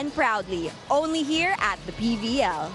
and proudly, only here at the PVL.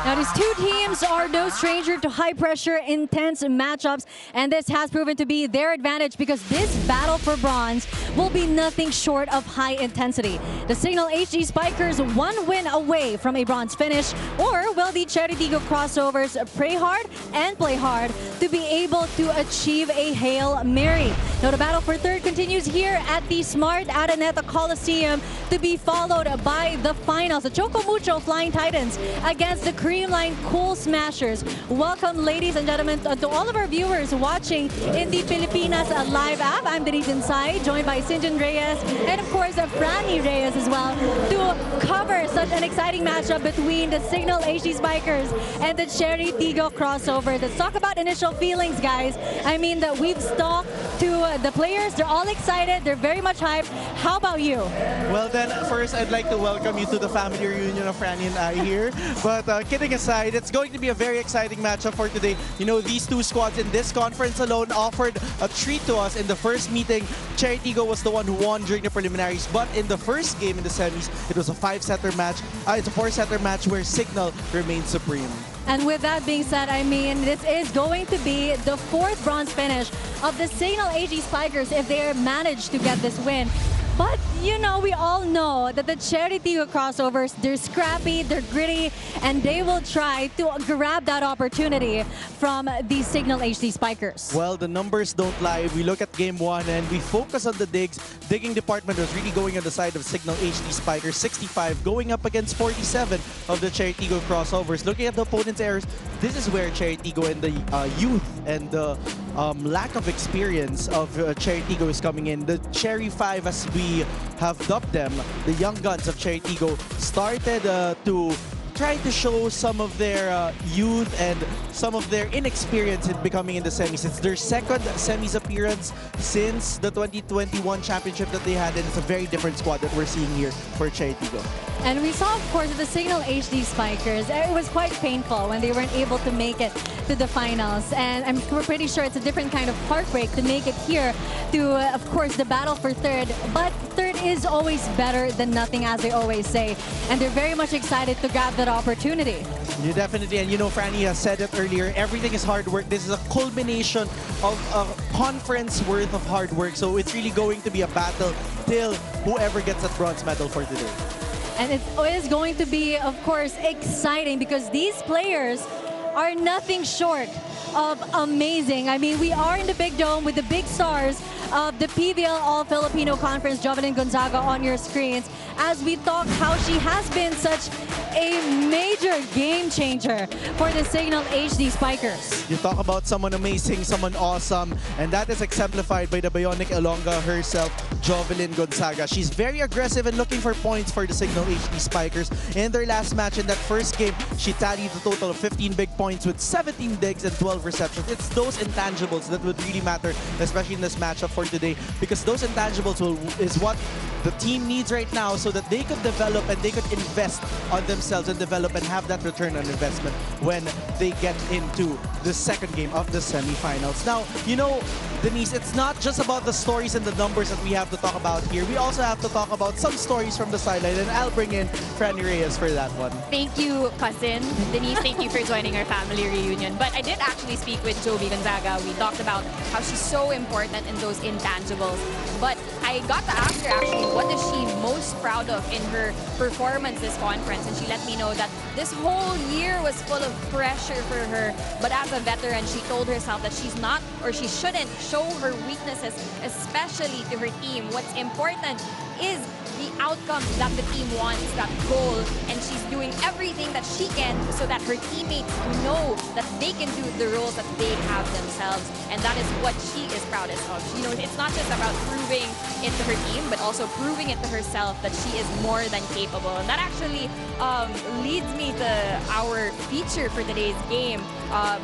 Now, these two teams are no stranger to high-pressure, intense matchups, and this has proven to be their advantage because this battle for bronze will be nothing short of high intensity. The Cignal HD Spikers one win away from a bronze finish, or will the Chery Tiggo Crossovers pray hard and play hard to be able to achieve a Hail Mary? Now, the battle for third continues here at the Smart Araneta Coliseum to be followed by the finals. The Choco Mucho Flying Titans against the Creamline Cool Smashers. Welcome, ladies and gentlemen, to all of our viewers watching in the Pilipinas Live app. I'm Denise Insai, joined by Sinjin Reyes and, of course, Franny Reyes as well, to cover such an exciting matchup between the Cignal HD Spikers and the Chery Tiggo Crossovers. Let's talk about initial feelings, guys. I mean, that we've talked to the players. They're all excited. They're very much hyped. How about you? Well, then, first, I'd like to welcome you to the family reunion of Franny and I here. But kidding aside, it's going to be a very exciting matchup for today. You know, these two squads in this conference alone offered a treat to us in the first meeting. Chery Tiggo was the one who won during the preliminaries, but in the first game in the semis, it was a five-setter match. It's a four-setter match where Cignal remained supreme. And with that being said, I mean, this is going to be the fourth bronze finish of the Cignal HD Spikers if they manage to get this win. But, you know, we all know that the Chery Tiggo Crossovers, they're scrappy, they're gritty, and they will try to grab that opportunity from the Cignal HD Spikers. Well, the numbers don't lie. We look at game one and we focus on the digs. Digging department was really going on the side of Cignal HD Spikers, 65, going up against 47 of the Chery Tiggo Crossovers. Looking at the opponent's errors, this is where Chery Tiggo and the youth and the lack of experience of Chery Tiggo is coming in. The Chery 5, as we have dubbed them, the young guns of Chery Tiggo, started to try to show some of their youth and some of their inexperience in becoming in the semis. It's their second semis appearance since the 2021 championship that they had, and it's a very different squad that we're seeing here for Chery Tiggo. And we saw, of course, the Cignal HD Spikers. It was quite painful when they weren't able to make it to the finals. And we're pretty sure it's a different kind of heartbreak to make it here to, of course, the battle for third. But third is always better than nothing, as they always say. And they're very much excited to grab that opportunity. You definitely, and you know, Franny has said it earlier, everything is hard work. This is a culmination of a conference worth of hard work. So it's really going to be a battle till whoever gets that bronze medal for today. And it is going to be, of course, exciting because these players are nothing short of amazing. I mean, we are in the big dome with the big stars of the PVL All-Filipino Conference, Jovelyn Gonzaga, on your screens, as we talk how she has been such a major game changer for the Cignal HD Spikers. You talk about someone amazing, someone awesome, and that is exemplified by the Bionic Ilongga herself, Jovelyn Gonzaga. She's very aggressive and looking for points for the Cignal HD Spikers. In their last match, in that first game, she tallied a total of 15 big points with 17 digs and 12 receptions. It's those intangibles that would really matter, especially in this matchup for today, because those intangibles is what the team needs right now so that they could develop and they could invest on themselves and develop and have that return on investment when they get into the second game of the semifinals. Now, you know, Denise, it's not just about the stories and the numbers that we have to talk about here. We also have to talk about some stories from the sideline, and I'll bring in Franny Reyes for that one. Thank you, cousin. Denise, thank you for joining our family reunion. But I did actually speak with Jovi Gonzaga. We talked about how she's so important in those intangibles. But I I got to ask her actually, what is she most proud of in her performance this conference? And she let me know that this whole year was full of pressure for her. But as a veteran, she told herself that she's not, or she shouldn't show her weaknesses, especially to her team. What's important is the outcome that the team wants, that goal, and she's doing everything that she can so that her teammates know that they can do the roles that they have themselves, and that is what she is proudest of. You know, it's not just about proving it to her team, but also proving it to herself that she is more than capable. And that actually leads me to our feature for today's game.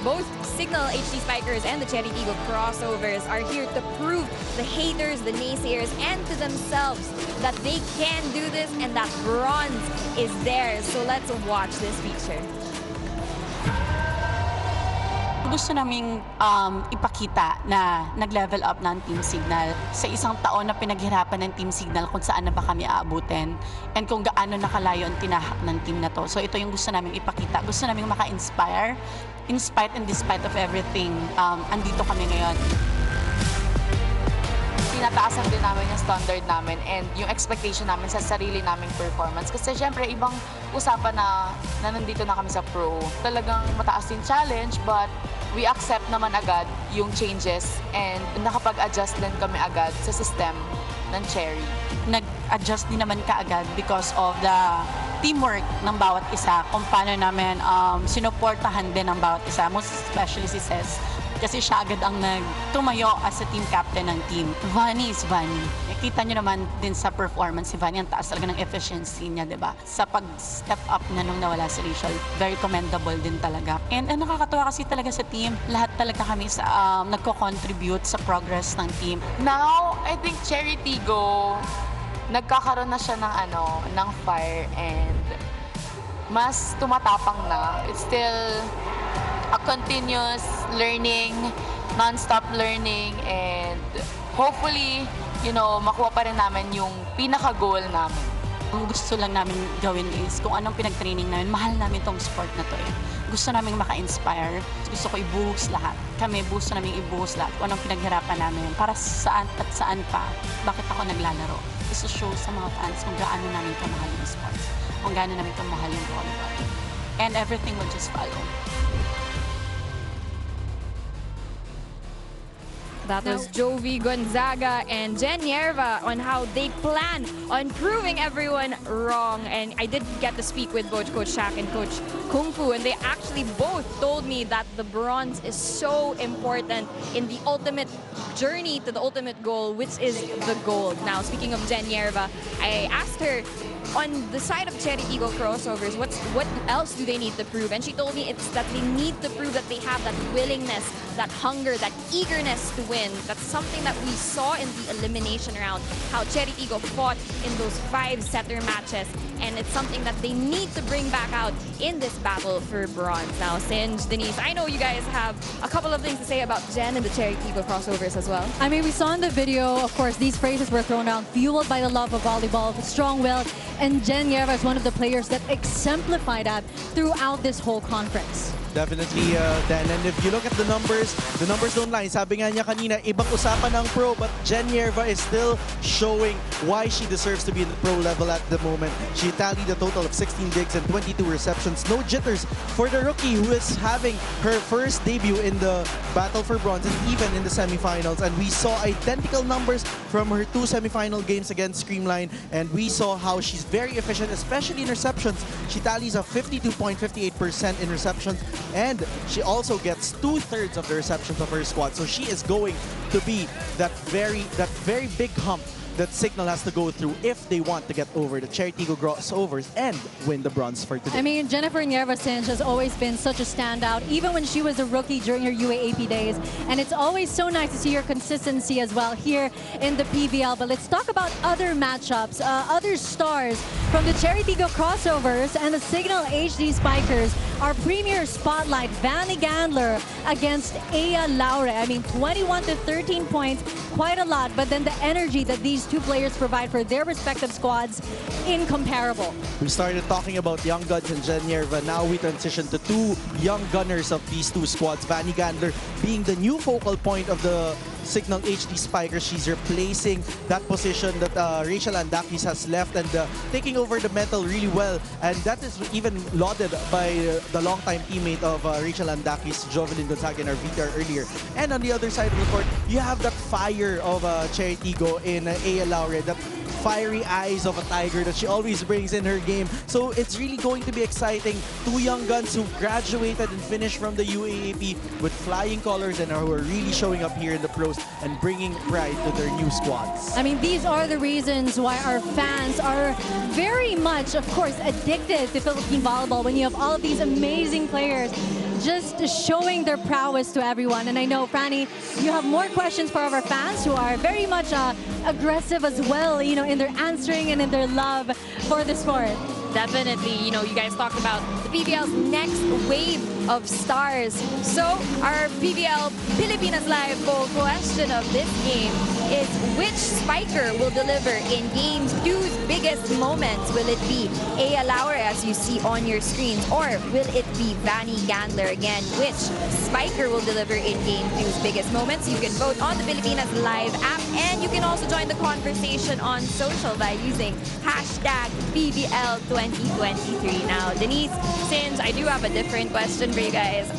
Both Cignal HD Spikers and the Chery Tiggo Crossovers are here to prove the haters, the naysayers, and to themselves that they can do this and that bronze is theirs. So let's watch this feature. Gusto naming ipakita na nag-level up ng Team Cignal sa isang taon na pinaghirapan ng Team Cignal kung saan na ba kami aabutin and kung gaano nakalayo ang tinahak ng team na to. So ito yung gusto naming ipakita. Gusto naming maka-inspire. In spite and despite of everything, andito kami ngayon. Tinataasan din namin yung standard namin and yung expectation namin sa sarili naming performance. Kasi syempre, ibang usapan na nandito na kami sa pro. Talagang mataas yung challenge, but we accept naman agad yung changes and nakapag-adjust din kami agad sa system ng Chery. Nag-adjust din naman kaagad because of the teamwork ng bawat isa, kung paano namin sinuportahan din ng bawat isa, most especially si Ces. Kasi siya agad ang nagtumayo as a team captain ng team. Vanny is Vanny. Nakita nyo naman din sa performance si Vanny, ang taas talaga ng efficiency niya, di ba? Sa pag-step up na nung nawala si Rachel, very commendable din talaga. And nakakatuwa kasi talaga sa team, lahat talaga kami sa, nagko-contribute sa progress ng team. Now, I think Chery Tiggo, nagkakaroon na siya ng fire and mas tumatapang na. It's still a continuous learning, non-stop learning, and hopefully, you know, makuha pa rin namin yung pinaka-goal namin. Ang gusto lang namin gawin is kung anong pinag-training namin, mahal namin tong sport na to eh. Gusto namin maka-inspire, gusto ko ibuhos lahat. Kami gusto namin ibuhos lahat kung anong pinaghirapan namin para saan at saan pa, bakit ako naglalaro. Gusto show sa mga fans kung gaano namin kamahal yung sports, kung gaano namin kamahal yung volleyball. And everything will just follow. That was Jovi Gonzaga and Jen Yerva on how they plan on proving everyone wrong. And I did get to speak with both Coach Shaq and Coach Kung Fu, and they actually both told me that the bronze is so important in the ultimate journey to the ultimate goal, which is the gold. Now, speaking of Jen Yerva, I asked her, on the side of Chery Tiggo Crossovers, what else do they need to prove? And she told me it's that they need to prove that they have that willingness, that hunger, that eagerness to win. That's something that we saw in the elimination round, how Chery Tiggo fought in those 5-setter matches. And it's something that they need to bring back out in this battle for bronze. Now, Sinj, Denise, I know you guys have a couple of things to say about Jen and the Chery Tiggo Crossovers as well. I mean, we saw in the video, of course, these phrases were thrown out, fueled by the love of volleyball, strong-willed, and Jen Yerva is one of the players that exemplified that throughout this whole conference. Definitely, Dan. And if you look at the numbers don't lie. Sabi nga niya kanina, ibang usapan ng pro, but Jen Yerva is still showing why she deserves to be in the pro level at the moment. She tallied a total of 16 digs and 22 receptions. No jitters for the rookie who is having her first debut in the battle for bronze and even in the semifinals. And we saw identical numbers from her 2 semifinal games against Screamline. And we saw how she's very efficient, especially in receptions. She tallies a 52.58% in receptions. And she also gets 2/3 of the receptions of her squad. So she is going to be that very big hump that Cignal has to go through if they want to get over the Chery Tiggo Crossovers and win the bronze for today. I mean, Jennifer Nierva Sinj has always been such a standout, even when she was a rookie during her UAAP days. And it's always so nice to see her consistency as well here in the PVL. But let's talk about other matchups, other stars from the Chery Tiggo Crossovers and the Cignal HD Spikers. Our premier spotlight, Vanny Gandler against Aya Laure. I mean, 21 to 13 points, quite a lot. But then the energy that these two players provide for their respective squads, incomparable. We started talking about young guns and Jen Yerva. Now we transition to two young gunners of these two squads. Vanny Gandler being the new focal point of the Cignal HD Spikers. She's replacing that position that Rachel Andakis has left and taking over the metal really well. And that is even lauded by the longtime teammate of Rachel Andakis, Jovelyn Gonzaga, in our VTR earlier. And on the other side of the court, you have that fire of Chery Tiggo in Aya Laure, that fiery eyes of a tiger that she always brings in her game. So it's really going to be exciting. Two young guns who graduated and finished from the UAAP with flying colors and who are really showing up here in the pros and bringing pride to their new squads. I mean, these are the reasons why our fans are very much, of course, addicted to Philippine volleyball when you have all of these amazing players just showing their prowess to everyone. And I know, Franny, you have more questions for our fans who are very much aggressive as well, you know, in their answering and in their love for the sport. Definitely, you know, you guys talked about the PVL's next wave of stars. So our PVL Pilipinas Live poll question of this game is, which spiker will deliver in Game 2's biggest moments? Will it be Aya Laure, as you see on your screens, or will it be Vanny Gandler again? Which spiker will deliver in Game 2's biggest moments? You can vote on the Pilipinas Live app, and you can also join the conversation on social by using hashtag PVL2023. Now, Denise, since I do have a different question for you guys,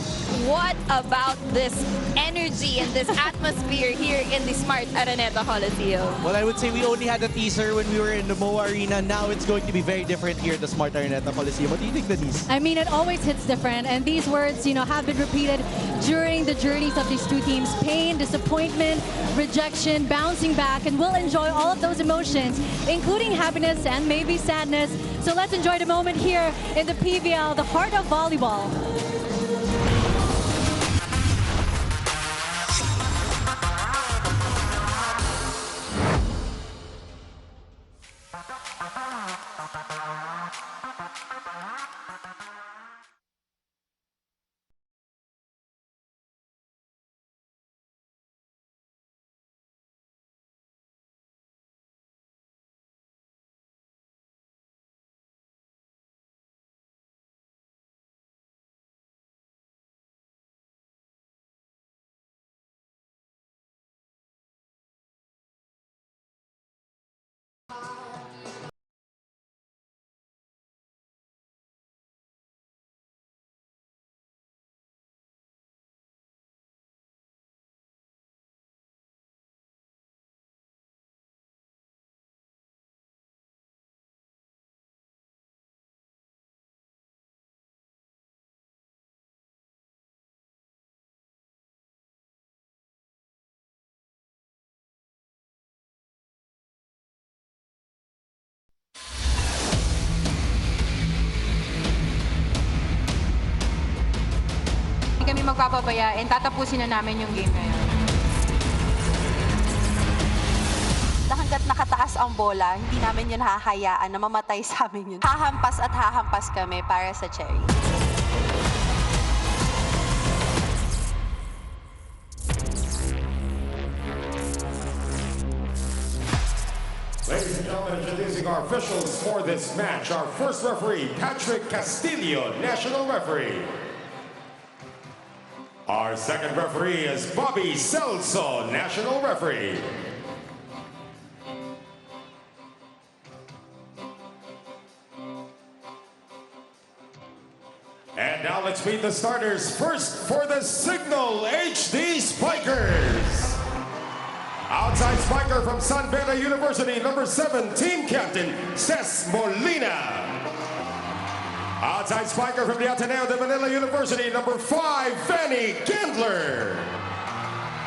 what about this energy and this atmosphere here in the Smart Araneta Coliseum? Well, I would say we only had a teaser when we were in the MOA Arena. Now it's going to be very different here at the Smart Araneta Coliseum. What do you think, Denise? I mean, it always hits different, and these words, you know, have been repeated during the journeys of these two teams: pain, disappointment, rejection, bouncing back, and we'll enjoy all of those emotions, including happiness and maybe sadness. So let's enjoy the moment here in the PVL, the heart of volleyball. Kami magpapabaya and tatapusin na namin yung game na yun. Hanggat nakataas ang bola, hindi namin yun hahayaan na mamatay sa amin yun. Hahampas at hahampas kami para sa Chery. Ladies and gentlemen, introducing our officials for this match. Our first referee, Patrick Castillo, national referee. Our second referee is Bobby Celso, national referee. And now let's meet the starters. First for the Cignal HD Spikers. Outside spiker from San Beda University, number 7, team captain, Cés Molina. Outside spiker from the Ateneo de Manila University, number 5, Vanny Gandler.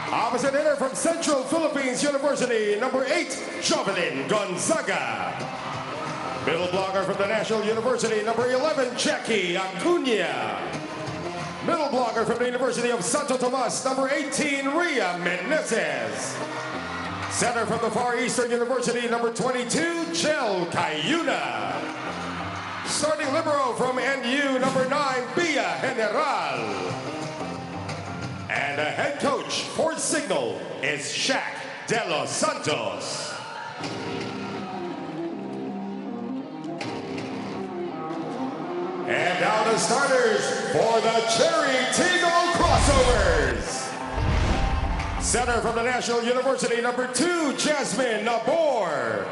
Opposite hitter from Central Philippines University, number 8, Jovelyn Gonzaga. Middle blocker from the National University, number 11, Jackie Acuña. Middle blocker from the University of Santo Tomas, number 18, Ria Meneses. Center from the Far Eastern University, number 22, Jel Cayuna. Starting libero from NU, number 9, Bia General. And a head coach for Cignal is Shaq De Los Santos. And now the starters for the Chery Tiggo Crossovers. Center from the National University, number 2, Jasmine Nabor.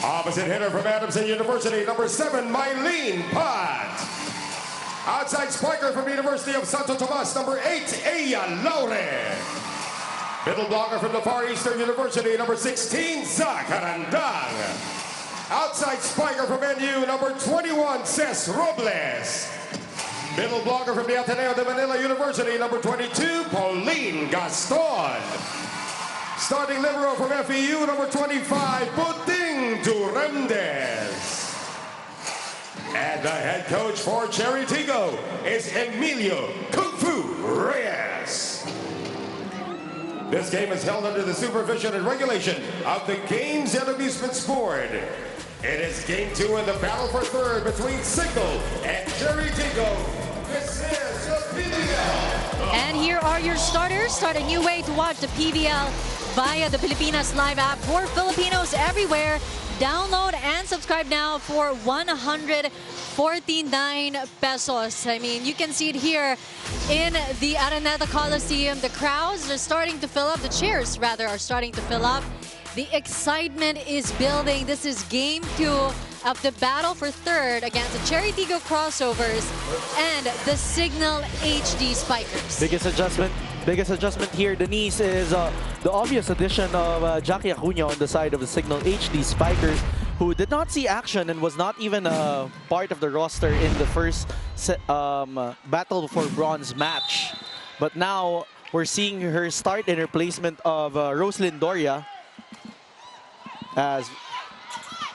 Opposite hitter from Adamson University, number 7, Mylene Pat. Outside spiker from University of Santo Tomas, number 8, Aya Laure. Middle blocker from the Far Eastern University, number 16, Zach Harandang. Outside spiker from NU, number 21, Ces Robles. Middle blocker from the Ateneo de Manila University, number 22, Pauline Gaston. Starting libero from FEU, number 25, Puting Durandez. And the head coach for Chery Tiggo is Emilio Kung Fu Reyes. This game is held under the supervision and regulation of the Games and Amusements Board. It is game 2 in the battle for third between Cignal and Chery Tiggo. This is the PVL. And here are your starters. Start a new way to watch the PVL via the Pilipinas Live app for Filipinos everywhere. Download and subscribe now for 149 pesos. I mean, you can see it here in the Araneta Coliseum. The crowds are starting to fill up. The chairs, rather, are starting to fill up. The excitement is building. This is game 2 of the battle for third against the Chery Tiggo Crossovers and the Cignal HD Spikers. Biggest adjustment here, Denise, is the obvious addition of Jackie Acuna on the side of the Cignal HD Spikers, who did not see action and was not even part of the roster in the first Battle for Bronze match. But now we're seeing her start in replacement of Roslyn Doria as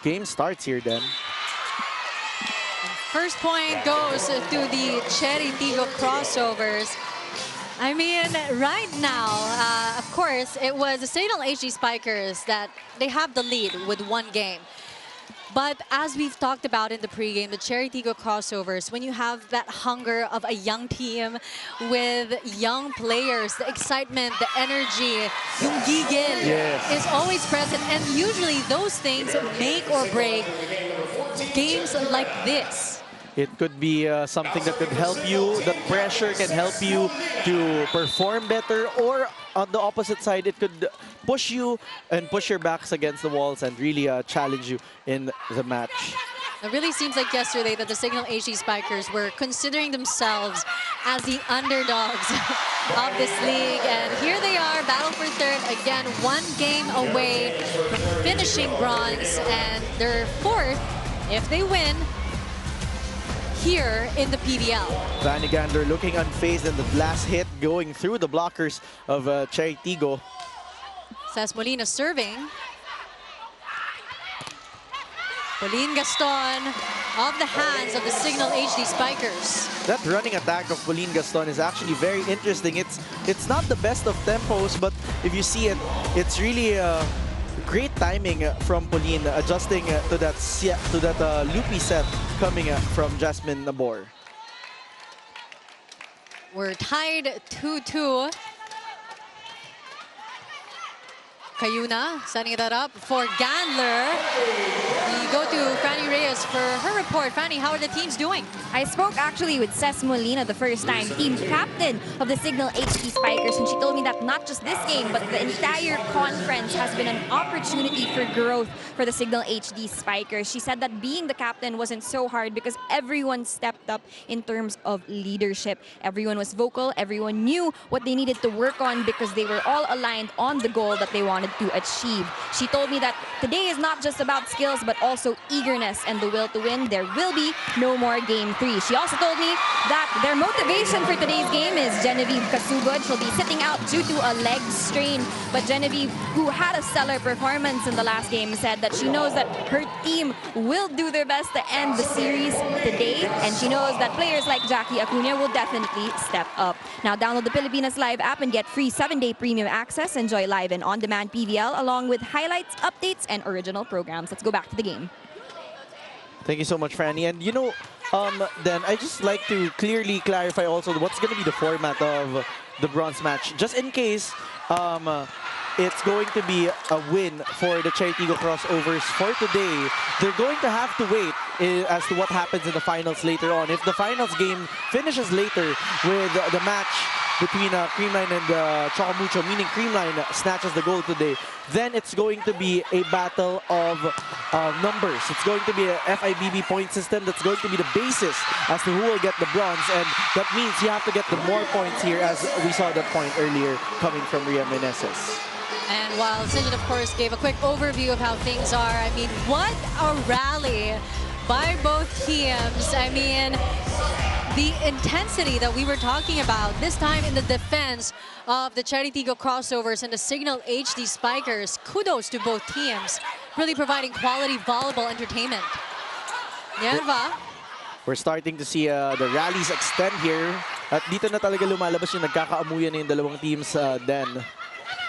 game starts here then. First point goes to the Chery Tiggo Crossovers. I mean, right now, of course, it was the Cignal HD Spikers that they have the lead with 1 game. But as we've talked about in the pregame, the Chery Tiggo Crossovers, when you have that hunger of a young team with young players, the excitement, the energy, yung gigil is always present. And usually those things make or break games like this. It could be something that could help you. The pressure can help you to perform better, or on the opposite side, it could push you and push your backs against the walls and really challenge you in the match. It really seems like yesterday that the Cignal HD Spikers were considering themselves as the underdogs of this league. And here they are, battle for third. Again, 1 game away from finishing bronze. And they're 4th if they win here in the PVL. Vanny Gander looking unfazed, and the last hit going through the blockers of Chery Tiggo. Ces Molina serving. Pauline Gaston off the hands of the Cignal HD Spikers. That running attack of Pauline Gaston is actually very interesting. It's not the best of tempos, but if you see it, it's really great timing from Pauline, adjusting to that loopy set coming from Jasmine Nabor. We're tied 2-2. Cayuna setting that up for Gandler. We go to Fanny Reyes for her report. Fanny, how are the teams doing? I spoke actually with Ces Molina the first time, team captain of the Cignal HD Spikers, and she told me that not just this game, but the entire conference has been an opportunity for growth for the Cignal HD Spikers. She said that being the captain wasn't so hard because everyone stepped up in terms of leadership. Everyone was vocal, everyone knew what they needed to work on because they were all aligned on the goal that they wanted to achieve. She told me that today is not just about skills, but also eagerness and the will to win. There will be no more game 3. She also told me that their motivation for today's game is Genevieve Kasugod. She'll be sitting out due to a leg strain, but Genevieve, who had a stellar performance in the last game, said that she knows that her team will do their best to end the series today, and she knows that players like Jackie Acuna will definitely step up. Now download the Pilipinas Live app and get free 7-day premium access. Enjoy live and on-demand PVL along with highlights, updates, and original programs. Let's go back to the game. Thank you so much, Franny. And you know, then I just like to clearly clarify also what's going to be the format of the bronze match. Just in case it's going to be a win for the Chery Tiggo Crossovers for today, they're going to have to wait as to what happens in the finals later on. If the finals game finishes later with the match between Creamline and Chocomucho, meaning Creamline snatches the gold today, then it's going to be a battle of numbers. It's going to be a FIBB point system that's going to be the basis as to who will get the bronze, and that means you have to get the more points here, as we saw that point earlier coming from Ria Meneses. And while Cignal, of course, gave a quick overview of how things are, I mean, what a rally by both teams. I mean, the intensity that we were talking about, this time in the defense of the Chery Tiggo Crossovers and the Cignal HD Spikers. Kudos to both teams, really providing quality volleyball entertainment. Yerva. We're starting to see the rallies extend here. At dito na talaga lumalabas yung nagkakaamuyan na yung dalawang teams then.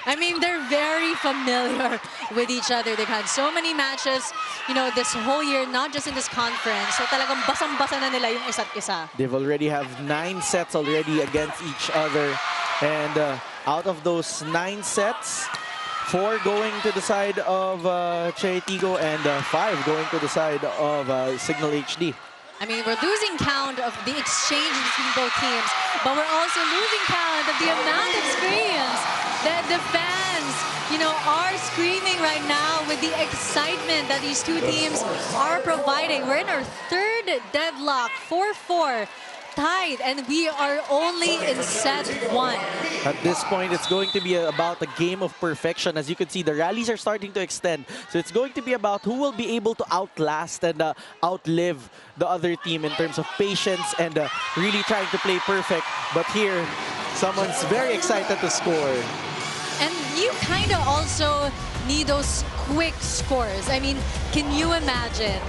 I mean, they're very familiar with each other. They've had so many matches, you know, this whole year, not just in this conference. So talagang basang-basa na nila yung isa't isa. They've already have 9 sets already against each other. And out of those 9 sets, 4 going to the side of Chery Tiggo and 5 going to the side of Cignal HD. I mean, we're losing count of the exchange between both teams, but we're also losing count of the amount of screams that the fans, you know, are screaming right now with the excitement that these two teams are providing. We're in our third deadlock, 4-4. Tied, and we are only in set 1. At this point, it's going to be about a game of perfection. As you can see, the rallies are starting to extend. So it's going to be about who will be able to outlast and outlive the other team in terms of patience and really trying to play perfect. But here, someone's very excited to score. And you kind of also need those quick scores. I mean, can you imagine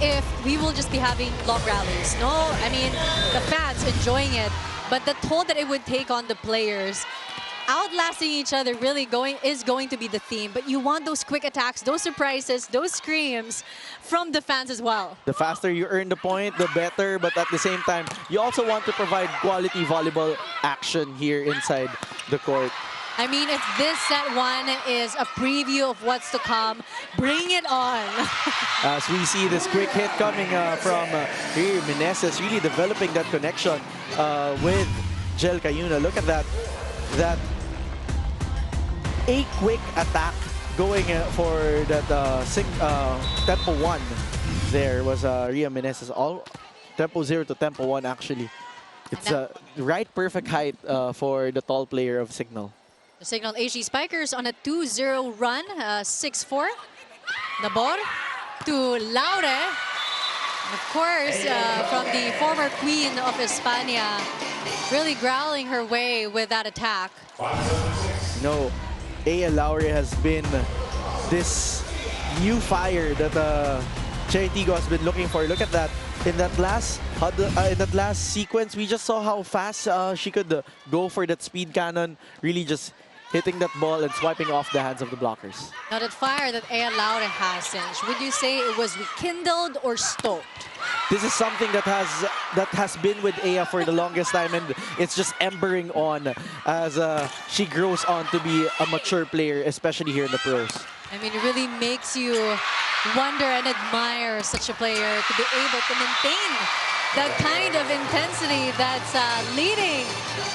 if we will just be having long rallies? No, I mean, the fans enjoying it, but the toll that it would take on the players, outlasting each other really is going to be the theme. But you want those quick attacks, those surprises, those screams from the fans as well. The faster you earn the point, the better. But at the same time, you also want to provide quality volleyball action here inside the court. I mean, if this set 1 is a preview of what's to come, bring it on. As we see this quick hit coming from here, Meneses really developing that connection with Jel Cayuna. Look at that. A quick attack going for that tempo 1. There was Ria Meneses. All tempo 0 to tempo 1 actually. It's the right perfect height for the tall player of Cignal. The Cignal HD Spikers on a 2-0 run, 6-4. Nabor to Laure. And of course, from the former queen of España, really growling her way with that attack. No, Aya Laure has been this new fire that Chery Tiggo has been looking for. Look at that. In that last sequence, we just saw how fast she could go for that speed cannon, really just hitting that ball and swiping off the hands of the blockers. Now that fire that Aya Laure has, Sinch, would you say it was rekindled or stoked? This is something that has been with Aya for the longest time, and it's just embering on as she grows on to be a mature player, especially here in the pros. I mean, it really makes you wonder and admire such a player to be able to maintain that kind of intensity that's leading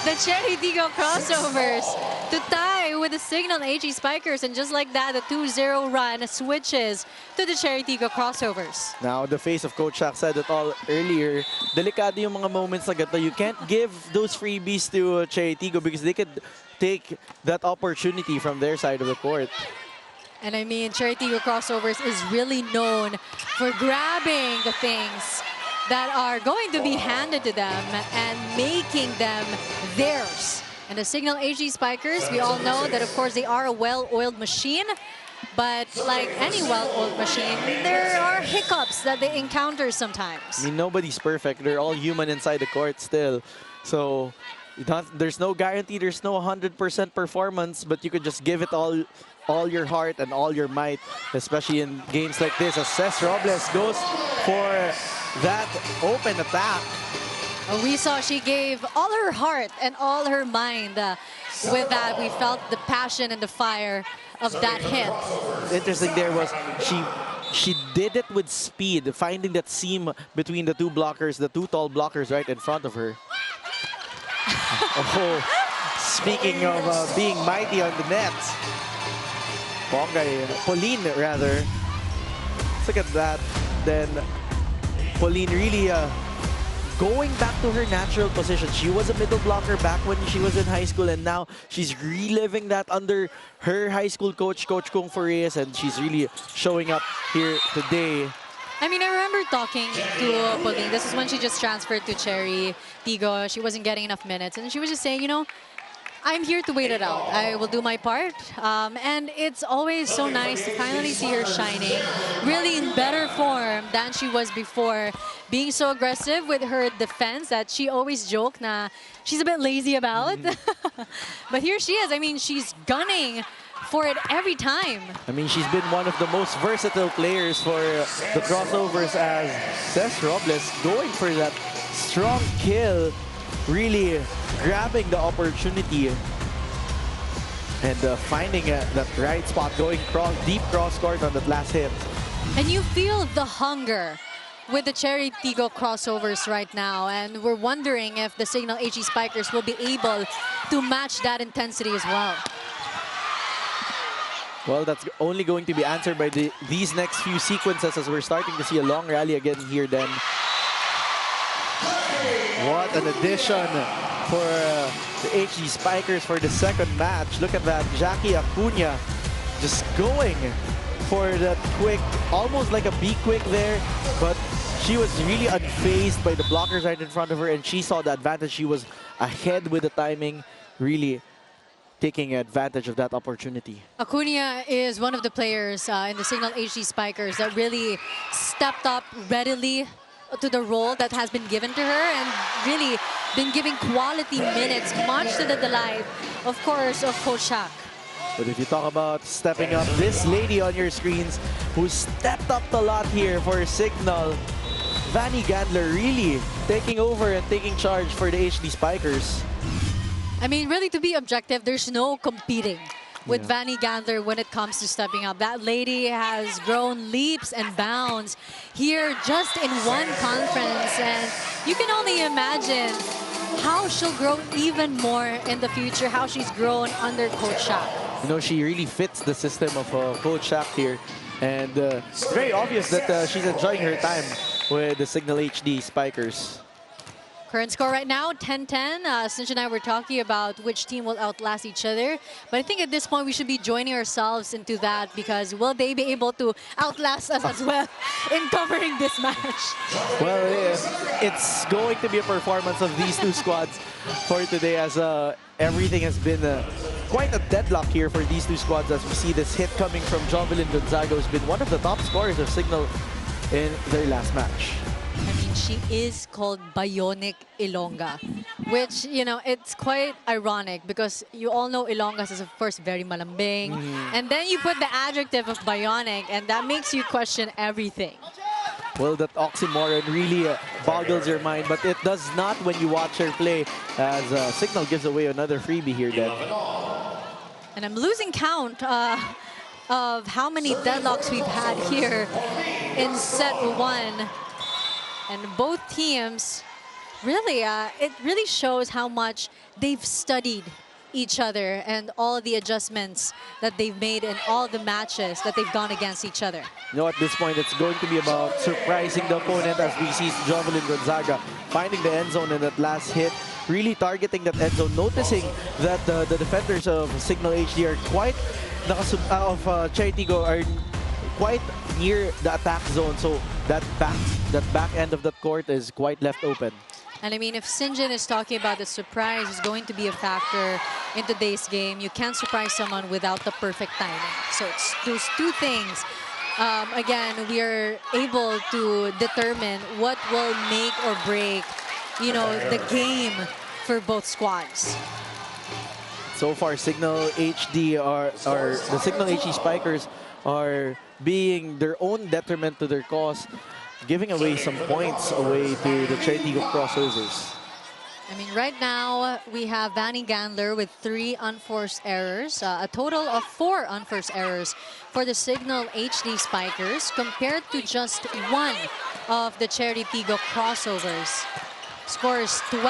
the Chery Tiggo Crossovers to tie with the Cignal HD Spikers. And just like that, the 2-0 run switches to the Chery Tiggo Crossovers. Now, the face of Coach Shaq said it all earlier. Delikado yung mga moments na ganito. You can't give those freebies to Chery Tiggo because they could take that opportunity from their side of the court. And I mean, Chery Tiggo Crossovers is really known for grabbing the things that are going to be handed to them and making them theirs. And the Cignal HD Spikers, we all know that, of course, they are a well-oiled machine. But like any well-oiled machine, there are hiccups that they encounter sometimes. I mean, nobody's perfect. They're all human inside the court still. So there's no guarantee, there's no 100% performance, but you could just give it all your heart and all your might, especially in games like this. As Cés Robles goes for that open attack. We saw she gave all her heart and all her mind with that. We felt the passion and the fire of that hit. Interesting there was she did it with speed, finding that seam between the two blockers, the two tall blockers right in front of her. Oh, speaking of being mighty on the nets, Pauline rather. Let's look at that. Then Pauline really going back to her natural position. She was a middle blocker back when she was in high school, and now she's reliving that under her high school coach, Coach Kung Farias, and she's really showing up here today. I mean, I remember talking to Pauline. This is when she just transferred to Chery Tiggo. She wasn't getting enough minutes, and she was just saying, you know, I'm here to wait it out. I will do my part. And it's always so nice to finally see her shining, really in better form than she was before. Being so aggressive with her defense that she always joked na she's a bit lazy about. But here she is. I mean, she's gunning for it every time. I mean, she's been one of the most versatile players for the crossovers, as Cez Robles going for that strong kill, really grabbing the opportunity and finding that right spot, going deep cross court on that last hit. And you feel the hunger with the Chery Tiggo Crossovers right now, and we're wondering if the Cignal HD Spikers will be able to match that intensity as well. Well, that's only going to be answered by these next few sequences, as we're starting to see a long rally again here then. What an addition for the HD Spikers for the second match. Look at that, Jackie Acuna just going for that quick, almost like a B-quick there, but she was really unfazed by the blockers right in front of her, and she saw the advantage. She was ahead with the timing, really taking advantage of that opportunity. Acuna is one of the players in the Cignal HD Spikers that really stepped up readily to the role that has been given to her, and really been giving quality minutes, much to the delight, of course, of Coach Shaq. But if you talk about stepping up, this lady on your screens who stepped up a lot here for Cignal, Vanny Gandler really taking over and taking charge for the HD Spikers. I mean, really, to be objective, there's no competing with Vanny Gandler when it comes to stepping up. That lady has grown leaps and bounds here just in one conference, and you can only imagine how she'll grow even more in the future, how she's grown under Coach Shaq. You know, she really fits the system of Coach Shaq here, and it's very obvious that she's enjoying her time with the Cignal HD Spikers. Current score right now, 10-10. Sinch and I were talking about which team will outlast each other. But I think at this point, we should be joining ourselves into that, because will they be able to outlast us as well in covering this match? Well, it's going to be a performance of these two squads for today, as everything has been quite a deadlock here for these two squads, as we see this hit coming from Jovelyn Gonzaga, who's been one of the top scorers of Cignal in their last match. I mean, she is called Bionic Ilongga, which, you know, it's quite ironic because you all know Ilongas is, of course, very malambing. And then you put the adjective of bionic, and that makes you question everything. Well, that oxymoron really boggles your mind, but it does not when you watch her play, as Cignal gives away another freebie here then. And I'm losing count of how many deadlocks we've had here in set one. And both teams, really, it really shows how much they've studied each other and all the adjustments that they've made in all the matches that they've gone against each other. You know, at this point, it's going to be about surprising the opponent, as we see Jovelyn Gonzaga finding the end zone in that last hit, really targeting that end zone, noticing that the defenders of Cignal HD are quite, Chery Tiggo are quite near the attack zone, so that back end of the court is quite left open. And I mean, if Sinjin is talking about the surprise is going to be a factor in today's game, you can't surprise someone without the perfect timing. So it's those two things. Again, we are able to determine what will make or break, you know, the game for both squads. So far, Cignal HD the Cignal HD Spikers are being their own detriment to their cause, giving away some points away to the Chery Tiggo Crossovers. I mean, right now, we have Vanny Gandler with 3 unforced errors, a total of 4 unforced errors for the Cignal HD Spikers, compared to just 1 of the Chery Tiggo Crossovers. Score is 12-12.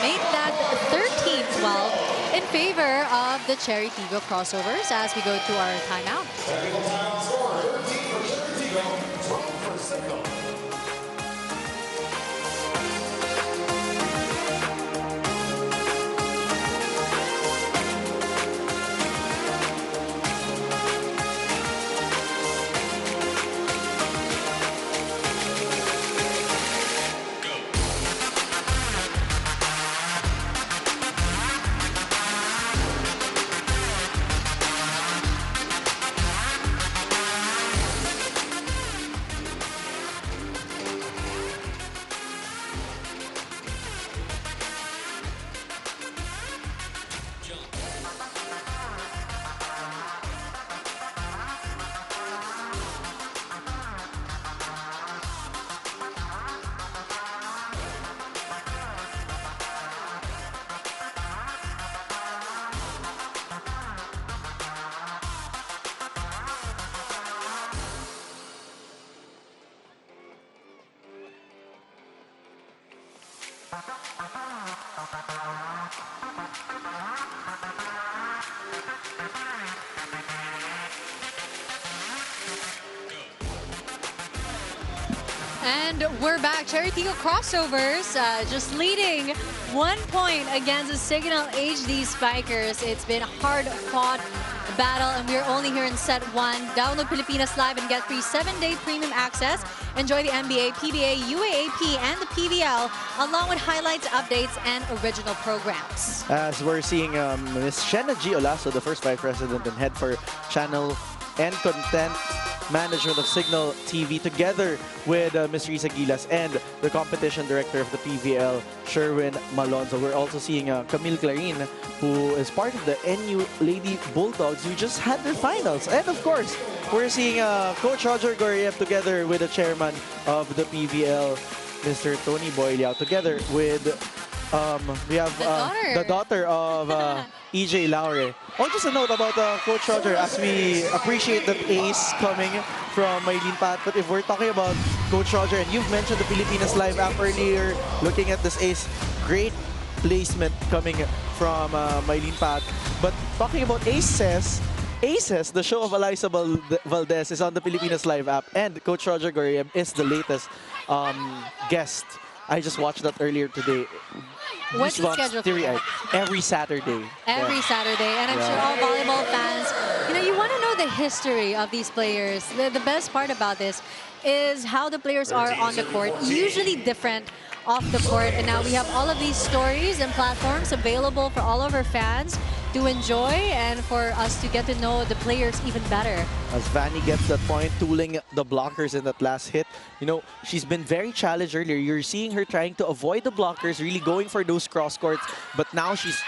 Make that 13-12 in favor of the Chery Tiggo Crossovers as we go to our timeout. Technical timeout score, 13 for Chery Tiggo, 12 for Cignal. And we're back. Chery Tiggo Crossovers just leading 1 point against the Cignal HD Spikers. It's been a hard-fought battle, and we're only here in set 1. Download Pilipinas Live and get free 7-day premium access. Enjoy the NBA, PBA, UAAP, and the PVL, along with highlights, updates, and original programs. As we're seeing Ms. Shena G. Olaso, the first vice president and head for channel and content management of Cignal TV, together with Ms. Risa Gilas and the competition director of the PVL, Sherwin Malonzo. We're also seeing Camille Clarin, who is part of the NU Lady Bulldogs, who just had their finals. And of course, we're seeing Coach Roger Goriev together with the chairman of the PVL, Mr. Tony Boyliao, together with we have the daughter of EJ Laure. Oh, just a note about Coach Roger, as we appreciate that ace coming from Maylene Pat. But if we're talking about Coach Roger, and you've mentioned the Pilipinas Live app earlier, looking at this ace, great placement coming from Maylene Pat. But talking about aces, the show of Eliza Valdez is on the Pilipinas Live app, and Coach Roger Goriev is the latest guest. I just watched that earlier today. What's the schedule for that? Every Saturday. Every Saturday. And I'm sure all volleyball fans, you want to know the history of these players. The best part about this is how the players are on the court, usually different off the court. And now we have all of these stories and platforms available for all of our fans to enjoy and for us to get to know the players even better. As Vanny gets that point, tooling the blockers in that last hit. She's been very challenged earlier. You're seeing her trying to avoid the blockers, really going for those cross courts. But now she's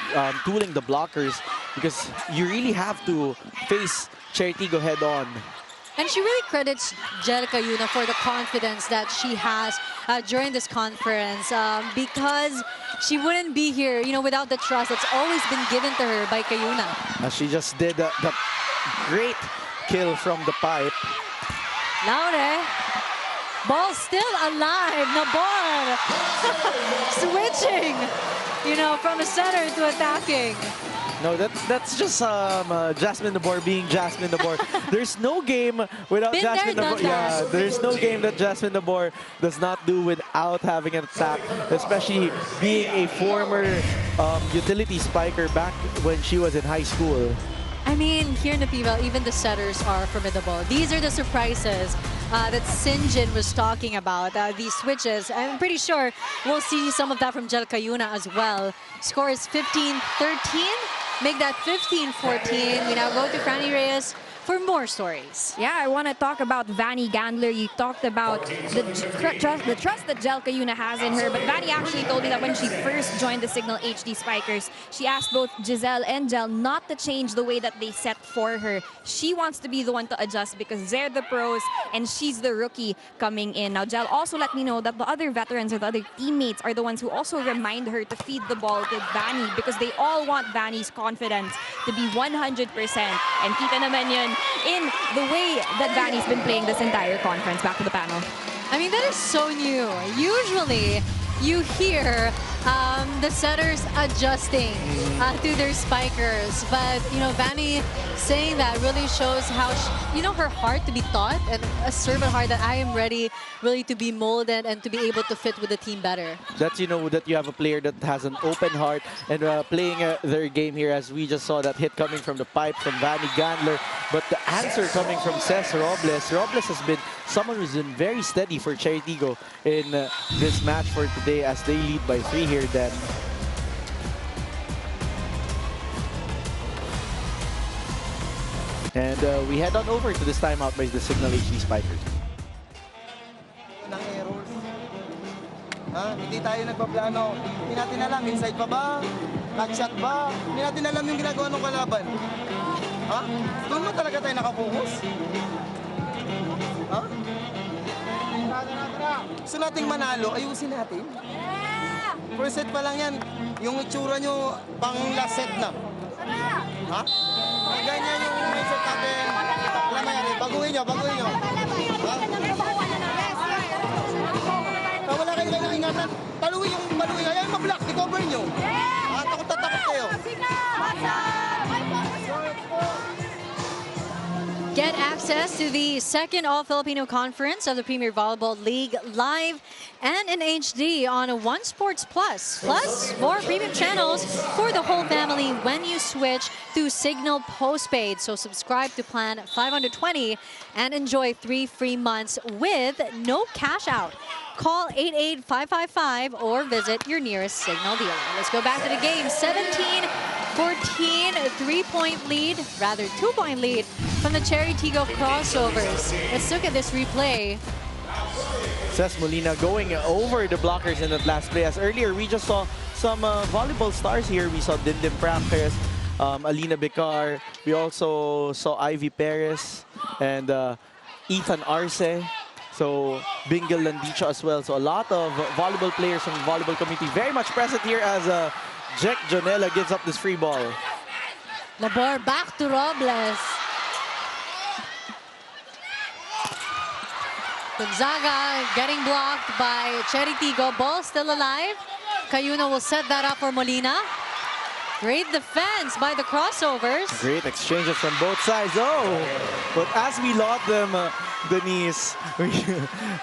tooling the blockers because you really have to face Chery Tiggo head on. And she really credits Jerica Yuna for the confidence that she has during this conference because she wouldn't be here, without the trust that's always been given to her by Kayuna. She just did the great kill from the pipe. Laure, ball still alive. Nabor switching, from a center to attacking. No, that's just Jasmine Nabor being Jasmine Nabor. There's no game without Been Jasmine there, Nabor. done that. Yeah, there's no game that Jasmine Nabor does not do without having an attack, especially being a former utility spiker back when she was in high school. I mean, here in the PVL, even the setters are formidable. These are the surprises that Sinjin was talking about, these switches. I'm pretty sure we'll see some of that from Jerica Yuna as well. Score is 15-13. Make that 15-14. We now go to Franny Reyes for more stories. Yeah, I want to talk about Vanny Gandler. You talked about the trust that Jerica Yuna has in her, but Vanny actually told me that when she first joined the Cignal HD Spikers, she asked both Giselle and Jel not to change the way that they set for her. She wants to be the one to adjust because they're the pros and she's the rookie coming in. Now, Jel also let me know that the other veterans or the other teammates are the ones who also remind her to feed the ball to Vanny because they all want Vanny's confidence to be 100%. And kita naman yun in the way that Vanny's been playing this entire conference. Back to the panel. I mean, that is so new. Usually, you hear the setters adjusting to their spikers. But, you know, Vanny saying that really shows how, you know, her heart to be taught and a servant heart that I am ready really to be molded and to be able to fit with the team better. That's, you know, that you have a player that has an open heart and playing their game here, as we just saw that hit coming from the pipe from Vanny Gandler. But the answer coming from Cesc Robles. Robles has been someone who's been very steady for Chery Tiggo in this match for today as they lead by 3 here then. And we head on over to this timeout by the Cignal HD Spikers. Ng errors. Hindi tayo nagpaplano. Hindi natin alam, inside pa ba? Back shot ba? Hindi natin alam yung ginagawa ng kalaban. Doon mo talaga tayo nakafocus? Gusto nating manalo, ayusin natin. First set pa lang yan. Yung itsura nyo, pang last set na. Ganyan yung mindset natin. Alam mo yan, baguhin nyo. Wala kayo ingatan. Paluin. Ayaw mag-block, i-cover nyo. Takot kayo. Get access to the second All-Filipino Conference of the Premier Volleyball League live and in HD on One Sports Plus. Plus, more premium channels for the whole family when you switch to Cignal Postpaid. So subscribe to Plan 520 and enjoy 3 free months with no cash out. Call 88555 or visit your nearest Cignal dealer. Let's go back to the game. 17-14, 3-point lead, rather 2-point lead from the Chery Tiggo Crossovers. Let's look at this replay. Cesc Molina going over the blockers in that last play. As earlier, we just saw some volleyball stars here. We saw Dindim Practice, Alina Becar. We also saw Ivy Perez and Ethan Arce. So Bingal Landicho as well. So a lot of volleyball players from the volleyball community very much present here as Jack Jonella gives up this free ball. Labor back to Robles. Gonzaga getting blocked by Chery Tiggo. Ball still alive. Cayuno will set that up for Molina. Great defense by the Crossovers. Great exchanges from both sides. Oh, but as we laud them, Denise,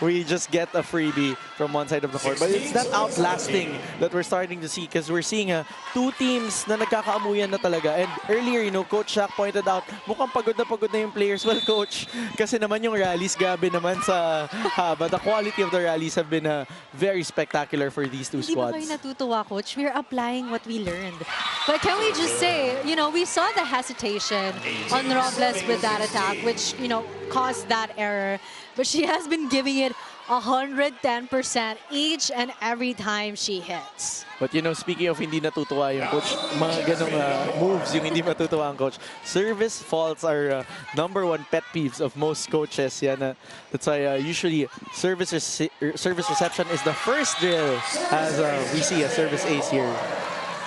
we just get a freebie from one side of the court. But it's that outlasting that we're starting to see because we're seeing two teams na nagkakaamuyan na talaga. And earlier, you know, Coach Shaq pointed out, mukhang pagod na yung players. Well, Coach, kasi naman yung rallies, gabi naman sa haba. The quality of the rallies have been very spectacular for these two squads. Hindi ba kayo natutuwa, Coach? We're applying what we learned. But can we just say, you know, we saw the hesitation on Robles with that attack, which, you know, caused that error. But she has been giving it 110% each and every time she hits. But you know, speaking of hindi natutuwa yung coach, mga ganong moves yung hindi matutuwa ang coach. Service faults are #1 pet peeves of most coaches. Yan, that's why usually service reception is the first drill as we see a service ace here.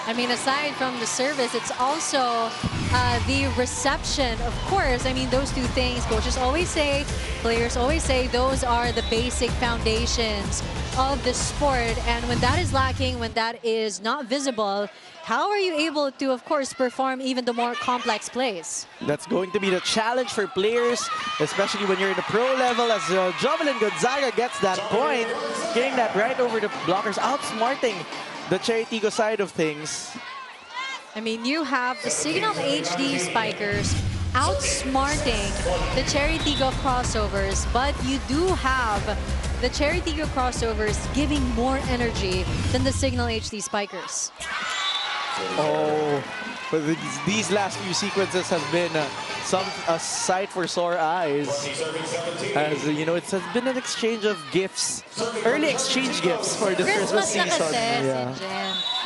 I mean, aside from the service, it's also the reception, of course. I mean, those two things, coaches always say, players always say, those are the basic foundations of the sport. And when that is lacking, when that is not visible, how are you able to, of course, perform even the more complex plays? That's going to be the challenge for players, especially when you're in the pro level, as Jovelyn Gonzaga gets that point, getting that right over the blockers, outsmarting the Chery Tiggo side of things. I mean, you have the Cignal HD Spikers outsmarting the Chery Tiggo Crossovers, but you do have the Chery Tiggo Crossovers giving more energy than the Cignal HD Spikers. Oh, but these last few sequences have been a sight for sore eyes. As you know, it's been an exchange of gifts, early exchange gifts for the Christmas season. Yeah.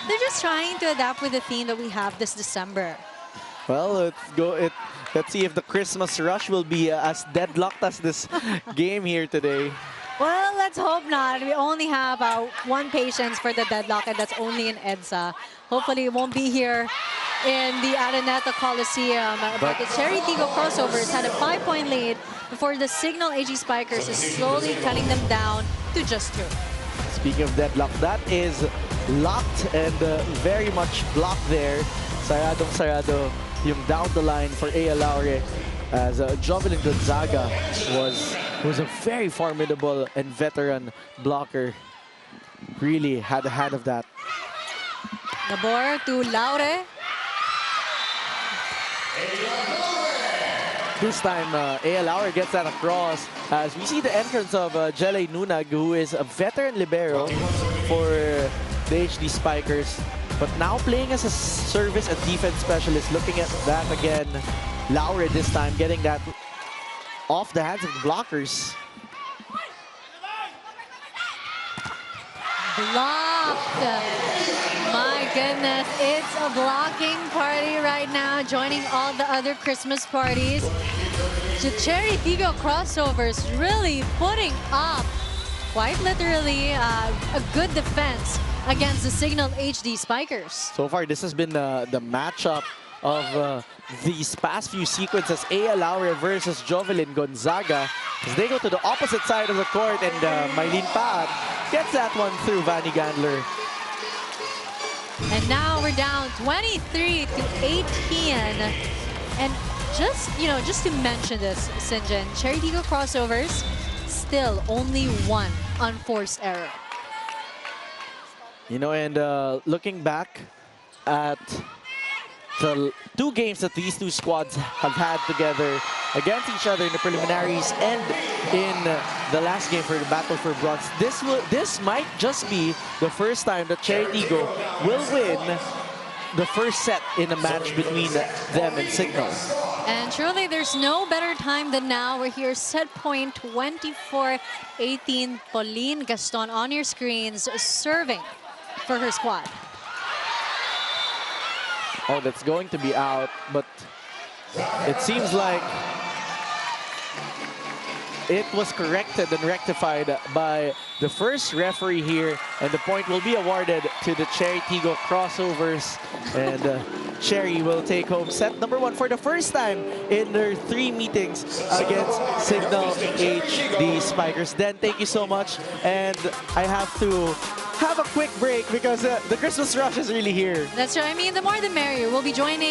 They're just trying to adapt with the theme that we have this December. Well, let's see if the Christmas rush will be as deadlocked as this game here today. Well, let's hope not. We only have one patient for the deadlock, and that's only in EDSA. Hopefully, it won't be here in the Araneta Coliseum. But the Chery Tiggo Crossovers had a 5-point lead before the Cignal HD Spikers is slowly cutting them down to just 2. Speaking of deadlock, that is locked and very much blocked there. Saradong-sarado yung down the line for A. Laure, as Jovelyn Gonzaga was a very formidable and veteran blocker. Really had a hand of that. Nabor to Laure. This time, A. Laure gets that across as we see the entrance of Jelay Nunag, who is a veteran libero for the HD Spikers, but now playing as a service and defense specialist. Looking at that again, Laure this time getting that off the hands of the blockers. Blocked. My goodness, it's a blocking party right now, joining all the other Christmas parties. The Chery Tiggo Crossovers really putting up, quite literally, a good defense against the Cignal HD Spikers. So far, this has been the matchup of these past few sequences. A. Laure versus Jovelyn Gonzaga, as they go to the opposite side of the court, and Mylene Paat gets that one through Vanny Gandler. And now we're down 23 to 18. And just to mention this, Sinjin, Chery Tiggo Crossovers, still only one unforced error. You know, and looking back at the two games that these two squads have had together against each other in the preliminaries and in the last game for the Battle for Bronze, this might just be the first time that Chery Tiggo will win the first set in a match between them and Cignal. And truly, there's no better time than now. We're here, set point 24-18. Pauline Gaston on your screens, serving for her squad. Oh, that's going to be out, but it seems like it was corrected and rectified by the first referee here, and the point will be awarded to the Chery Tiggo Crossovers, and Chery will take home set number 1 for the first time in their 3 meetings against Cignal HD Spikers. Den, thank you so much, and I have to have a quick break because the Christmas rush is really here. That's right. I mean, the more the merrier. We'll be joined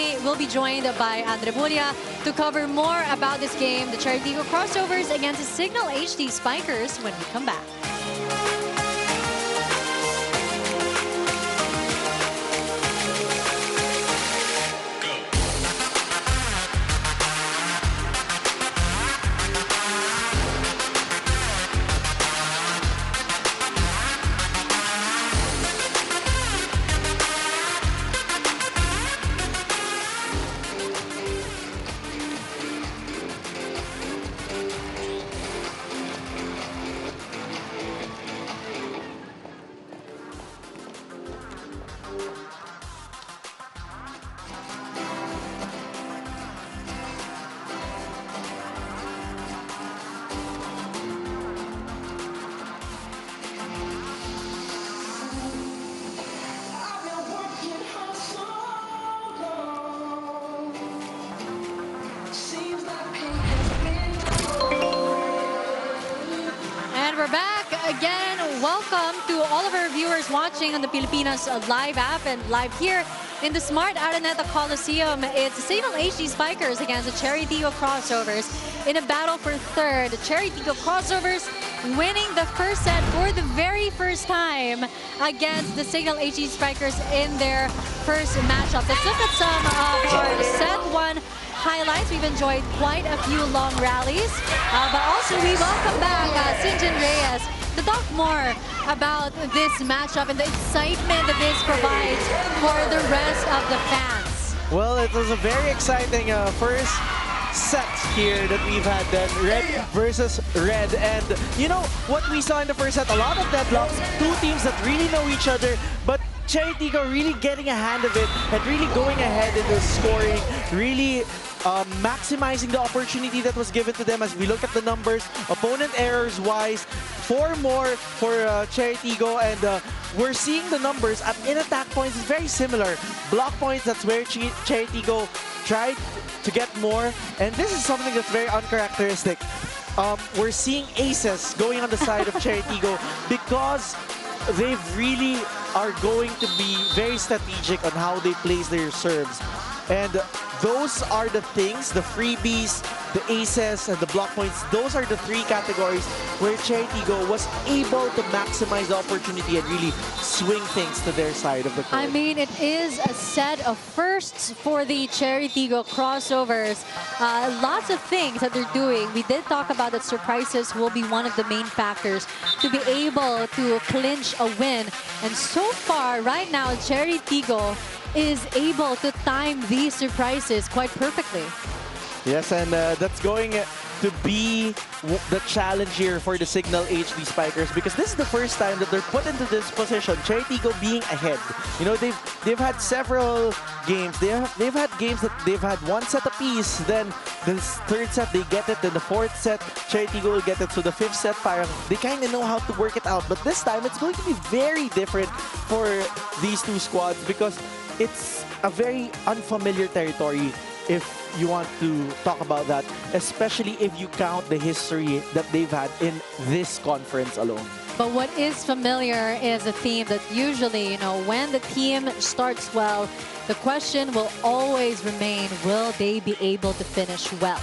by Andre Buria to cover more about this game, the Chery Tiggo Crossovers against the Cignal HD Spikers, when we come back. We're back again. Welcome to all of our viewers watching on the Pilipinas Live app and live here in the Smart Araneta Coliseum. It's the Cignal HD Spikers against the Chery Tiggo Crossovers in a battle for third. The Chery Tiggo Crossovers winning the first set for the very first time against the Cignal HD Spikers in their first matchup. Let's look at some of our set 1 highlights. We've enjoyed quite a few long rallies, but also we welcome back Sinjin Reyes to talk more about this matchup and the excitement that this provides for the rest of the fans. Well, it was a very exciting first set here that we've had, then red versus red, and you know what we saw in the first set, a lot of deadlocks, two teams that really know each other, but Chery Tiggo really getting a hand of it and really going ahead in the scoring, really maximizing the opportunity that was given to them. As we look at the numbers, opponent errors wise, 4 more for Chery Tiggo, and we're seeing the numbers at in attack points is very similar. Block points, that's where Chery Tiggo tried to get more, and this is something that's very uncharacteristic. We're seeing aces going on the side of Chery Tiggo because they really are going to be very strategic on how they place their serves. And those are the things, the freebies, the aces, and the block points. Those are the three categories where Chery Tiggo was able to maximize the opportunity and really swing things to their side of the court. I mean, it is a set of firsts for the Chery Tiggo Crossovers. Lots of things that they're doing. We did talk about that surprises will be one of the main factors to be able to clinch a win. And so far, right now, Chery Tiggo is able to time these surprises quite perfectly. Yes, and that's going to be the challenge here for the Cignal HD Spikers, because this is the first time that they're put into this position, Chery Tiggo being ahead. You know, they've had several games. They've had games that they've had one set apiece, then the third set they get it, then the fourth set Chery Tiggo will get it, so the fifth set parang they kind of know how to work it out. But this time it's going to be very different for these two squads because it's a very unfamiliar territory, if you want to talk about that, especially if you count the history that they've had in this conference alone. But what is familiar is a theme that usually, you know, when the team starts well, the question will always remain, will they be able to finish well?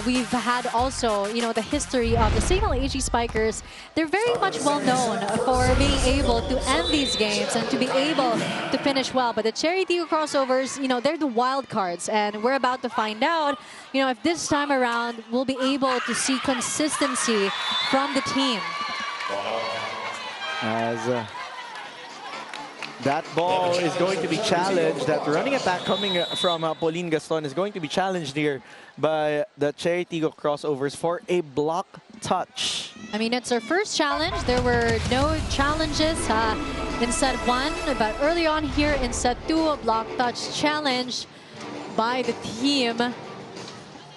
We've had also, you know, the history of the Cignal HD Spikers. They're very much well known for being able to end these games and to be able to finish well. But the Chery Tiggo Crossovers, you know, they're the wild cards, and we're about to find out, you know, if this time around we'll be able to see consistency from the team. As that ball is going to be challenged, that running attack coming from Pauline Gaston is going to be challenged here by the Chery Tiggo Crossovers for a block touch. I mean, it's our first challenge. There were no challenges in set 1, but early on here in set 2, a block touch challenge by the team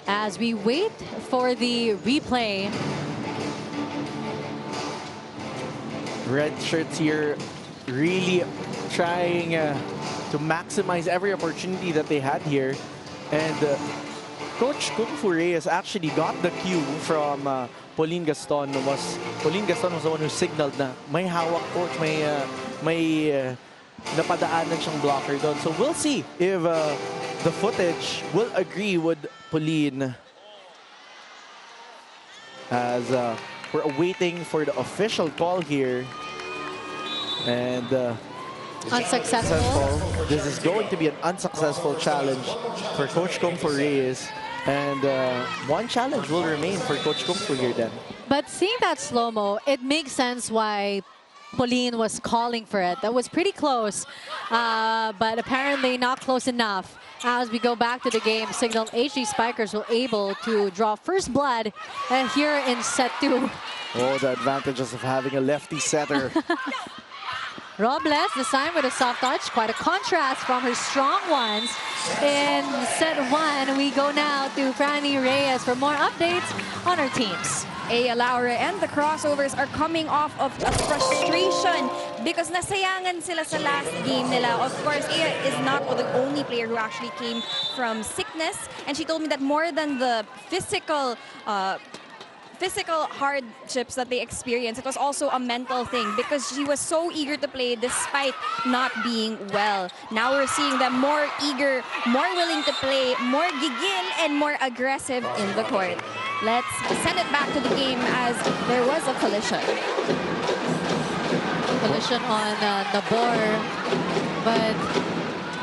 as we wait for the replay. Red shirts here really trying to maximize every opportunity that they had here. And Coach Kung Fu Reyes actually got the cue from Pauline Gaston. Pauline Gaston was the one who signaled na may hawak coach, may napadaanan siyang blocker doon. So we'll see if the footage will agree with Pauline, as we're waiting for the official call here. And unsuccessful. This is going to be an unsuccessful challenge for Coach Kung Fu Reyes. And one challenge will remain for Coach Kung Fu here then. But seeing that slow-mo, it makes sense why Pauline was calling for it. That was pretty close, but apparently not close enough. As we go back to the game, Cignal HD Spikers were able to draw first blood here in set 2. Oh, the advantages of having a lefty setter. Robles this time with a soft touch, quite a contrast from her strong ones. In set 1, we go now to Franny Reyes for more updates on our teams. Aya Laura and the Crossovers are coming off of a frustration because nasayangan sila sa last game nila. Of course, Aya is not the only player who actually came from sickness, and she told me that more than the physical hardships that they experienced, it was also a mental thing because she was so eager to play despite not being well. Now we're seeing them more eager, more willing to play, more gigil, and more aggressive in the court. Let's send it back to the game as there was a collision. Collision on Nabor, but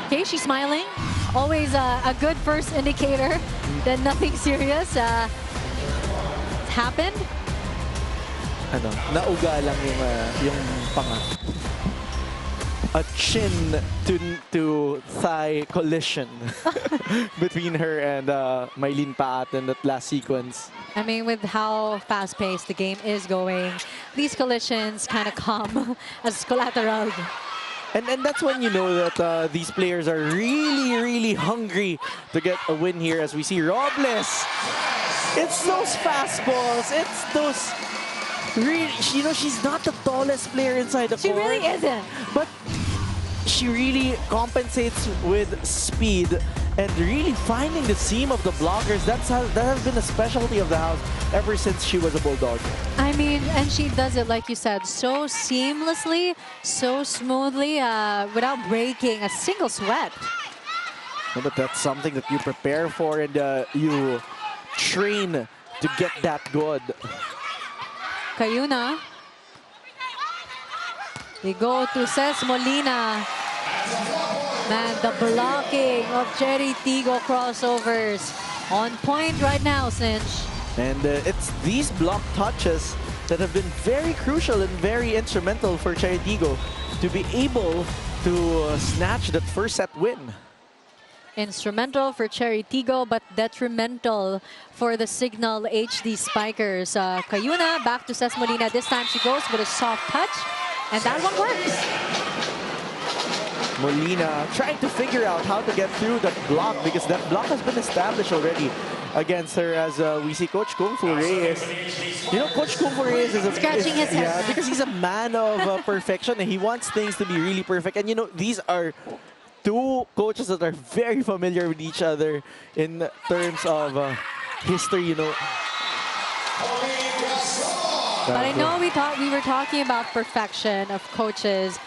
okay, she's smiling. Always a good first indicator that nothing serious happened. Ano, nauga lang yung panga. A chin to thigh collision between her and Mylene Paat in that last sequence. I mean, with how fast-paced the game is going, these collisions kind of come as collateral. And that's when you know that these players are really, really hungry to get a win here, as we see Robles. It's those fastballs. It's those really, you know, she's not the tallest player inside the court. She really isn't. But she really compensates with speed and really finding the seam of the blockers. That has been a specialty of the house ever since she was a Bulldog. I mean, and she does it, like you said, so seamlessly, so smoothly, without breaking a single sweat. No, but that's something that you prepare for and you train to get that good. Cayuna. They go to Ces Molina. Man, the blocking of Chery Tiggo Crossovers on point right now, Cinch. And it's these block touches that have been very crucial and very instrumental for Chery Tiggo to be able to snatch that first set win. Instrumental for Chery Tiggo, but detrimental for the Cignal HD Spikers. Cayuna back to Ces Molina. This time she goes with a soft touch, and that one works. Molina trying to figure out how to get through that block because that block has been established already against her as we see Coach Kung Fu Reyes. You know, Coach Kung Fu Reyes is scratching his head. Yeah, because he's a man of perfection and he wants things to be really perfect. And you know, these are two coaches that are very familiar with each other in terms of history, you know. But I know we were talking about perfection of coaches.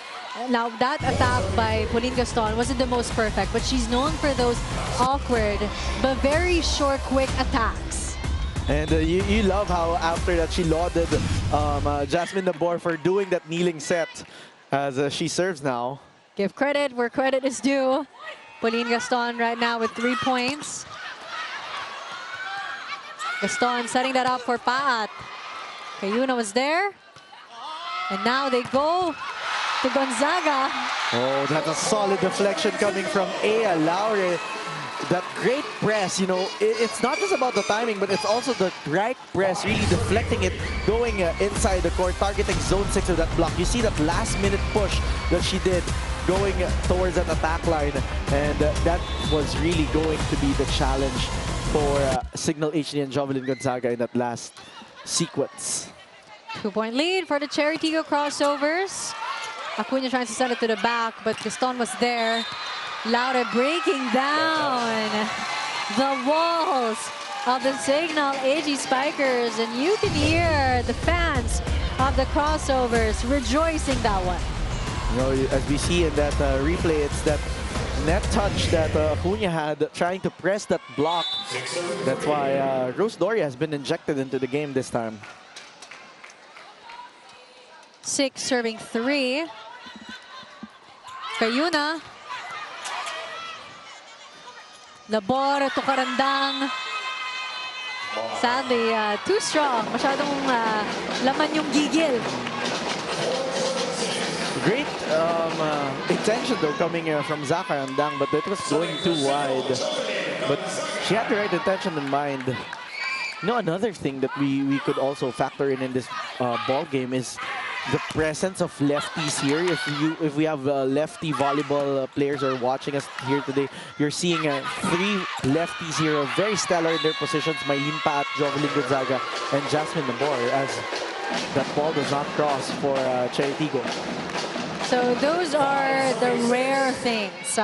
Now, that attack by Pauline Gaston wasn't the most perfect, but she's known for those awkward but very short, quick attacks. And you love how after that she lauded Jasmine Nabor for doing that kneeling set as she serves now. Give credit where credit is due. Pauline Gaston right now with 3 points. Gaston setting that up for Paat. Cayuna was there. And now they go to Gonzaga. Oh, that's a solid deflection coming from Ea Laure. That great press, you know, it's not just about the timing, but it's also the right press, really deflecting it, going inside the court, targeting zone 6 of that block. You see that last-minute push that she did going towards that attack line, and that was really going to be the challenge for Cignal HD and Jovelyn Gonzaga in that last sequence. 2-point lead for the Chery Tiggo Crossovers. Acuna trying to send it to the back, but Gaston was there. Laure breaking down the walls of the Cignal HD Spikers, and you can hear the fans of the Crossovers rejoicing that one. You know, as we see in that replay, it's that net touch that Acuna had trying to press that block. That's why Rose Doria has been injected into the game this time. 6 serving 3. Cayuna. Labor to Karandang. Sadly, too strong. Masyadong laman yung gigil. Great intention though coming from Zach Karandang, but that was going too wide. But she had the right intention in mind. You know, another thing that we could also factor in this ball game is the presence of lefties here. If we have lefty volleyball players are watching us here today, you're seeing 3 lefties here, very stellar in their positions. Maylin Paat, Jovelyn Gonzaga, and Jasmine Nabor, as that ball does not cross for Chery Tiggo. So those are the rare things.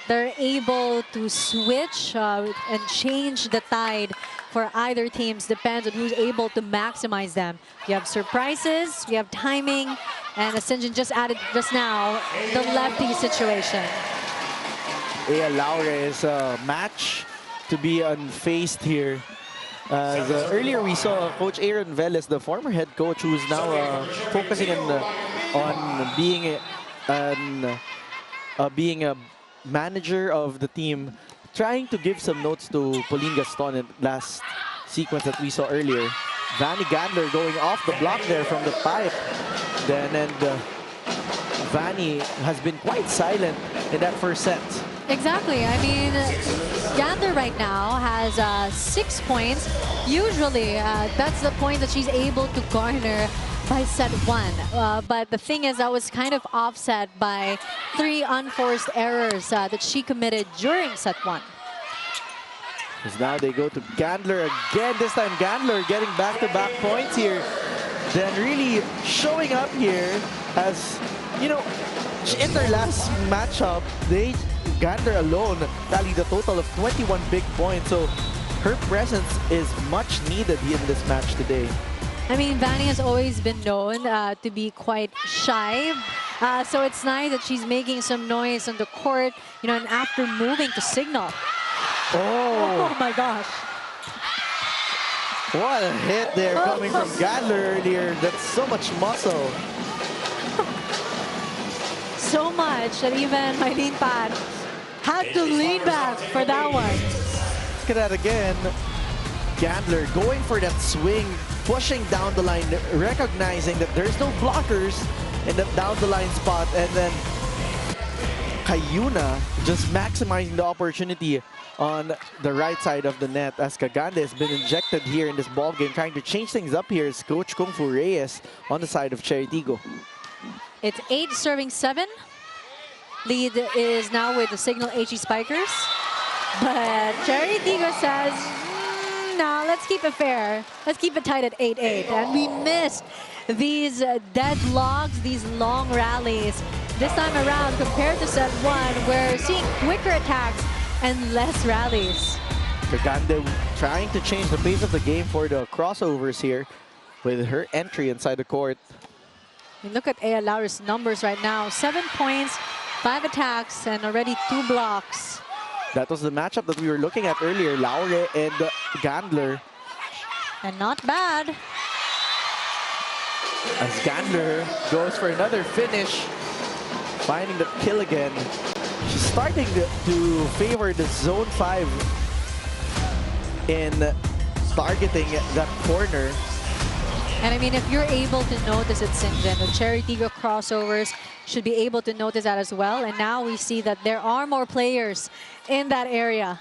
They're able to switch and change the tide for either teams. Depends on who's able to maximize them. You have surprises, you have timing, and as Sinjin just added just now, the lefty situation. Ea Laure is a match to be unfaced here. As earlier we saw Coach Aaron Velez, the former head coach, who's now focusing on being a manager of the team, trying to give some notes to Pauline Gaston in the last sequence that we saw earlier. Vanny Gandler going off the block there from the pipe. And Vanny has been quite silent in that first set. Exactly. I mean, Gandler right now has 6 points. Usually, that's the point that she's able to garner by set 1. But the thing is, that was kind of offset by 3 unforced errors that she committed during set 1. Because now they go to Gandler again. This time Gandler getting back-to-back points here. Then really showing up here as, you know, in their last matchup, they Gander alone tallied a total of 21 big points. So her presence is much needed in this match today. I mean, Vanny has always been known to be quite shy. So it's nice that she's making some noise on the court, you know, and after moving to Cignal. Oh my gosh. What a hit there coming from Gander earlier. That's so much muscle. So much that even Mylene Pat had to lean back for that one. Look at that again. Gandler going for that swing, pushing down the line, recognizing that there's no blockers in the down the line spot, and then Kayuna just maximizing the opportunity on the right side of the net as Kagande has been injected here in this ball game. Trying to change things up here is Coach Kung Fu Reyes on the side of Chery Tiggo. It's 8-7. Lead is now with the Cignal HD Spikers. But Chery Tiggo says, no, let's keep it fair. Let's keep it tight at 8-8. And we missed these deadlocks, these long rallies. This time around, compared to set 1, we're seeing quicker attacks and less rallies. Kagande trying to change the pace of the game for the crossovers here with her entry inside the court. I mean, look at Ea Laura's numbers right now. 7 points, 5 attacks, and already 2 blocks. That was the matchup that we were looking at earlier, Laure and Gandler. And not bad. As Gandler goes for another finish, finding the kill again. She's starting to favor the zone 5 in targeting that corner. And I mean, if you're able to notice it, Sinjin, the Chery Tiggo Crossovers should be able to notice that as well. And now we see that there are more players in that area.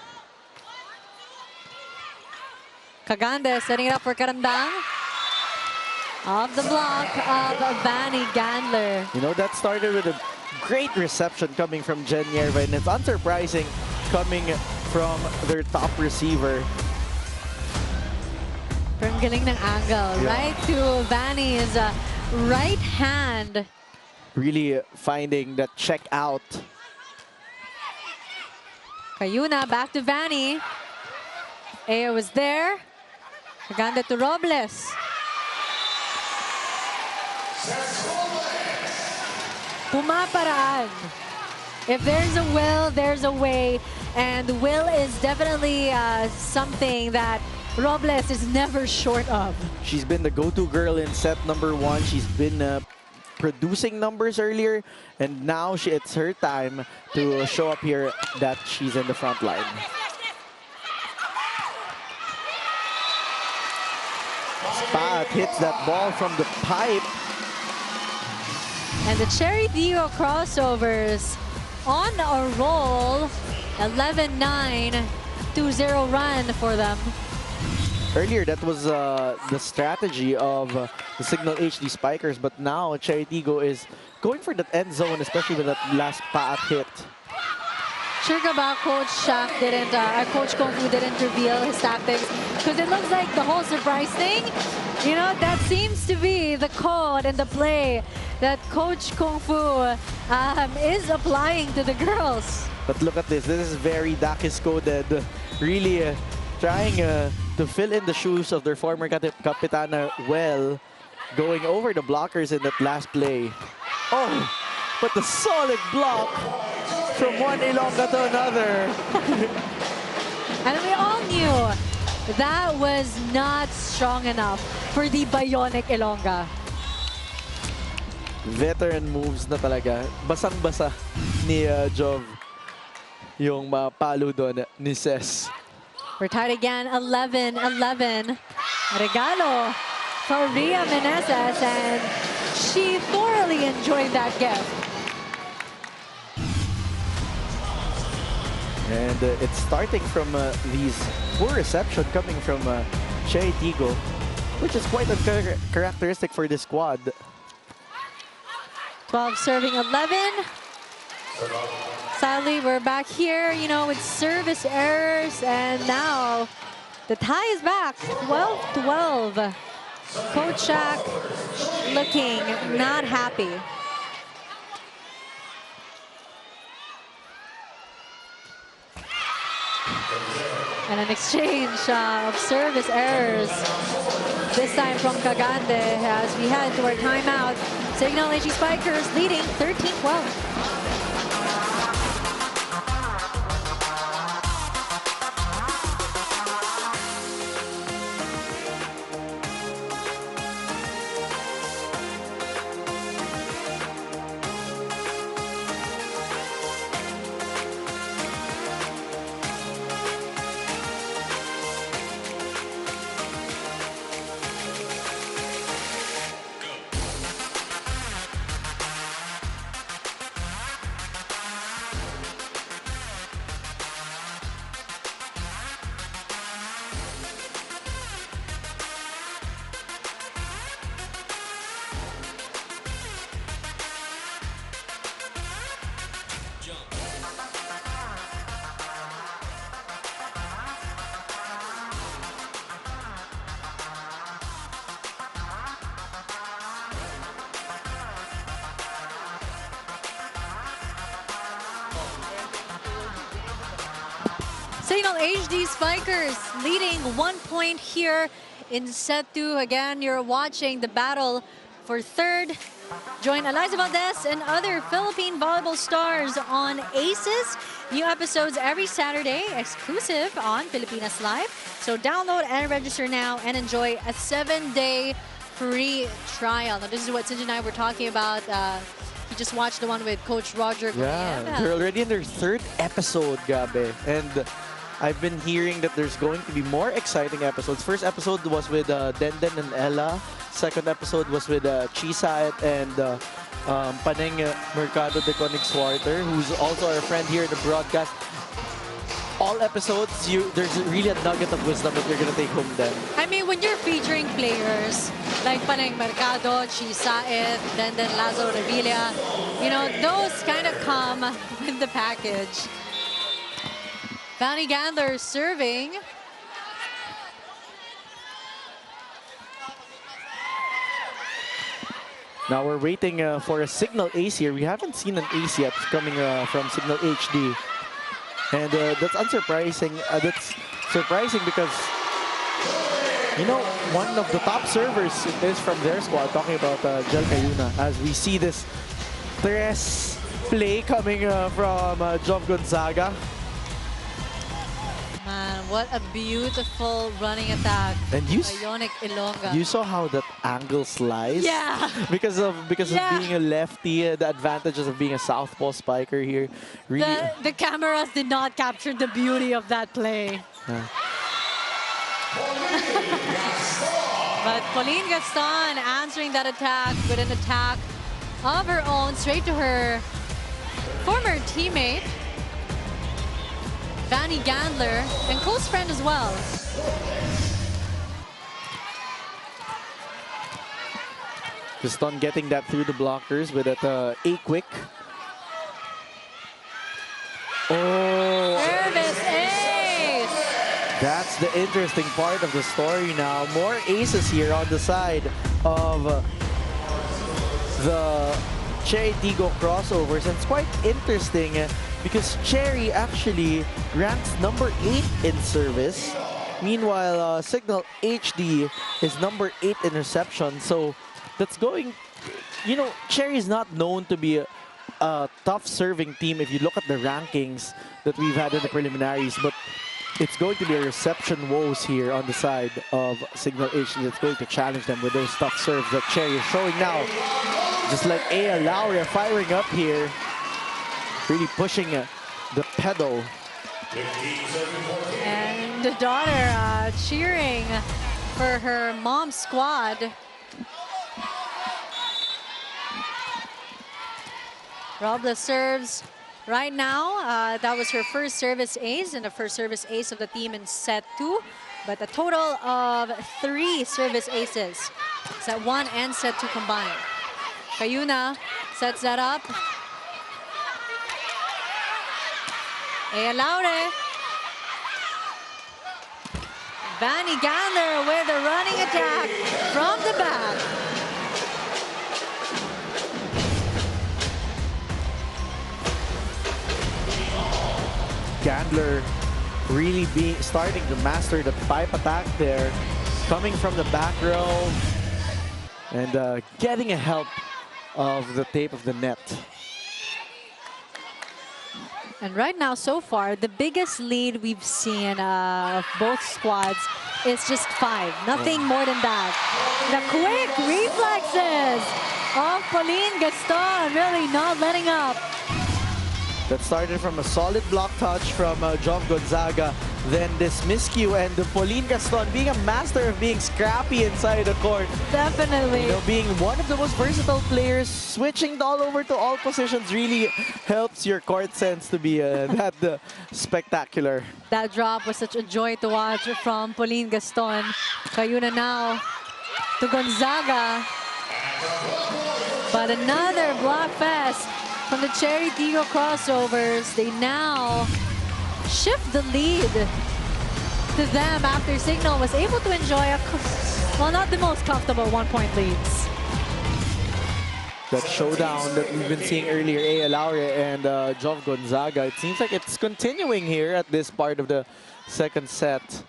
Kagande setting it up for Karandang. Off the block of Vanny Gandler. You know, that started with a great reception coming from Jen Yerva, and it's unsurprising coming from their top receiver. From galing ng angle, right to Vanny's right hand. Really finding that check out. Kayuna back to Vanny. Ea was there. Kagande to Robles. Pumaparaan. If there's a will, there's a way. And will is definitely something that Robles is never short of. She's been the go-to girl in set number 1. She's been producing numbers earlier, and now it's her time to show up here that she's in the front line. Pat hits that ball from the pipe. And the Chery Tiggo Crossovers on a roll. 11-9, 2-0 run for them. Earlier, that was the strategy of the Cignal HD Spikers, but now Chery Tiggo is going for that end zone, especially with that last Pat hit. Sure ka ba, Coach Shaq didn't, Coach Kung Fu didn't reveal his tactics? Because it looks like the whole surprise thing, you know, that seems to be the code and the play that Coach Kung Fu is applying to the girls. But look at this. This is very Dakis-coded. Really trying to fill in the shoes of their former Kapitana well, going over the blockers in that last play. Oh, but the solid block from one Ilongga to another. And we all knew that was not strong enough for the Bionic Ilongga. Veteran moves na talaga. Basang-basa ni Jov yung mapalo doon ni Ces. We're tied again, 11-11. Regalo for Ria Meneses, and she thoroughly enjoyed that gift. And it's starting from these poor reception coming from Chery Tiggo, which is quite uncharacteristic for this squad. 12 serving 11. Sadly, we're back here, you know, with service errors, and now the tie is back, 12-12. Coach Shaq looking not happy. And an exchange of service errors. This time from Cagande as we head to our timeout. Cignal HD Spikers leading 13-12. Cignal HD Spikers leading 1 point here in set 2. Again, you're watching the battle for third. Join Eliza Valdez and other Philippine volleyball stars on Aces. New episodes every Saturday, exclusive on Pilipinas Live. So download and register now and enjoy a 7-day free trial. Now, this is what Sinjin and I were talking about. He just watched the one with Coach Roger. Yeah, they're already in their third episode, Gabe. And I've been hearing that there's going to be more exciting episodes. First episode was with Denden and Ella. Second episode was with Chisaet and Paneng Mercado de Conixwarter, who's also our friend here in the broadcast. All episodes, there's really a nugget of wisdom that you're going to take home then. I mean, when you're featuring players like Paneng Mercado, Chisaet, Denden Lazo Revilla, you know, those kind of come with the package. Vanny Gandler serving. Now we're waiting for a Cignal ace here. We haven't seen an ace yet coming from Cignal HD. And that's unsurprising. That's surprising because, you know, one of the top servers is from their squad, talking about Jel Cayuna, as we see this tres play coming from Jov Gonzaga. Man, what a beautiful running attack And you, by Yonick Ilonga. you saw how that angle slice? Yeah. Because of being a lefty, the advantages of being a southpaw spiker here. Really. The cameras did not capture the beauty of that play. But Pauline Gaston answering that attack with an attack of her own straight to her former teammate, Vanny Gandler, and close friend as well. Gaston getting that through the blockers with that A-quick. Oh! Service ace! That's the interesting part of the story now. More aces here on the side of the Chery Tiggo Crossovers. And it's quite interesting because Chery actually ranks number 8 in service. Meanwhile, Cignal HD is number 8 in reception. So that's going, you know, Chery is not known to be a tough serving team if you look at the rankings that we've had in the preliminaries. But it's going to be a reception woes here on the side of Cignal HD that's going to challenge them with those tough serves that Chery is showing now. Just like Aya Laura firing up here. Really pushing the pedal. And the daughter cheering for her mom's squad. Robles serves right now. That was her first service ace and the first service ace of the team in set 2. But a total of 3 service aces. Set 1 and set 2 combined. Cayuna sets that up. Aya Laure. Vanny Gandler with a running attack from the back. Gandler really starting to master the pipe attack there, coming from the back row and getting a help of the tape of the net. And right now, so far, the biggest lead we've seen of both squads is just 5. Nothing more than that. The quick reflexes of Pauline Gaston really not letting up. That started from a solid block touch from Jov Gonzaga. Then this miscue and Pauline Gaston being a master of being scrappy inside the court. Definitely. You know, being one of the most versatile players, switching all over to all positions really helps your court sense to be that spectacular. That drop was such a joy to watch from Pauline Gaston. Kayuna now to Gonzaga. But another block fest from the Chery Tiggo Crossovers. They now shift the lead to them after Cignal was able to enjoy well, not the most comfortable 1-point leads. That showdown that we've been seeing earlier, Ea Laure and Jov Gonzaga, it seems like it's continuing here at this part of the second set.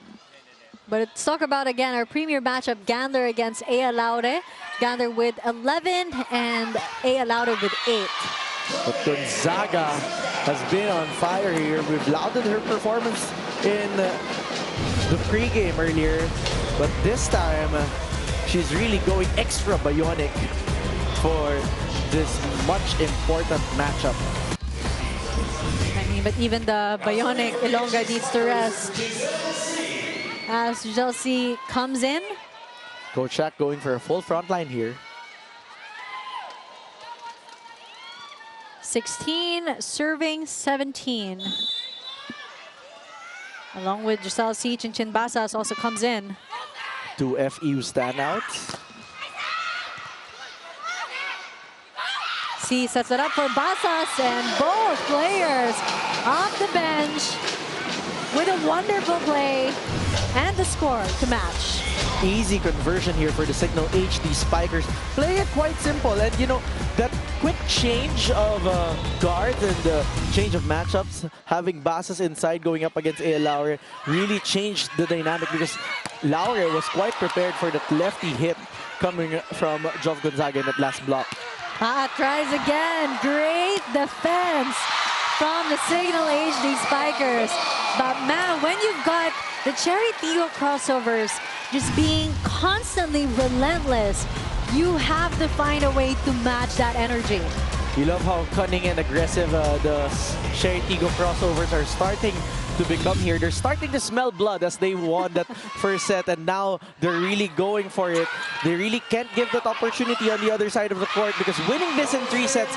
But let's talk about again our premier matchup, Gander against Ea Laure. Gander with 11 and Ea Laure with 8. But Gonzaga has been on fire here. We've lauded her performance in the pregame earlier. But this time, she's really going extra bionic for this much important matchup. I mean, but even the bionic Ilongga needs to rest. As Chelsea comes in. Coach Shaq going for a full front line here. 16 serving 17. Along with Giselle C, Chinchin Basas also comes in. 2 FEU standouts. C sets it up for Basas, and both players off the bench with a wonderful play and the score to match. easy conversion here for the Cignal HD Spikers. Play it quite simple, and you know, that quick change of guards and change of matchups, having Basas inside going up against A. Laure really changed the dynamic, because Laure was quite prepared for that lefty hit coming from Jov Gonzaga in that last block. Tries again. Great defense from the Cignal HD Spikers. But man, when you've got the Chery Tiggo Crossovers just being constantly relentless, you have to find a way to match that energy. You love how cunning and aggressive the Chery Tiggo Crossovers are starting to become here. They're starting to smell blood as they won that first set, and now they're really going for it. They really can't give that opportunity on the other side of the court, because winning this in 3 sets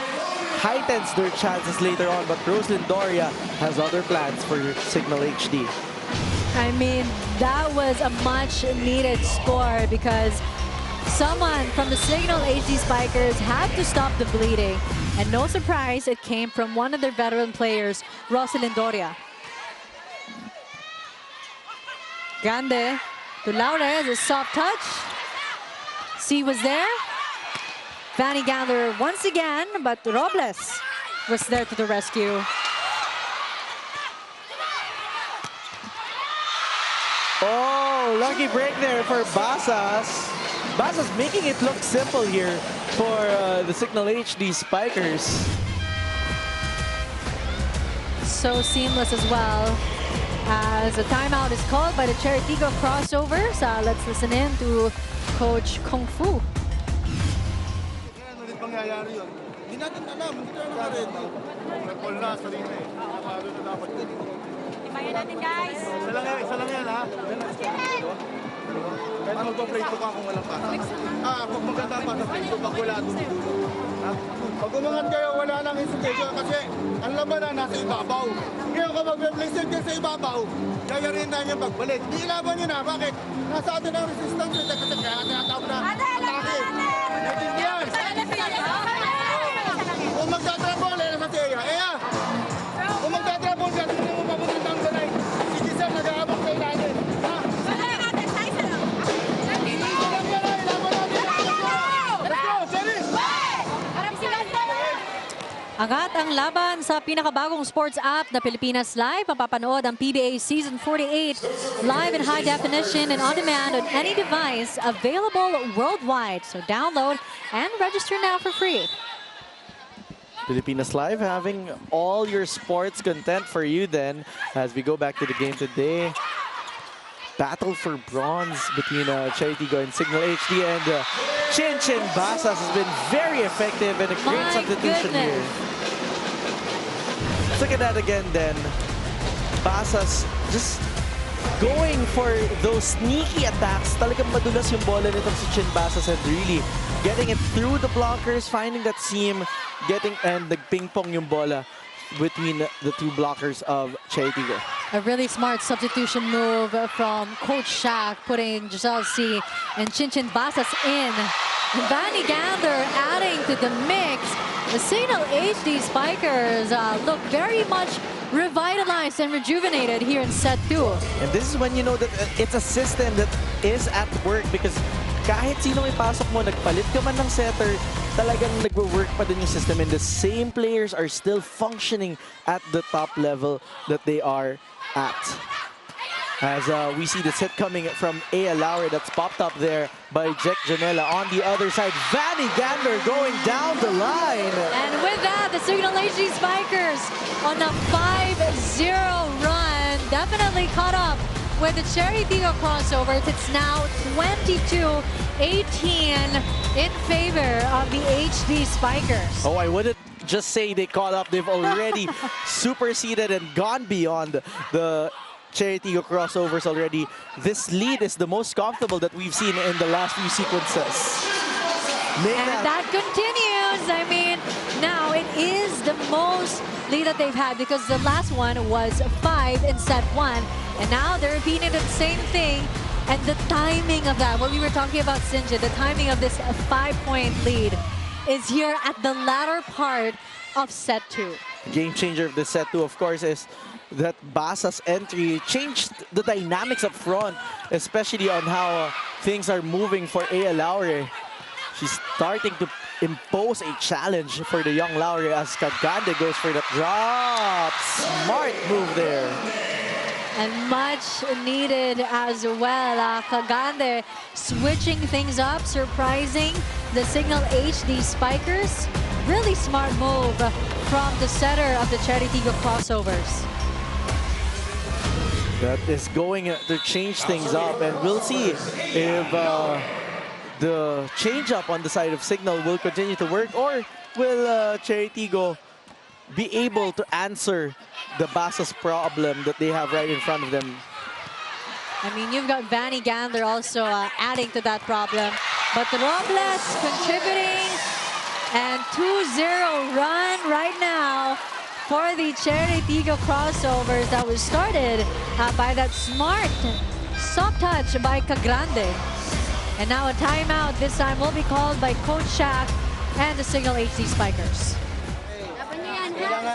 heightens their chances later on. But Roslyn Doria has other plans for Cignal HD. I mean, that was a much-needed score, because someone from the Cignal HD Spikers had to stop the bleeding. And no surprise, it came from one of their veteran players, Roslyn Doria. Grande to Laure as a soft touch. C was there. Vanny Gander once again, but Robles was there to the rescue. Oh, lucky break there for Basas. Basas making it look simple here for the Cignal HD Spikers. So seamless as well. As a timeout is called by the Chery Tiggo Crossovers. Let's listen in to Coach Kung Fu. Hindi natin alam, hindi tayo naka-ready. Nag-call na, sarili na eh. Nakapalo na dapat din. Ibayan natin, guys. Isa lang yan, ha? Kahit mag-play to ka kung walang pasa. Pag maganda pa sa play to, pag wala, dumidulo. Pag umangat kayo, wala nang institution kasi ang labanan nasa ibabaw. Ngayon kapag may placement kayo sa ibabaw, kaya rin na niyang pagbalik. Di ilaban niyo na, bakit? Nasa atin ang resistance, kasi kaya tinatawag na atake. Naiintindihan. Kung magtatrapo, lena sa tiya. Kung magtatrapo, gano'n mo papuntang sanay. Sige sir, nag-aabot kayo natin. Angat ang laban sa pinakabagong sports app na Pilipinas Live. Mapapanood ang PBA Season 48 live in high definition and on demand on any device available worldwide. So download and register now for free. Pilipinas Live having all your sports content for you then as we go back to the game today. Battle for bronze between Chery Tiggo and Cignal HD, and Chin Basas has been very effective and a great substitution here. Look at that again then. Basas just going for those sneaky attacks. Talagang madulas yung bola nitong si Chin Basas and really getting it through the blockers, finding that seam, getting and nag-ping-pong yung bola between the two blockers of Chery Tiggo. A really smart substitution move from Coach Shaq, putting Giselle C and Chin Basas in. Vanny Gander adding to the mix. The Cignal HD Spikers look very much revitalized and rejuvenated here in set 2. And this is when you know that it's a system that is at work, because kahit sinong ipasok mo, nagpalit ka man ng setter, talagang nagwo-work pa din yung system, and the same players are still functioning at the top level that they are at. As we see the set coming from Ea Lowry, that's popped up there by Jack Janela. On the other side, Vanny Gander going down the line. And with that, the Cignal HD Spikers on a 5-0 run, definitely caught up with the Chery Tiggo Crossovers. It's now 22-18 in favor of the HD Spikers. Oh, I wouldn't just say they caught up. They've already superseded and gone beyond the Chery Tiggo Crossovers already. This lead is the most comfortable that we've seen in the last few sequences. And that continues. I mean, now it is the most lead that they've had, because the last one was 5 in set 1. And now they're repeating the same thing. And the timing of that, what we were talking about, Sinja, the timing of this 5-point lead is here at the latter part of set 2. Game changer of the set 2, of course, is that Basa's entry changed the dynamics up front, especially on how things are moving for Ea Lowry. She's starting to impose a challenge for the young Lowry as Kagande goes for the drop. Smart move there. And much needed as well. Kagande switching things up, surprising the Cignal HD Spikers. Really smart move from the setter of the Chery Tiggo Crossovers. That is going to change things up, and we'll see if the change-up on the side of Cignal will continue to work, or will Chery Tiggo be able to answer the Basas problem that they have right in front of them. I mean, you've got Vanny Gander also adding to that problem. But Robles contributing, and 2-0 run right now for the Chery Tiggo Crossovers that was started by that smart soft touch by Cagrande. And now a timeout this time will be called by Coach Shaq and the Cignal HD Spikers.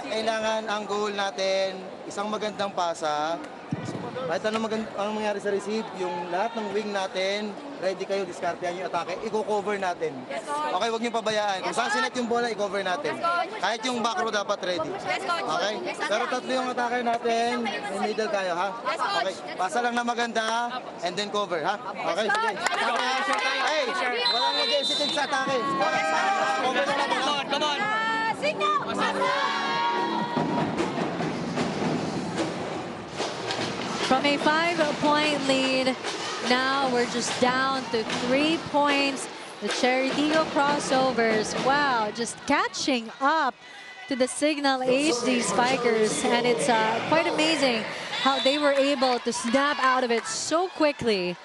Kailangan ang goal natin, isang magandang pasa. Kahit anong mangyari sa receive, yung lahat ng wing natin, ready kayo, diskartehan yung atake, i-cover natin. Okay, huwag niyo pabayaan. Kung saan sinet yung bola, i-cover natin. Kahit yung back row dapat ready. Okay? Pero tatlo yung atake natin, may middle kayo, ha? Okay, pasa lang na maganda, and then cover, ha? Okay, sige. Hey, walang mag-hesitate sa atake. Cover na lang, ha? Come on! From a 5-point lead, now we're just down to 3 points. The Chery Tiggo Crossovers, wow, just catching up to the Cignal HD Spikers. And it's quite amazing how they were able to snap out of it so quickly,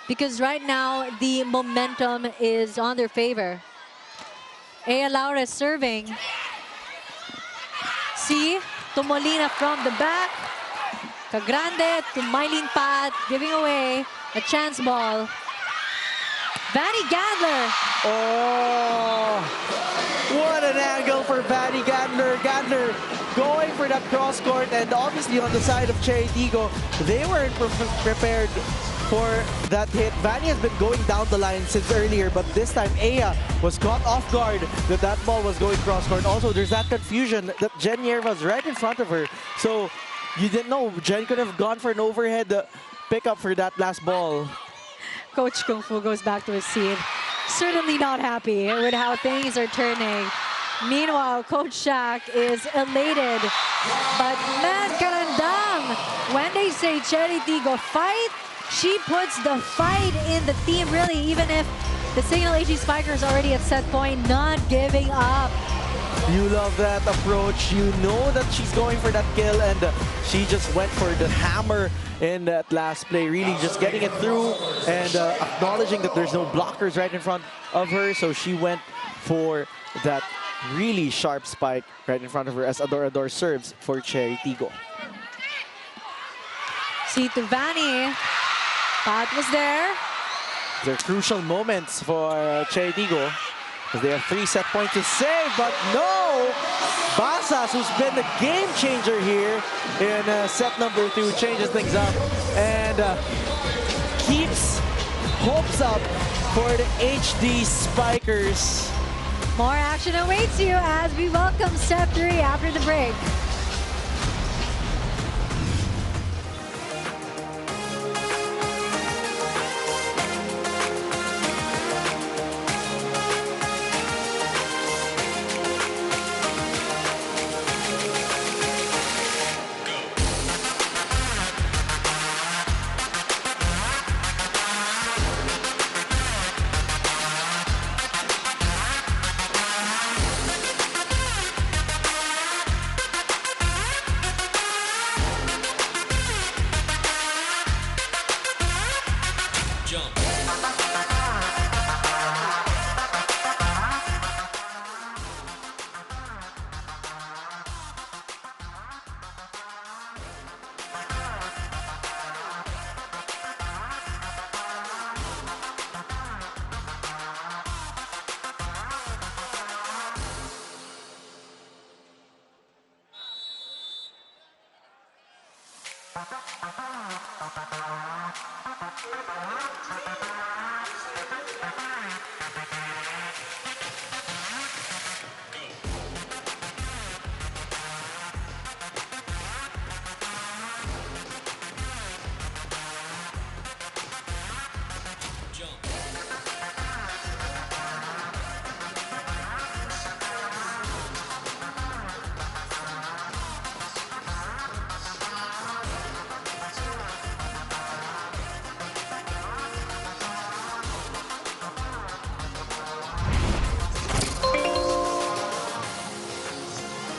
because right now the momentum is on their favor. Ea Laura serving. See, to Molina from the back. Cagrande to Mylene Pat, giving away a chance ball. Vanny Gandler. Oh, what an angle for Vanny Gandler. Gandler going for that cross court, and obviously on the side of Chery Tiggo, they weren't prepared for that hit. Vanny has been going down the line since earlier, but this time Aya was caught off guard that that ball was going cross-court. Also, there's that confusion that Jen Yer was right in front of her. So you didn't know. Jen could have gone for an overhead pickup for that last ball. Coach Kung Fu goes back to his seat. Certainly not happy with how things are turning. Meanwhile, Coach Shaq is elated. But man, karandang! When they say Chery Tiggo fight, she puts the fight in the team, really, even if the Cignal HD Spikers already at set point, not giving up. You love that approach. You know that she's going for that kill, and she just went for the hammer in that last play, really just getting it through and acknowledging that there's no blockers right in front of her, so she went for that really sharp spike right in front of her as Ador serves for Chery Tiggo. See to Vanny. Pat was there. They're crucial moments for Chery Tiggo, because they have 3 set points to save, but no! Basas, who's been the game changer here in set number 2, changes things up and keeps hopes up for the HD Spikers. More action awaits you as we welcome set 3 after the break.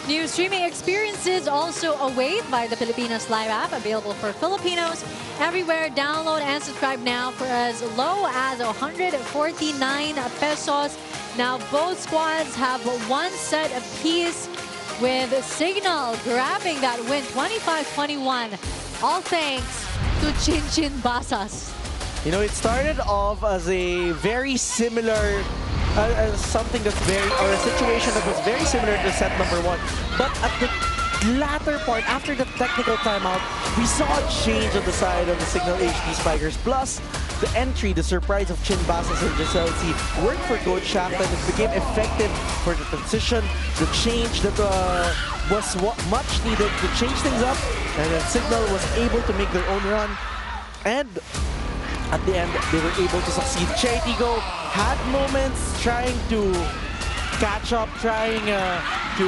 New streaming experiences also await by the Filipinas Live app, available for Filipinos everywhere. Download and subscribe now for as low as 149 pesos. Now both squads have 1 set apiece, with Cignal grabbing that win 25-21. All thanks to Chin Basas. You know, it started off as a very similar something that's or a situation that was very similar to set number 1. But at the latter part, after the technical timeout, we saw a change on the side of the Cignal HD Spikers. Plus, the entry, the surprise of Chin Basas and Giselle C worked for Coach Shaq, and it became effective for the transition, the change that was much needed to change things up. And then Cignal was able to make their own run. And at the end, they were able to succeed. Chery Tiggo had moments trying to catch up, trying to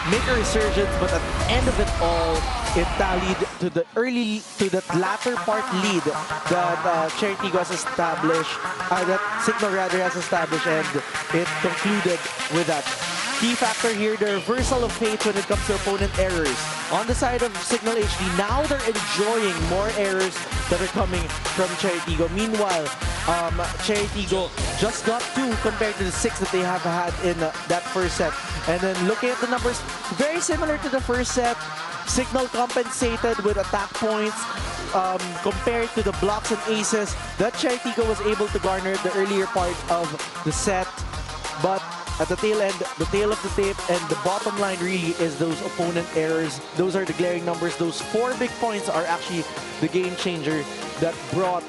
make a resurgence, but at the end of it all, it tallied to the latter part lead that Chery Tiggo has established, that Cignal rather has established, and it concluded with that. Key factor here, the reversal of fate when it comes to opponent errors. On the side of Cignal HD, now they're enjoying more errors that are coming from Chery Tiggo. Meanwhile, Chery Tiggo just got 2 compared to the 6 that they have had in that first set. And then looking at the numbers, very similar to the first set. Cignal compensated with attack points compared to the blocks and aces that Chery Tiggo was able to garner at the earlier part of the set. But at the tail end, the tail of the tape, and the bottom line really is those opponent errors. Those are the glaring numbers. Those 4 big points are actually the game changer that brought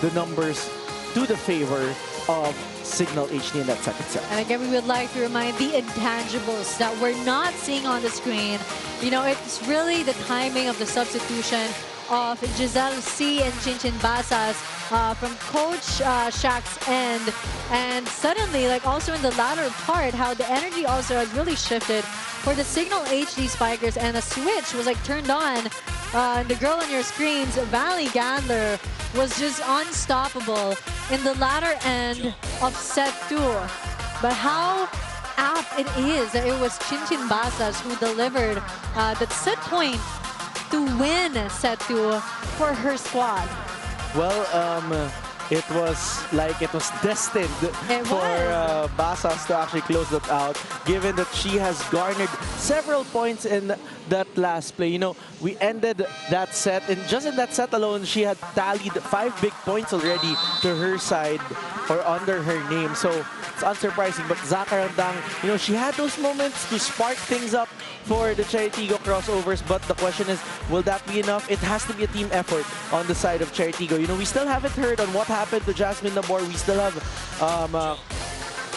the numbers to the favor of Cignal HD in that second set. And again, we would like to remind the intangibles that we're not seeing on the screen. You know, it's really the timing of the substitution of Giselle C and Chinchin Basas from Coach Shaq's end. And suddenly, like also in the latter part, how the energy also has really shifted for the Cignal HD Spikers, and a switch was like turned on. The girl on your screens, Valley Gandler, was just unstoppable in the latter end of set 2. But how apt it is that it was Chinchin Basas who delivered that set point to win set 2 for her squad. Well, it was like it was destined for Basas to actually close that out, given that she has garnered several points in that last play. You know, we ended that set, and just in that set alone, she had tallied 5 big points already to her side or under her name. So it's unsurprising. But Zakarandang, you know, she had those moments to spark things up for the Chery Tiggo Crossovers. But the question is, will that be enough? It has to be a team effort on the side of Chery Tiggo. You know, we still haven't heard on what happened to Jasmine Nabor. We still have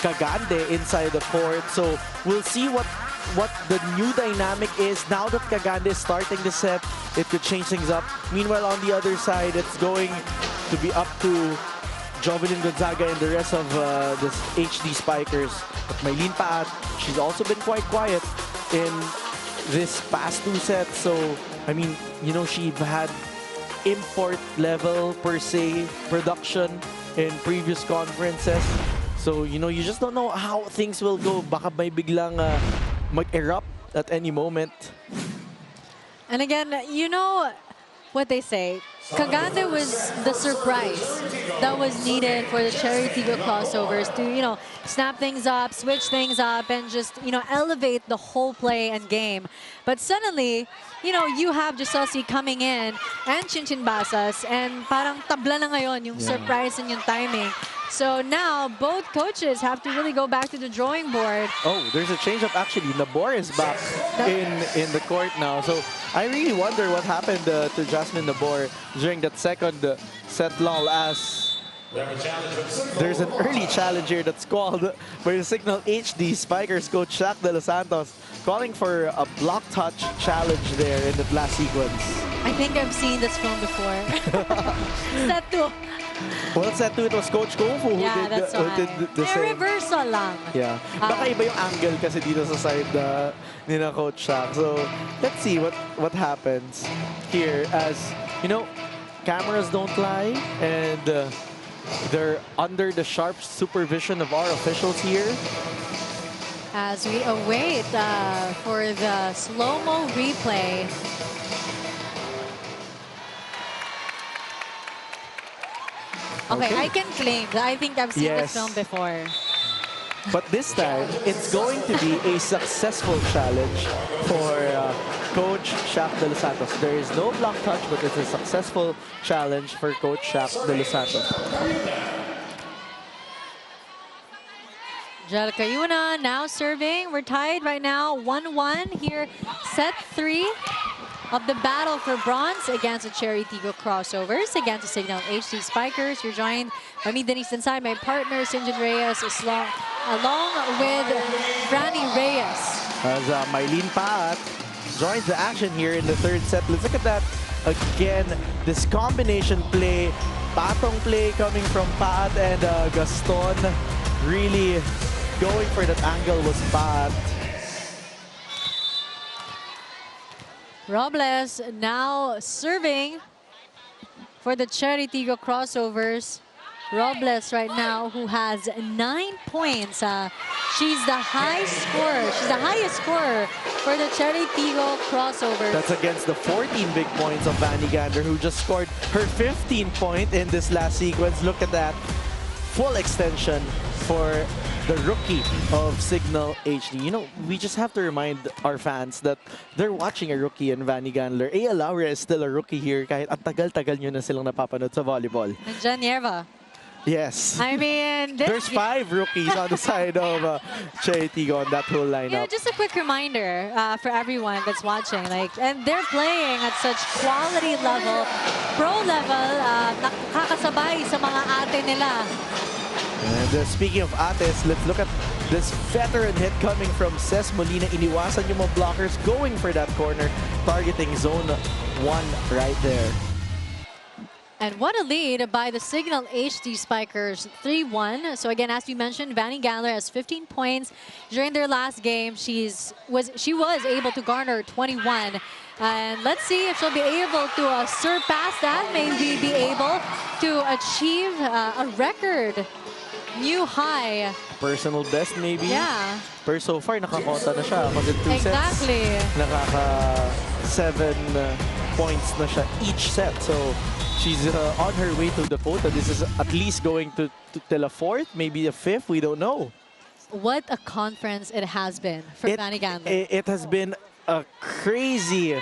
Kagande inside the court. So we'll see what the new dynamic is now that Kagande is starting the set. It could change things up. Meanwhile, on the other side, it's going to be up to Jovelyn Gonzaga and the rest of the HD Spikers. But Maylene Paat, she's also been quite quiet in this past 2 sets. So, I mean, you know, she had import level per se production in previous conferences. So, you know, you just don't know how things will go. Baka may biglang mag-erupt at any moment. And again, you know what they say, Kagande was the surprise that was needed for the Chery Tiggo Crossovers to, you know, snap things up, switch things up, and just, you know, elevate the whole play and game. But suddenly, you know, you have Giselle coming in and Chinchin Basas, and parang tabla na ngayon yung surprise and yung timing. So now, both coaches have to really go back to the drawing board. Oh, there's a change-up actually. Nabor is back in the court now. So I really wonder what happened to Jasmine Nabor during that second set lull, as there's an early challenge here that's called by the Cignal HD Spikers coach Shaq De Los Santos, calling for a block touch challenge there in that last sequence. I think I've seen this film before. Set 2. Well, set 2, it was Coach Kung Fu who did the same. Reversal lang. Yeah. Baka iba yung angle kasi dito sa side ni na Coach Shaq. So, let's see what happens here, as, you know, cameras don't lie, and they're under the sharp supervision of our officials here. As we await for the slow-mo replay. Okay, I can claim that I think I've seen this film before. But this time, it's going to be a successful challenge for Coach Shaq De Los Santos. There is no block touch, but it's a successful challenge for Coach Shaq De Los Santos. Jel Cayuna now serving. We're tied right now, 1-1 here. Set 3 of the battle for bronze against the Chery Tiggo Crossovers, against the Cignal HD Spikers. You're joined by me, Denise Inside, my partner, Sinjin Reyes, along with Franny Reyes. As Maylene Paat joins the action here in the third set. Let's look at that again. This combination play, patong play coming from Paat and Gaston. Really going for that angle was Paat. Robles now serving for the Chery Tiggo Crossovers. Robles right now, who has 9 points. She's the high scorer. She's the highest scorer for the Chery Tiggo Crossovers. That's against the 14 big points of Vanny Gander, who just scored her 15th point in this last sequence. Look at that. Full extension for the rookie of Cignal HD. You know, we just have to remind our fans that they're watching a rookie in Vanny Gandler. A. Laura is still a rookie here, kahit ang tagal-tagal nyo na silang napapanood sa volleyball. And Jan Yerva. Yes. I mean, There's 5 rookies on the side of Chery Tiggo on that whole lineup. just a quick reminder for everyone that's watching, and they're playing at such quality level, pro level, nakakasabay sa mga ate nila. And speaking of ates, let's look at this veteran hit coming from Ces Molina. Iniwasan yung mga blockers going for that corner, targeting zone 1 right there. And what a lead by the Cignal HD Spikers, 3-1. So again, as we mentioned, Vanny Gandler has 15 points during their last game. She was able to garner 21. And let's see if she'll be able to surpass that, maybe be able to achieve a record new high. Personal best maybe? Yeah. Pero so far, nakakota na siya. Kasi 2 Exactly. sets, nakaka-7 points na siya each set. So she's on her way to the quota. This is at least going to till a 4th, maybe a 5th. We don't know. What a conference it has been for Vanny Gandler. It has been a crazy,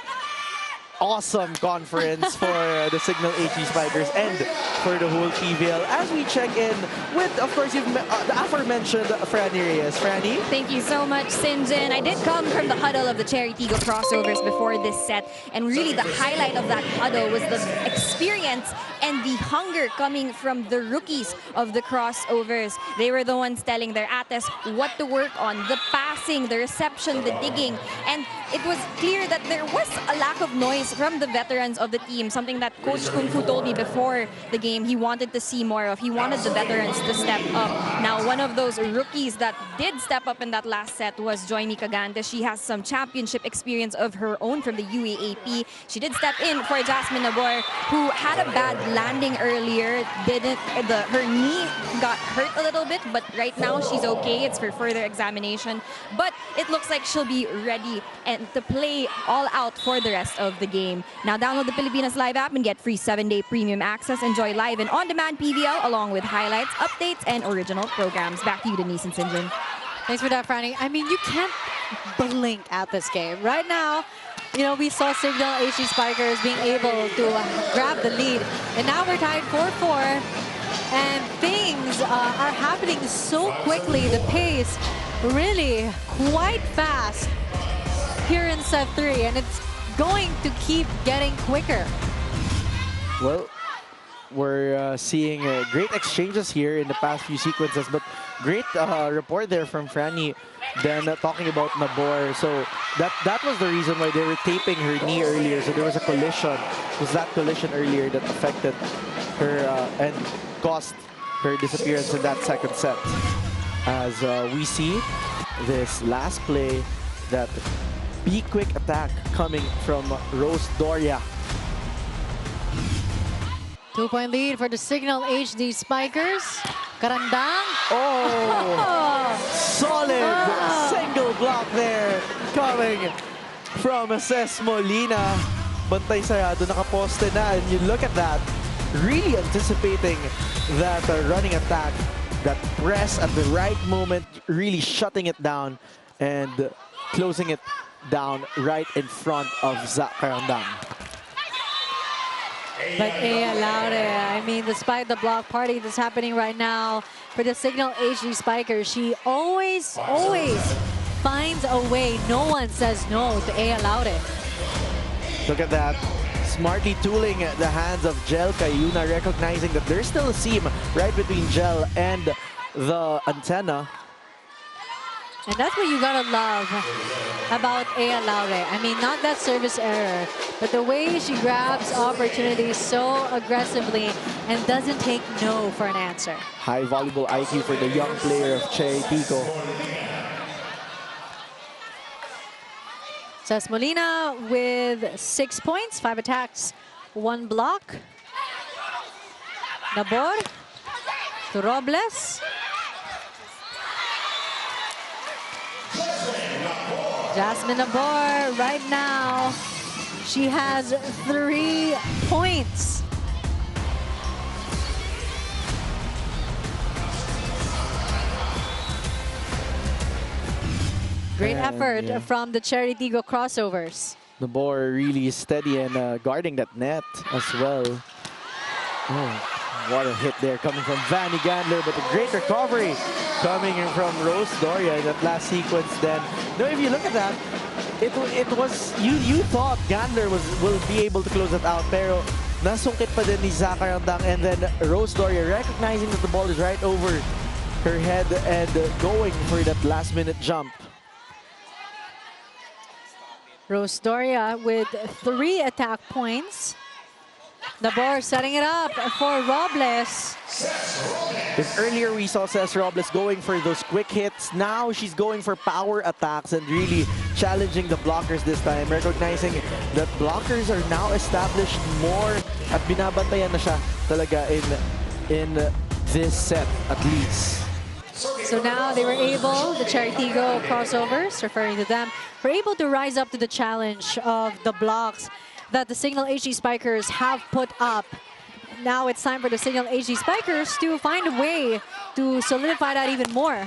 awesome conference for the Cignal HD Spikers and for the whole PVL. As we check in with, of course, the aforementioned Franny Reyes. Franny? Thank you so much, Sinjin. I did come from the huddle of the Chery Tiggo Crossovers before this set, and really the highlight of that huddle was the experience and the hunger coming from the rookies of the Crossovers. They were the ones telling their ates what to work on, the passing, the reception, the digging, and it was clear that there was a lack of noise from the veterans of the team, something that Coach Kung Fu told me before the game he wanted to see more of. He wanted the veterans to step up. Now, one of those rookies that did step up in that last set was Joymi Cagante. She has some championship experience of her own from the UAAP. She did step in for Jasmine Nabor, who had a bad landing earlier. Her knee got hurt a little bit, but right now she's okay. It's for further examination. But it looks like she'll be ready and to play all out for the rest of the game. Now download the Pilipinas Live app and get free 7-day premium access. Enjoy live and on-demand PVL along with highlights, updates, and original programs. Back to you, Denise and Sinjin. Thanks for that, Franny. I mean, you can't blink at this game. Right now, we saw Cignal HD Spikers being able to grab the lead. And now we're tied 4-4. And things are happening so quickly. The pace really quite fast here in set 3. And it's going to keep getting quicker. Well, we're seeing great exchanges here in the past few sequences, but great report there from Franny. Then talking about Nabor, so that was the reason why they were taping her knee earlier. So there was a collision. It was that collision earlier that affected her and caused her disappearance in that second set. As we see this last play, that be quick attack coming from Rose Doria. 2-point lead for the Cignal HD Spikers. Karandang. Oh, solid single block there coming from Ces Molina. Bantay Sayado, nakaposte na. And you look at that, really anticipating that running attack, that press at the right moment, really shutting it down and closing it down right in front of Zach Karandang. But Laure, I mean, despite the block party that's happening right now for the Cignal HD Spikers, she always finds a way. No one says no to Laure. Look at that. Smartly tooling the hands of Jel Cayuna, recognizing that there's still a seam right between Jel and the antenna. And that's what you gotta love about Laure. I mean, not that service error, but the way she grabs opportunities so aggressively and doesn't take no for an answer. High volleyball IQ for the young player of Chery Tiggo. Ces Molina with 6 points, 5 attacks, 1 block. Nabor to Robles. Jasmine Nabor right now, she has 3 points. Great effort from the Chery Tiggo Crossovers. Nabor really steady and guarding that net as well. Oh, What a hit there coming from Vanny Gandler, but a great recovery coming in from Rose Doria in that last sequence then. Now, if you look at that, it was, you thought Gandler will be able to close it out, pero nasungkit pa din ni Zachary Andang, and then Rose Doria recognizing that the ball is right over her head and going for that last-minute jump. Rose Doria with 3 attack points. The board setting it up for Robles. If earlier we saw Cesc Robles going for those quick hits, now she's going for power attacks and really challenging the blockers this time, recognizing that blockers are now established more at binabantayan na siya talaga in this set at least. So now they were able, the Chery Tiggo Crossovers, referring to them, were able to rise up to the challenge of the blocks that the Cignal HD Spikers have put up. Now it's time for the Cignal HD Spikers to find a way to solidify that even more.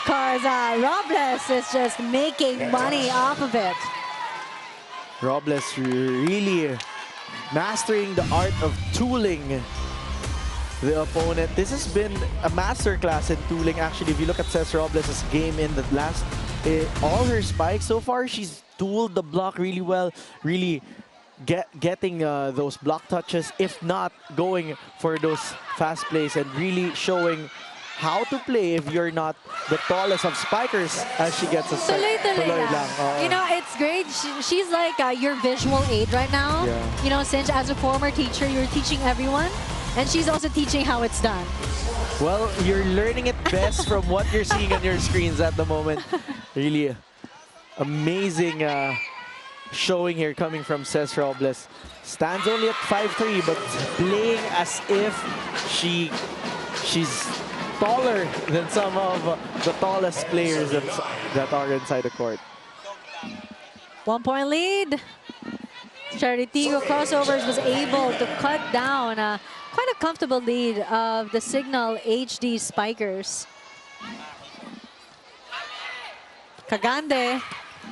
Because Robles is just making money off of it. Robles really mastering the art of tooling the opponent. This has been a masterclass in tooling. Actually, if you look at Cesc Robles' game in the last, all her spikes so far, she's tooled the block really well, really getting those block touches, if not going for those fast plays, and really showing how to play if you're not the tallest of spikers as she gets a set. Tuloy lang. You know, it's great. She's like your visual aid right now. Yeah. You know, since as a former teacher, you're teaching everyone, and she's also teaching how it's done. Well, you're learning it best from what you're seeing on your screens at the moment. Really amazing showing here coming from Cesc Robles. Stands only at 5'3", but playing as if she's taller than some of the tallest players that are inside the court. 1 point lead. Chery Tiggo Crossovers was able to cut down quite a comfortable lead of the Cignal HD Spikers. Cagande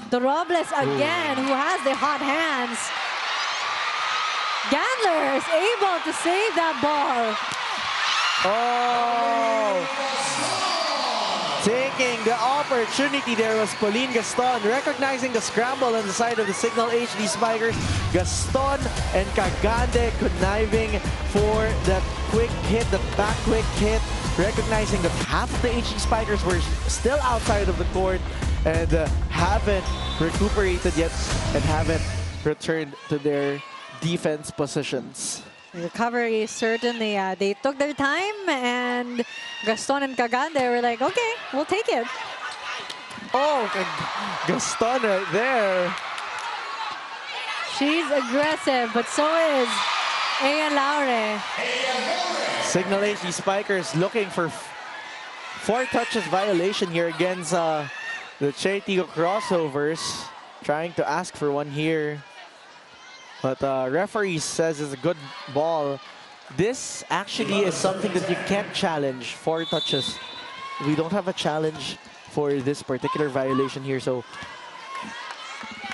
to Robles again, who has the hot hands. Gandler is able to save that ball. Oh! Taking the opportunity there was Pauline Gaston, recognizing the scramble on the side of the Cignal HD Spikers. Gaston and Cagande conniving for that quick hit, the back quick hit, recognizing that half of the HD Spikers were still outside of the court and haven't recuperated yet and haven't returned to their defense positions. Recovery, certainly. They took their time, and Gaston and Cagande were like, okay, we'll take it. Oh, Gaston right there. She's aggressive, but so is Aya Laure. Cignal HD Spikers looking for 4 touches violation here against the Chery Tiggo Crossovers. Trying to ask for one here. But referee says it's a good ball. This actually is something that you can't challenge. 4 touches. We don't have a challenge for this particular violation here, so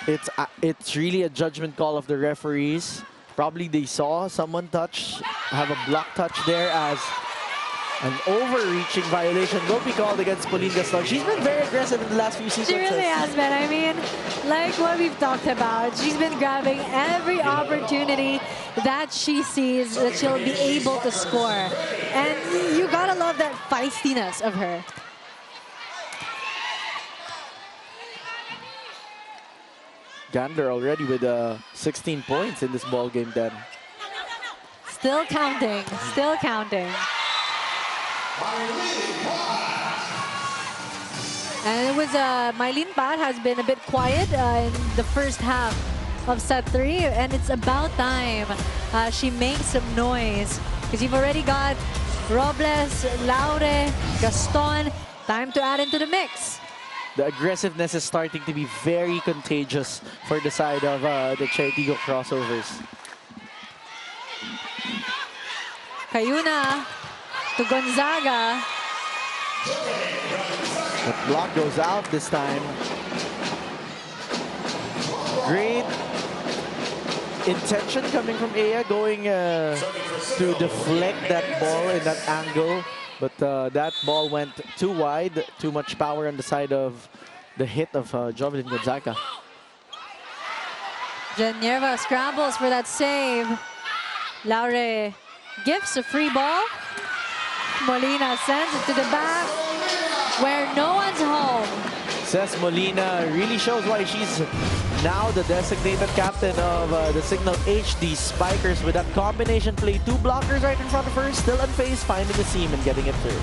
it's really a judgment call of the referees. Probably they saw someone have a block touch there as an overreaching violation will be called against Pauline Gaston. She's been very aggressive in the last few sequences. She really has been. I mean, like what we've talked about, she's been grabbing every opportunity that she sees that she'll be able to score. And you gotta love that feistiness of her. Gandler already with 16 points in this ball game then. Still counting, still counting. And it was Mylene Pat has been a bit quiet in the first half of set 3, and it's about time she makes some noise because you've already got Robles, Laure, Gaston. Time to add into the mix. The aggressiveness is starting to be very contagious for the side of the Chery Tiggo Crossovers. Cayuna to Gonzaga. The block goes out this time. Great intention coming from Aya, going to deflect that ball in that angle. But that ball went too wide, too much power on the side of the hit of Jovelyn Gonzaga. Geneva scrambles for that save. Laure gives a free ball. Molina sends it to the back where no one's home. Cez Molina really shows why she's now the designated captain of the Cignal HD Spikers with that combination play. 2 blockers right in front of her, still unfazed, finding the seam and getting it through.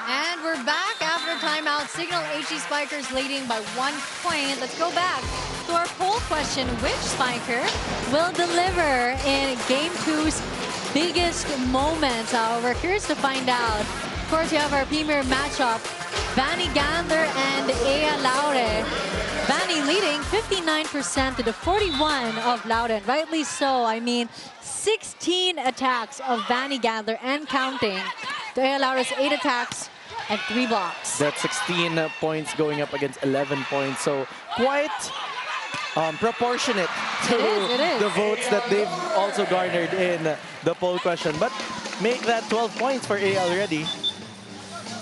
And we're back after timeout. Cignal HD Spikers leading by 1 point. Let's go back to our poll question. Which Spiker will deliver in Game 2's biggest moments? We're curious to find out. Of course, we have our premier matchup, Vanny Gandler and Aya Laure. Vanny leading 59% to the 41 of Laure. Rightly so. I mean, 16 attacks of Vanny Gandler and counting to Aya Laure's 8 attacks and 3 blocks. That's 16 points going up against 11 points. So quite proportionate to it is. the votes that they've also garnered in the poll question. But make that 12 points for A already.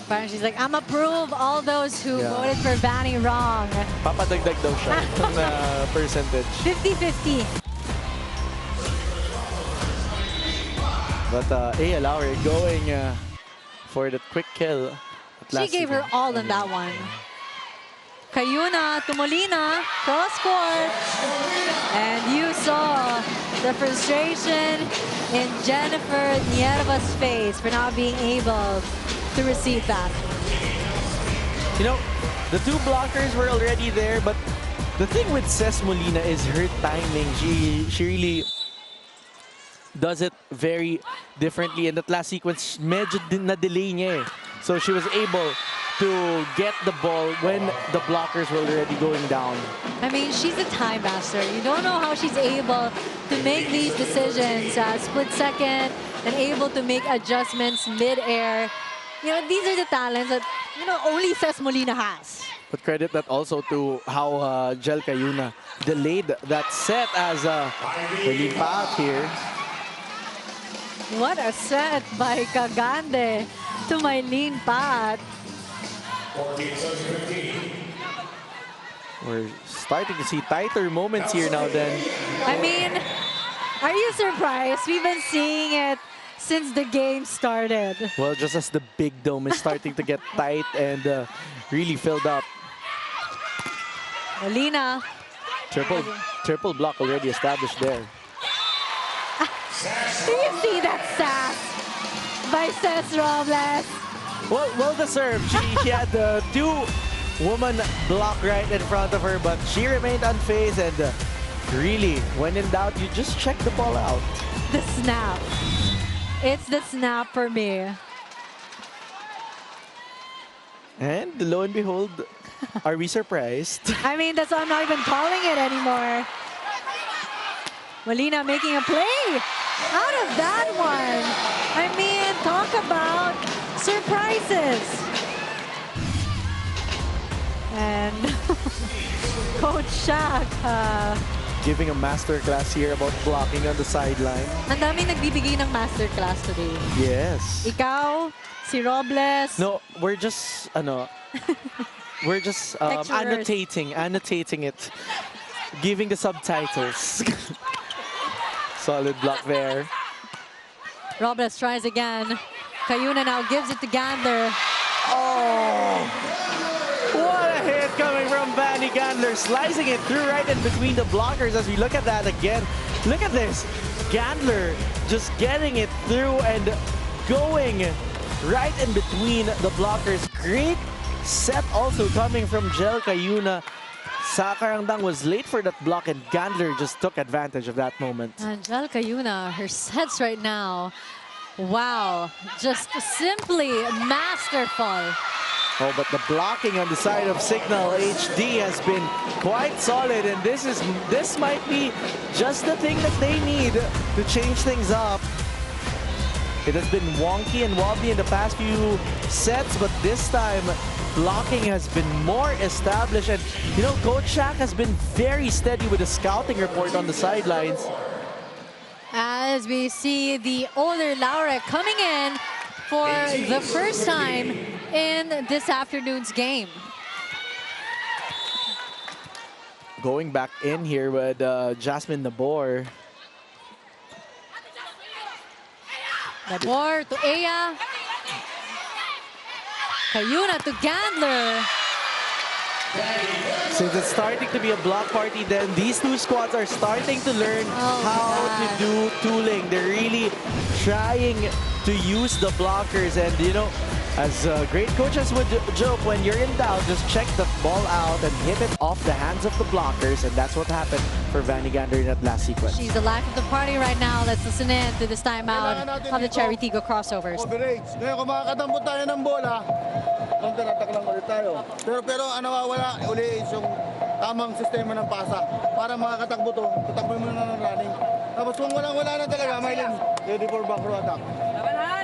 Parang she's like, I'm approve all those who voted for Vanny wrong. Papadagdag daw siya ng percentage. 50-50. But Aya Laure going for the quick kill. She gave her all in that one. Cayuna to Molina, cross court. And you saw the frustration in Jennifer Nierva's face for not being able to receive that. You know, the 2 blockers were already there, but the thing with Cez Molina is her timing. She really does it very differently. In that last sequence, medyo na-delay niya eh. So she was able to get the ball when the blockers were already going down. I mean, she's a time master. You don't know how she's able to make these decisions split second and able to make adjustments mid-air. You know, these are the talents that, you know, only Cez Molina has. But credit that also to how Jel Cayuna delayed that set as Eileen Pat here. What a set by Cagande to Mylene Pat. We're starting to see tighter moments here now then. I mean, are you surprised? We've been seeing it since the game started. Well, just as the big dome is starting to get tight and really filled up. Molina. Triple block already established there. Do you see that sass by Cez Robles? Well deserved. She had the 2-woman block right in front of her, but she remained unfazed and really, when in doubt, you just check the ball out. The snap. It's the snap for me. And lo and behold, are we surprised? I mean, that's why I'm not even calling it anymore. Molina making a play out of that one. I mean, talk about surprises. And Coach Shaq, Giving a masterclass here about blocking on the sideline. ang daming nagbibigay ng masterclass today. Yes. Ikaw, si Robles. No, we're just, we're just Lecturers. annotating it. Giving the subtitles. Solid block there. Robles tries again. Cayuna now gives it to Gander. Oh! What a hit coming from Vanny Gandler, slicing it through right in between the blockers as we look at that again. Look at this. Gandler just getting it through and going right in between the blockers. Great set also coming from Jel Cayuna. Sakarangdang was late for that block and Gandler just took advantage of that moment. Angel Cayuna, her sets right now. Wow, just simply masterful. Oh, but the blocking on the side of Cignal HD has been quite solid, and this might be just the thing that they need to change things up. It has been wonky and wobbly in the past few sets, but this time blocking has been more established. And you know, Coach Shaq has been very steady with the scouting report on the sidelines. As we see the older Laura coming in for the first time in this afternoon's game. Going back in here with Jasmine Nabor. Nabor to Aya. Cayuna to Gandler. Since it's starting to be a block party, then these two squads are starting to learn how to do tooling. They're really trying to use the blockers, and you know, as great coaches would joke, when you're in doubt, just check the ball out and hit it off the hands of the blockers, and that's what happened for Vanny Gander in that last sequence. She's the life of the party right now. Let's listen in to this timeout of the Chery Tiggo Crossovers. Overage. Ngayon, kung makakatambot tayo ng bola, counter-attack lang ulit tayo. Pero ang nawawala uli is yung tamang sistema ng pasa. Para makakatakbo to, tatakbo mo na ng running. Tapos kung wala na talaga, Mylene, ready for back row attack.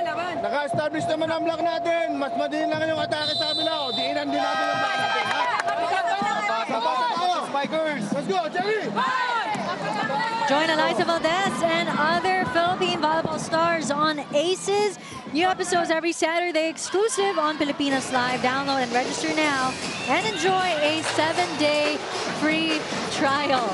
Laban! Naka-establish naman ang block natin. Mas madali lang yung atake sa kabila. O, diinan din natin yung block natin, ha? Spikers! Let's go, Chery! Join Eliza Valdez and other Philippine volleyball stars on Aces. New episodes every Saturday, exclusive on Pilipinas Live. Download and register now and enjoy a 7-day free trial.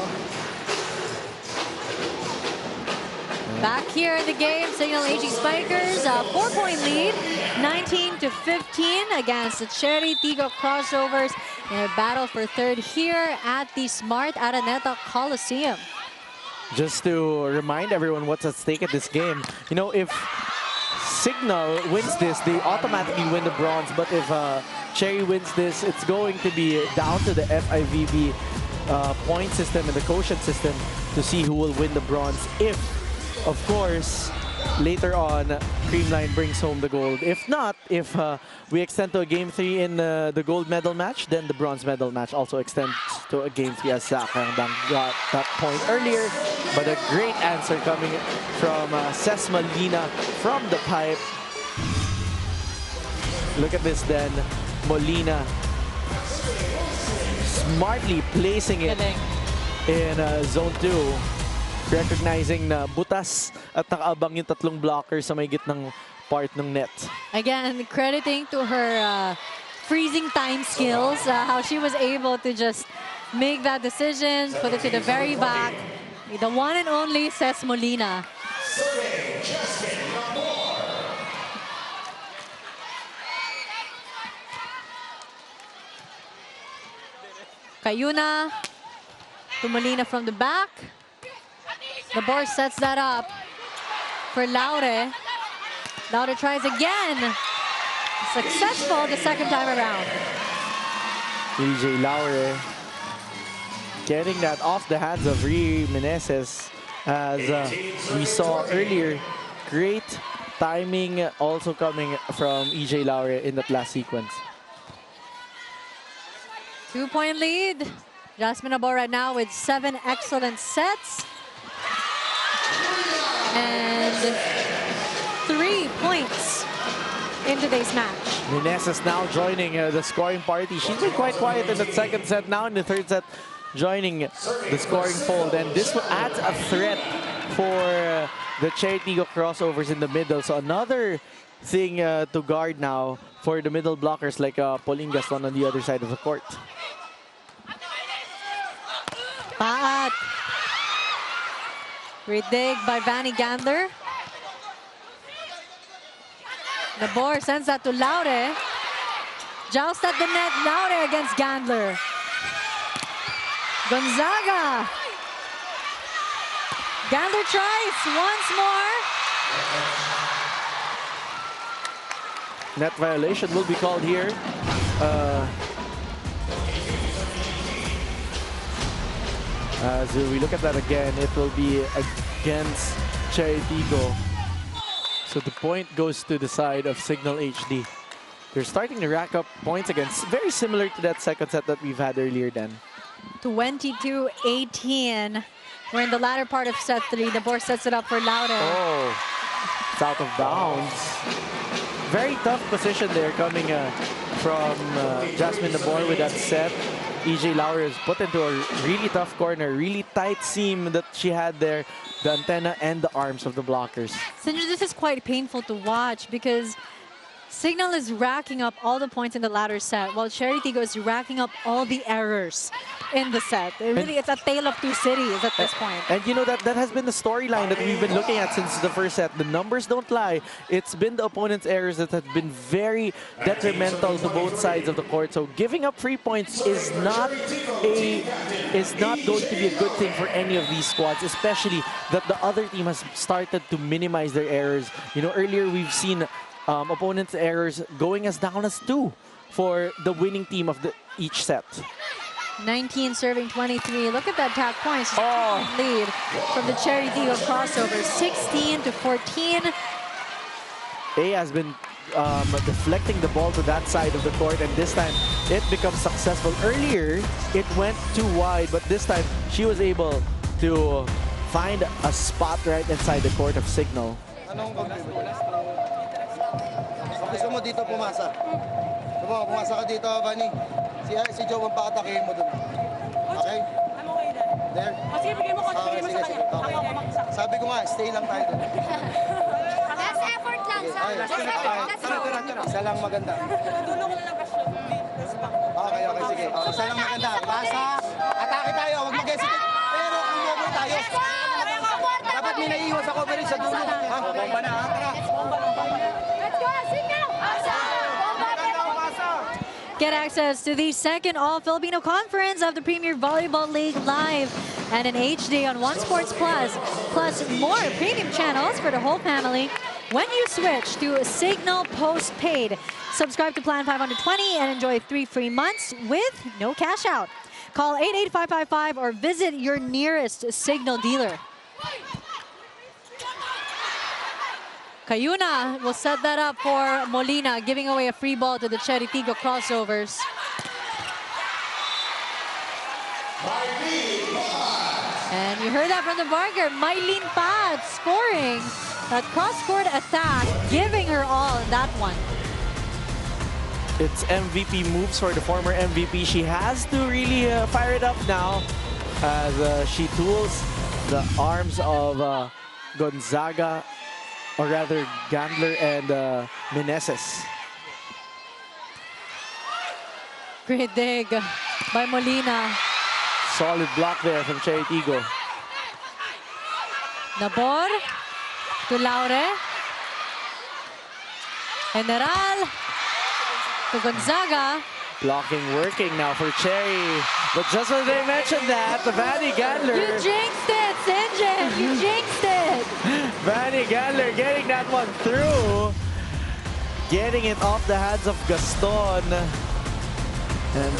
Back here in the game, Cignal HD Spikers, a 4-point lead, 19-15 against the Chery Tiggo Crossovers in a battle for third here at the Smart Araneta Coliseum. Just to remind everyone what's at stake at this game, you know, if Cignal wins this, they automatically win the bronze. But if Chery wins this, it's going to be down to the FIVB point system and the quotient system to see who will win the bronze. If, of course, later on, Creamline brings home the gold. If not, if we extend to a Game 3 in the gold medal match, then the bronze medal match also extends to a Game 3 as Sakarangdang got that point earlier. But a great answer coming from Ces Molina from the pipe. Look at this then. Molina smartly placing it in zone 2. Recognizing na butas at nakaabang yung tatlong blockers sa may gitnang part ng net. Again, crediting to her freezing time skills, how she was able to just make that decision, put it to the very back. The one and only Ces Molina. Cayuna to Molina from the back. The board sets that up for Laure. Laure tries again. Successful the second time around. EJ Laure getting that off the hands of Rhea Meneses, as we saw earlier. Great timing also coming from EJ Laure in that last sequence. 2-point lead. Jasmine Abor right now with 7 excellent sets. And 3 points in today's match. Meneses now joining the scoring party. She's been quite quiet in the second set. Now in the third set, joining the scoring fold. And this adds a threat for the Chery Tiggo Crossovers in the middle. So another thing to guard now for the middle blockers like Pauline Gaston on the other side of the court. Paat. Great dig by Vanny Gandler. Nabor sends that to Laure. Joust at the net, Laure against Gandler. Gonzaga. Gandler tries once more. Net violation will be called here. As we look at that again, it will be against Chery Tiggo. So the point goes to the side of Cignal HD. They're starting to rack up points against, very similar to that second set that we've had earlier then. 22-18. We're in the latter part of set 3. The board sets it up for Laure. Oh, it's out of bounds. Very tough position there coming from Jasmine Nabor with that set. EJ Laure is put into a really tough corner, really tight seam that she had there, the antenna and the arms of the blockers. Sindra, this is quite painful to watch because Cignal is racking up all the points in the latter set, while Chery Tiggo is racking up all the errors in the set. It's a tale of two cities at this point. And you know, that has been the storyline that we've been looking at since the first set. The numbers don't lie. It's been the opponent's errors that have been very detrimental to both sides of the court. So giving up 3 points is not going to be a good thing for any of these squads, especially that the other team has started to minimize their errors. You know, earlier we've seen opponents' errors going as down as 2 for the winning team of each set. 19 serving 23. Look at that tap points. Lead from the Chery Tiggo Crossovers. 16-14. A has been deflecting the ball to that side of the court, and this time it becomes successful. Earlier, it went too wide, but this time she was able to find a spot right inside the court of Cignal. Gusto mo dito pumasa? Pumasa ka dito, Vanny. Si Joe ang pakatakihin mo dun. Okay? I'm okay then. There? Sige, bigay mo ko. Bigay mo sa kanya. Okay. Sabi ko nga, stay lang tayo dun. Last effort lang. Isa lang maganda. Tulong ko na lang question. Okay, sige. Isa lang maganda. Pasa. Atake tayo. Huwag mag-hesitate. Pero kung mobile tayo. Dapat may naiiwas sa coverage sa dulo. Bomba na, ha? Get access to the second All-Filipino conference of the Premier Volleyball League live and in HD on One Sports Plus, plus more premium channels for the whole family when you switch to Cignal Postpaid. Subscribe to Plan 520 and enjoy 3 free months with no cash out. Call 88555 or visit your nearest Cignal dealer. Cayuna will set that up for Molina, giving away a free ball to the Chery Tiggo Crossovers. And you heard that from the marker, Mylene Pad scoring that cross-court attack, giving her all in that one. It's MVP moves for the former MVP. She has to really fire it up now as she tools the arms of Gonzaga, or rather Gandler and Meneses. Great dig by Molina. Solid block there from Chery Tiggo. Nabor to Laure. General to Gonzaga. Blocking working now for Chery. But just as they mentioned that, the Vanny Gandler. You jinxed it, Sinjin. You jinxed it. Vanny Gandler getting that one through. Getting it off the hands of Gaston. And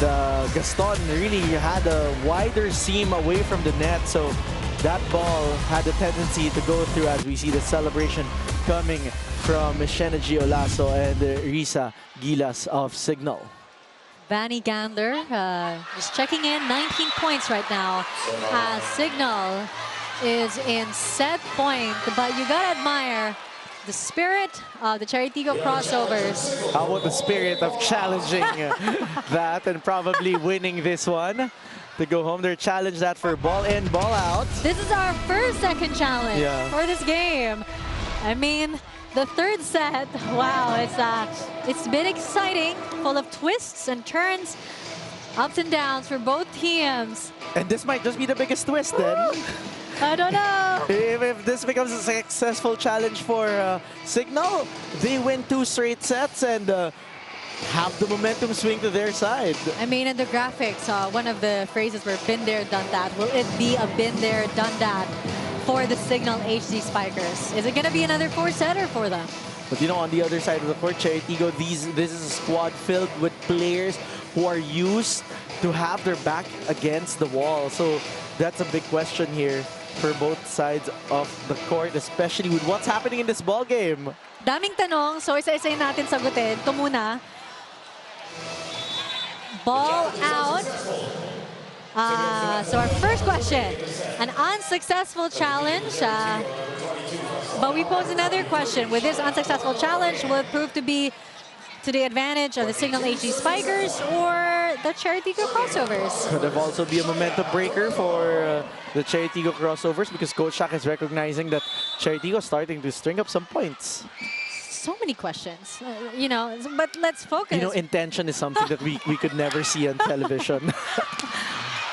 Gaston really had a wider seam away from the net. So that ball had a tendency to go through as we see the celebration coming from Shenaji Olaso and Risa Gilas of Cignal. Vanny Gander just checking in, 19 points right now. Cignal is in set point, but you gotta admire the spirit of the Chery Tiggo Crossovers. How about the spirit of challenging that and probably winning this one to go home? They're challenged that for ball in, ball out. This is our second challenge for this game. I mean, the third set, wow, it's been exciting, full of twists and turns, ups and downs for both teams. And this might just be the biggest twist then. I don't know. If this becomes a successful challenge for Cignal, they win 2 straight sets and have the momentum swing to their side. I mean, in the graphics, one of the phrases were been there, done that. Will it be a been there, done that for the Cignal HD Spikers? Is it going to be another 4-setter for them? But you know, on the other side of the court, Chery Tiggo, this is a squad filled with players who are used to have their back against the wall. So that's a big question here for both sides of the court, especially with what's happening in this ball game. Daming tanong, so isa-isa natin sagutin. Ito muna. Ball out. So our first question, an unsuccessful challenge. But we pose another question. With this unsuccessful challenge, will it prove to be to the advantage of the Cignal HD Spikers or the Chery Tiggo Crossovers? Could have also be a momentum breaker for the Chery Tiggo Crossovers because Coach Shaq is recognizing that Chery Tiggo is starting to string up some points. So many questions, you know, but let's focus. You know, intention is something that we could never see on television.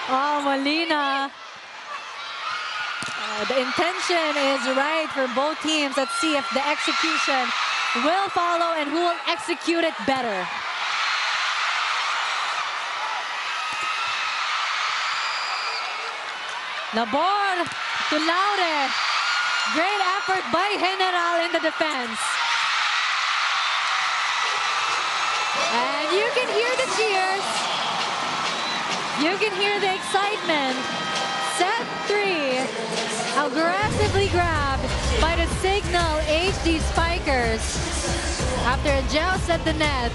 Oh, Molina. The intention is right for both teams. Let's see if the execution will follow and who will execute it better. Labor to Laure. Great effort by General in the defense. And you can hear the cheers. You can hear the excitement. Set 3, aggressively grabbed by the Cignal HD Spikers after a joust at the net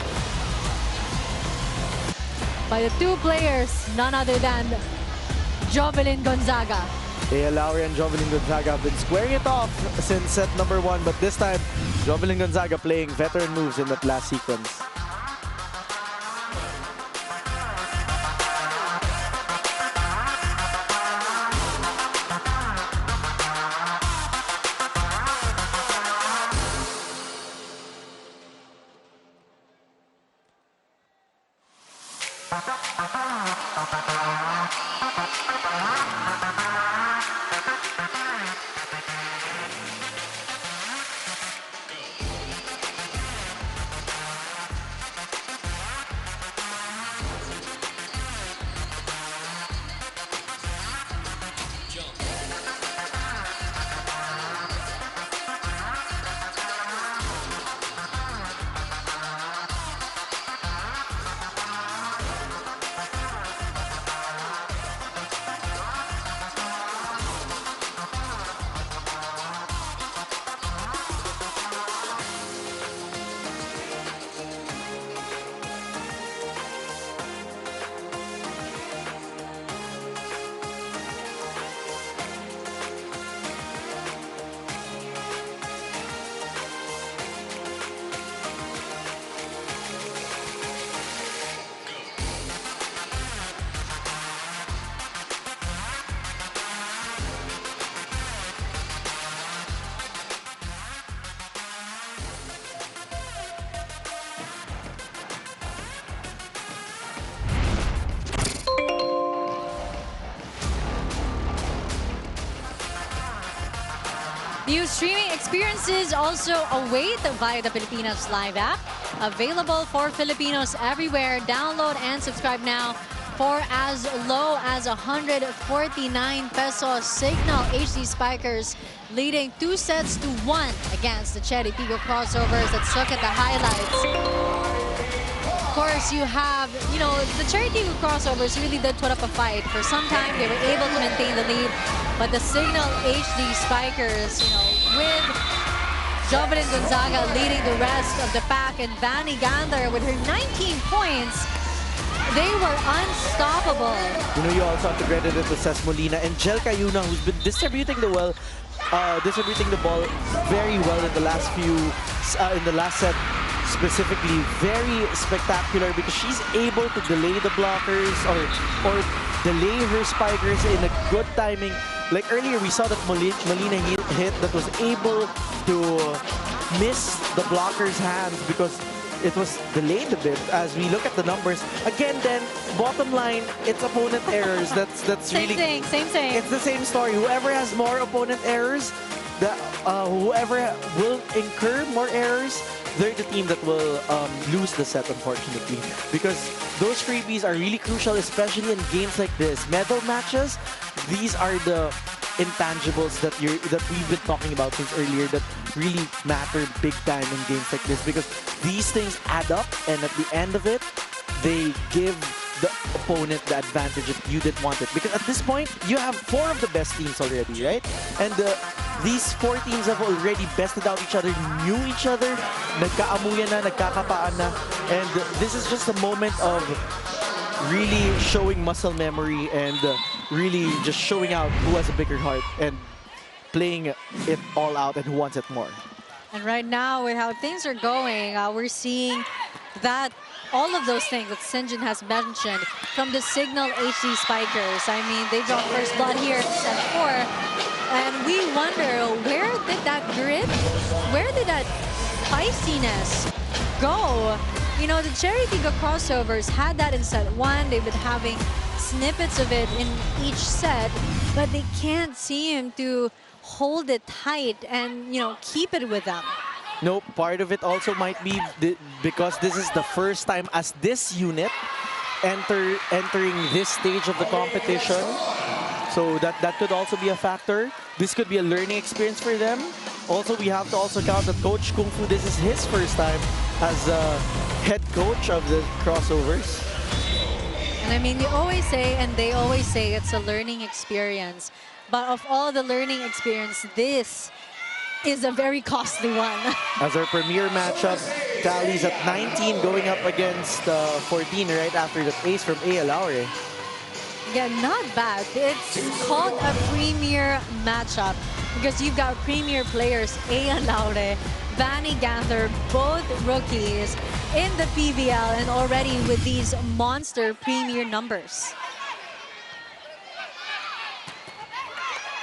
by the 2 players, none other than Jovelyn Gonzaga. Laure and Jovelyn Gonzaga have been squaring it off since set number 1, but this time Jovelyn Gonzaga playing veteran moves in that last sequence. New streaming experiences also await via the Filipinos Live app. Available for Filipinos everywhere. Download and subscribe now for as low as 149 pesos. Cignal HD Spikers leading 2-1 against the Chery Tiggo Crossovers. Let's look at the highlights. Of course, you have, you know, the Chery Tiggo Crossovers really did put up a fight. For some time, they were able to maintain the lead. But the Cignal HD Spikers, you know, with Jovelyn Gonzaga leading the rest of the pack and Vanny Gander with her 19 points, they were unstoppable. You know, you also have to credit it to Ces Molina and Jel Cayuna, who's been distributing the ball very well in the last set specifically. Very spectacular because she's able to delay the blockers or delay her spikers in a good timing. Like earlier, we saw that Molina hit that was able to miss the blocker's hands because it was delayed a bit. As we look at the numbers again, then bottom line, it's opponent errors. That's Same really thing, same thing. It's the same story. Whoever has more opponent errors, whoever will incur more errors, they're the team that will lose the set, unfortunately. Because those freebies are really crucial, especially in games like this. Medal matches, these are the intangibles that we've been talking about since earlier that really matter big time in games like this, because these things add up, and at the end of it, they give the opponent the advantage if you didn't want it. Because at this point, you have 4 of the best teams already, right? And these 4 teams have already bested out each other, knew each other, nagkaamuyan na, nagkakapaan na, and this is just a moment of really showing muscle memory and really just showing out who has a bigger heart and playing it all out and who wants it more. And right now, with how things are going, we're seeing that all of those things that Sinjin has mentioned from the Cignal HD Spikers. I mean, they dropped first blood here in set 4. And we wonder, where did that grit, where did that feistiness go? You know, the Chery Tiggo Crossovers had that in set 1. They've been having snippets of it in each set, but they can't seem to hold it tight and, you know, keep it with them. No, part of it also might be because this is the first time as this unit entering this stage of the competition. So that could also be a factor. This could be a learning experience for them. Also, we have to also count that Coach Kung Fu, this is his first time as head coach of the Crossovers. And I mean, they always say it's a learning experience. But of all the learning experience, this is a very costly one. As our premier matchup tallies at 19, going up against 14 right after the ace from A. Laure. Yeah, not bad. It's called a premier matchup because you've got premier players, A. Laure, Vanny Ganther, both rookies in the PVL and already with these monster premier numbers.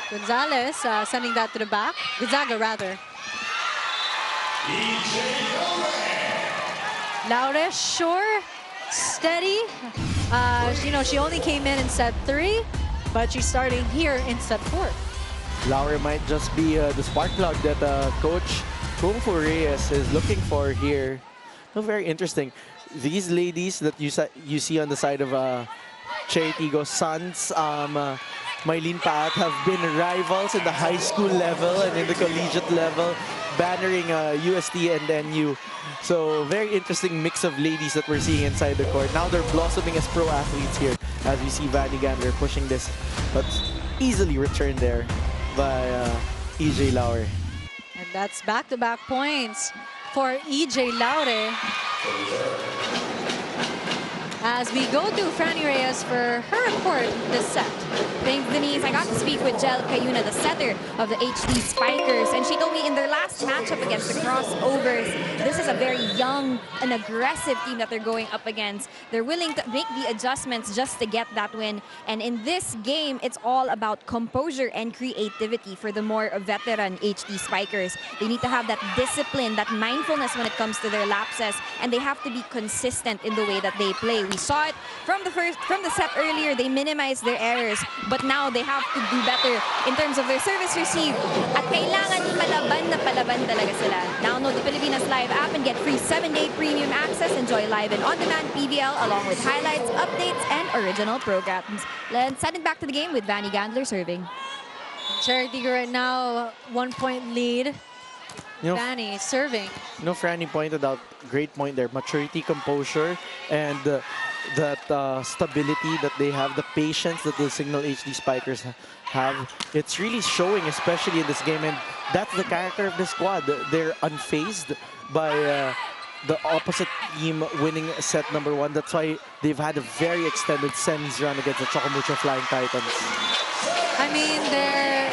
Gonzalez sending that to the back. Gonzaga, rather. Laure, sure, steady. You know, she only came in set 3, but she's starting here in set 4. Laure might just be the spark plug that Coach Kung Fu Reyes is looking for here. Oh, very interesting. These ladies that you see on the side of Chery Tiggo's sons, Mylene Paat, have been rivals in the high school level and in the collegiate level, bannering UST and NU. So very interesting mix of ladies that we're seeing inside the court. Now they're blossoming as pro athletes here as we see Vanny Gander pushing this, but easily returned there by EJ Laure. And that's back-to-back points for EJ Laure. As we go to Franny Reyes for her report this set. Thanks, Denise. I got to speak with Jel Cayuna, the setter of the HD Spikers, and she told me in their last matchup against the Crossovers, this is a very young and aggressive team that they're going up against. They're willing to make the adjustments just to get that win. And in this game, it's all about composure and creativity for the more veteran HD Spikers. They need to have that discipline, that mindfulness when it comes to their lapses, and they have to be consistent in the way that they play. We saw it from the set earlier. They minimized their errors, but now they have to do better in terms of their service receive. At kailangan palaban talaga sila. Download the Pilipinas Live app and get free 7-day premium access. Enjoy live and on-demand PVL along with highlights, updates, and original programs. Let's send it back to the game with Vanny Gandler serving. Chery Tiggo right now, 1-point lead. You know, Vanny serving. You know, Franny pointed out, great point there, maturity, composure, and that stability that they have, the patience that the Cignal HD Spikers have. It's really showing, especially in this game, and that's the character of the squad. They're unfazed by the opposite team winning set number 1. That's why they've had a very extended semis run against the Chocomucho Flying Titans. I mean, they're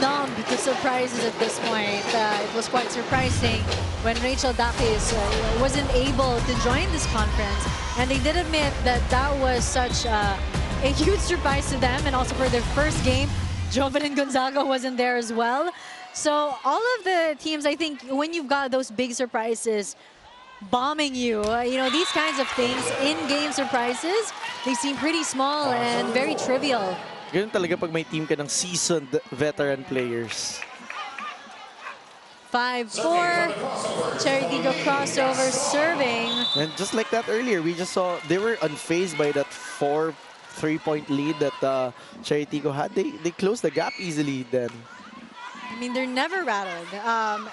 numb to surprises at this point. It was quite surprising when Rachel Dakis wasn't able to join this conference. And they did admit that that was such a huge surprise to them. And also for their first game, Jovelyn Gonzaga wasn't there as well. So all of the teams, I think, when you've got those big surprises bombing you, you know, these kinds of things, in-game surprises, they seem pretty small and very trivial. Ganun talaga pag may team ka ng seasoned veteran players. 5-4, Chery Tiggo Crossovers serving. And just like that earlier, we just saw they were unfazed by that 4 3-point lead that Chery Tiggo had. They closed the gap easily then. I mean, they're never rattled,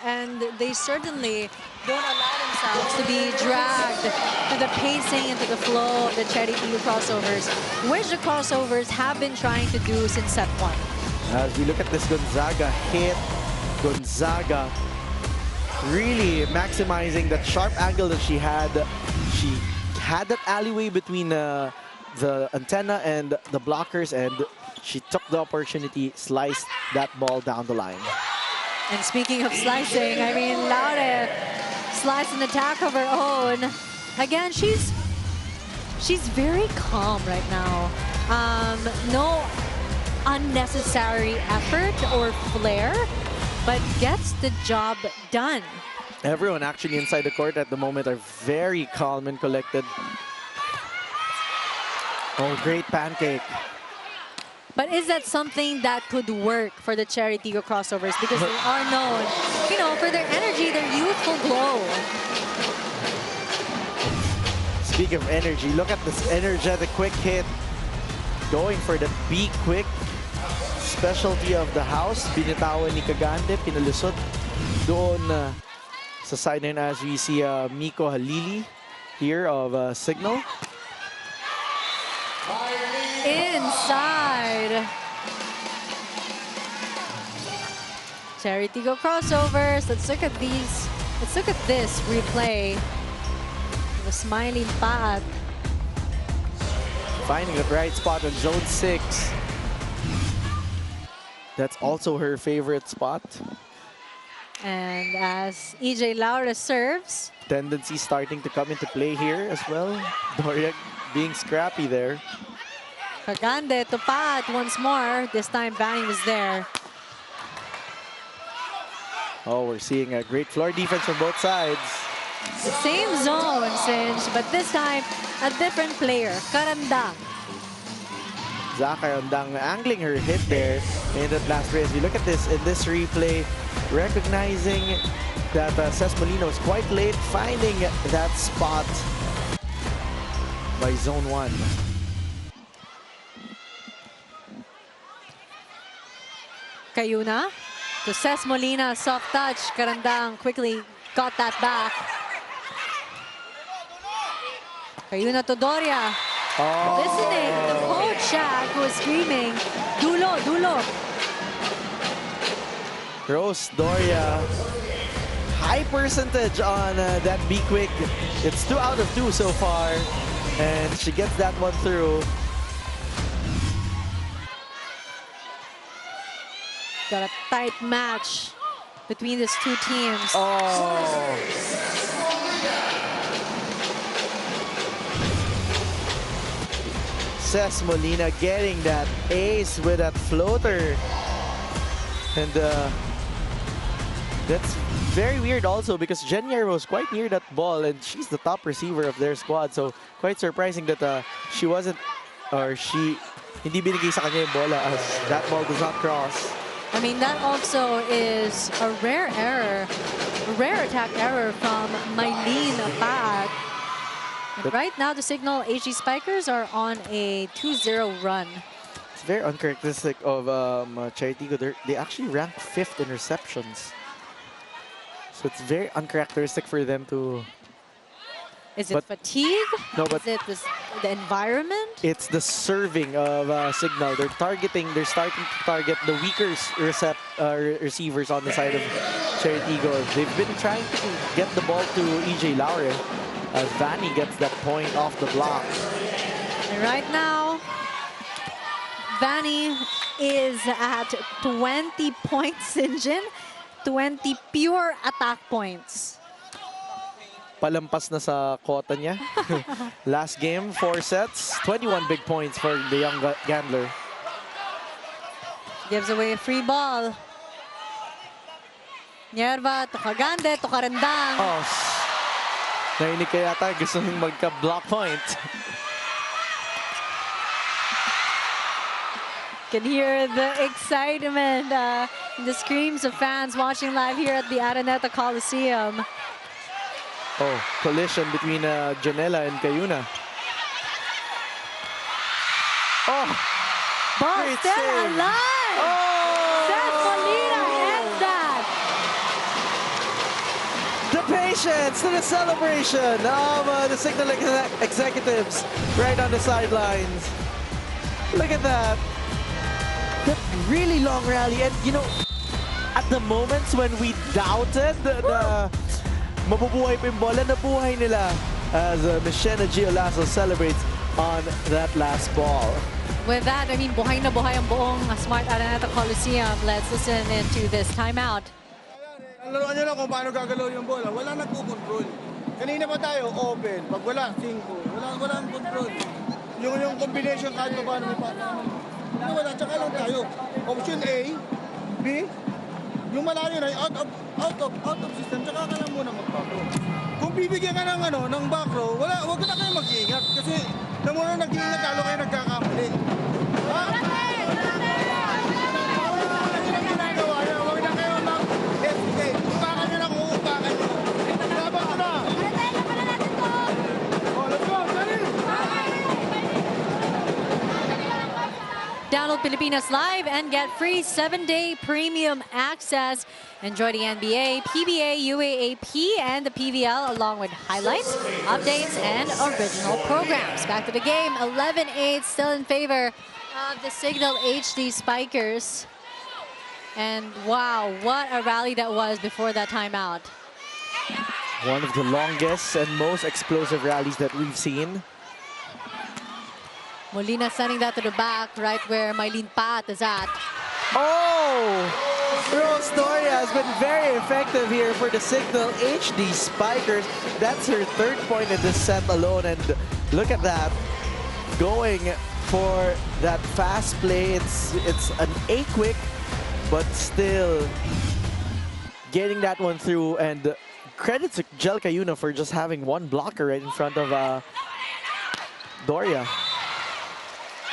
and they certainly don't allow themselves to be dragged to the pacing and to the flow of the Chery Tiggo Crossovers, which the Crossovers have been trying to do since set 1. As we look at this Gonzaga hit, Gonzaga really maximizing that sharp angle that she had. She had that alleyway between the antenna and the blockers, and she took the opportunity, sliced that ball down the line. And speaking of slicing, I mean, Laure sliced an attack of her own. Again, she's very calm right now. No unnecessary effort or flair, but gets the job done. Everyone actually inside the court at the moment are very calm and collected. Oh, great pancake. But is that something that could work for the Chery Tiggo Crossovers? Because they are known, you know, for their energy, their youthful glow. Speaking of energy, look at this energetic quick hit. Going for the be quick specialty of the house. Binitawan ni Kagante, pinalusot doon sa sideline as we see Miko Halili here of Cignal. Inside. Chery Tiggo Crossovers. Let's look at these. Let's look at this replay. The smiling Paat. Finding the right spot on zone 6. That's also her favorite spot. And as EJ Laura serves. Tendency starting to come into play here as well. Doria being scrappy there. Kagande to Paat once more. This time Bang was there. Oh, we're seeing a great floor defense from both sides. Same zone, Sinch, but this time a different player, Karandang. Karandang angling her hit there in that last race. We look at this in this replay, recognizing that Ces Molino is quite late finding that spot by zone 1. Cayuna to Ces Molina, soft touch. Karandang quickly got that back. Cayuna to Doria. Oh. Listening to Coach Shaq, who was screaming, Dulo, Dulo. Rose Doria, high percentage on that be quick. It's 2 out of 2 so far, and she gets that one through. Got a tight match between these two teams. Oh. Ces Molina getting that ace with that floater. And that's very weird also because Jenier was quite near that ball and she's the top receiver of their squad. So quite surprising that she wasn't, or she hindi binigay sa kanya yung bola as that ball does not cross. I mean, that also is a rare error, a rare attack error from Mylene Paat. And right now, the Cignal HD Spikers are on a 2-0 run. It's very uncharacteristic of Chery Tiggo. They actually ranked 5th in receptions. So it's very uncharacteristic for them to... Is it fatigue? No, but is it this the environment? It's the serving of Cignal. They're starting to target the weaker receivers on the side of Chery Tiggo. They've been trying to get the ball to EJ Laure as Vanny gets that point off the block. And right now, Vanny is at 20 points, Sinjin. 20 pure attack points. Palampas na sa quota niya. Last game, 4 sets, 21 big points for the young gambler. Gives away a free ball. Nierva, to Kagande, to Karandang. Oh, nainig ka yata, gusto nang magka-block point. Can hear the excitement, the screams of fans watching live here at the Araneta Coliseum. Oh, collision between Janela and Cayuna. Oh, Ball great still save. alive! Oh! Seth Molina ends that! The patience to the celebration of the Cignal executives right on the sidelines. Look at that. That really long rally. And, you know, at the moments when we doubted the mabubuhay pa yung bola, nabuhay nila as Michelle Giolazo celebrates on that last ball. With that, I mean, buhay na buhay ang buong Smart Araneta Coliseum. Let's listen into this timeout. Laruan nyo lang kung paano gagalaw yung bola. Wala nagkukontrol. Kanina pa tayo, open. Pag wala, 5. Walang control. Yung combination kahit pa paano may paano. Wala, tsaka lang tayo. Option A, B, yung malayo na out of system, tsaka ka lang muna mag-back row. Kung bibigyan ka ng back row, wag na kayo mag-iingat. Kasi nang muna nag-iingat, lalo kayo nagkakamali. Download Pilipinas Live and get free 7-day premium access. Enjoy the NBA, PBA, UAAP, and the PVL along with highlights, updates, and original programs. Back to the game, 11-8 still in favor of the Cignal HD Spikers. And wow, what a rally that was before that timeout. One of the longest and most explosive rallies that we've seen. Molina sending that to the back, right where Mylene Pat is at. Oh! Rose Doria has been very effective here for the Cignal HD Spikers. That's her 3rd point in this set alone. And look at that. Going for that fast play. It's an A-quick, but still getting that one through. And credit to Jel Cayuna for just having one blocker right in front of Doria.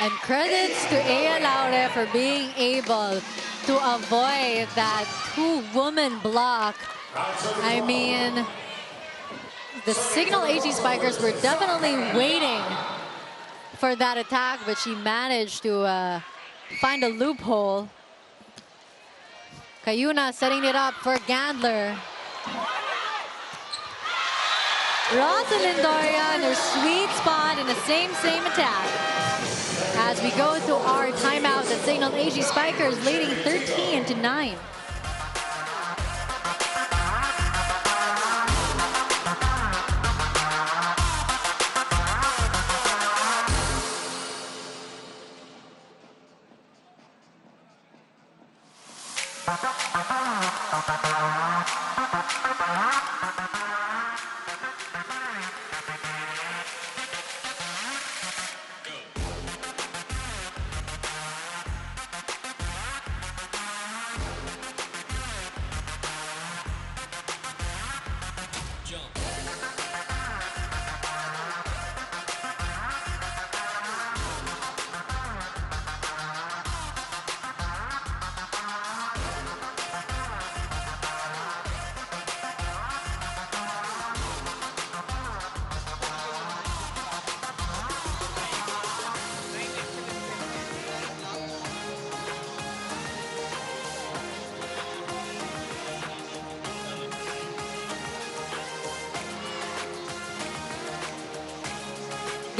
And credits to Ea Laure for being able to avoid that 2-woman block. I mean, the Cignal HD Spikers were definitely waiting for that attack, but she managed to find a loophole. Cayuna setting it up for Gandler. Rosalind Doria in her sweet spot in the same attack. As we go to our timeout, the Cignal HD Spikers leading 13-9.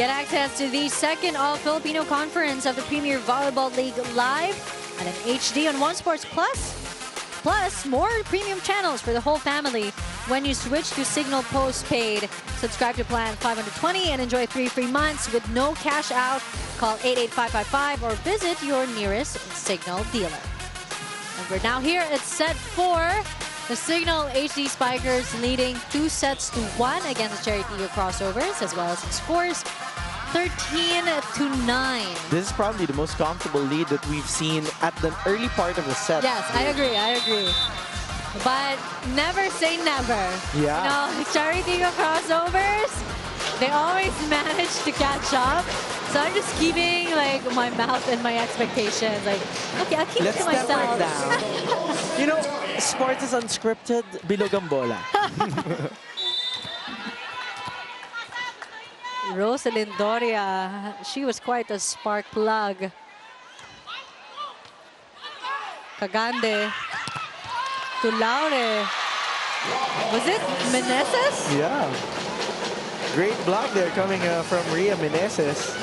Get access to the second All-Filipino conference of the Premier Volleyball League live and an HD on One Sports Plus. Plus, more premium channels for the whole family when you switch to Cignal Postpaid. Subscribe to Plan 520 and enjoy 3 free months with no cash out. Call 88555 or visit your nearest Cignal dealer. And we're now here at set 4. The Cignal HD Spikers leading 2-1 against the Chery Tiggo Crossovers, as well as it scores 13-9. This is probably the most comfortable lead that we've seen at the early part of the set. Yes, I agree. But never say never. Yeah. No, Chery Tiggo Crossovers, they always manage to catch up. So I'm just keeping like my mouth and my expectations. Like, okay, I'll keep it to myself. Down. You know, sports is unscripted, bilog ang bola. Rosalyn Doria, she was quite a spark plug. Cagande to Laure. Was it Meneses? Yeah. Great block there coming from Rhea Meneses.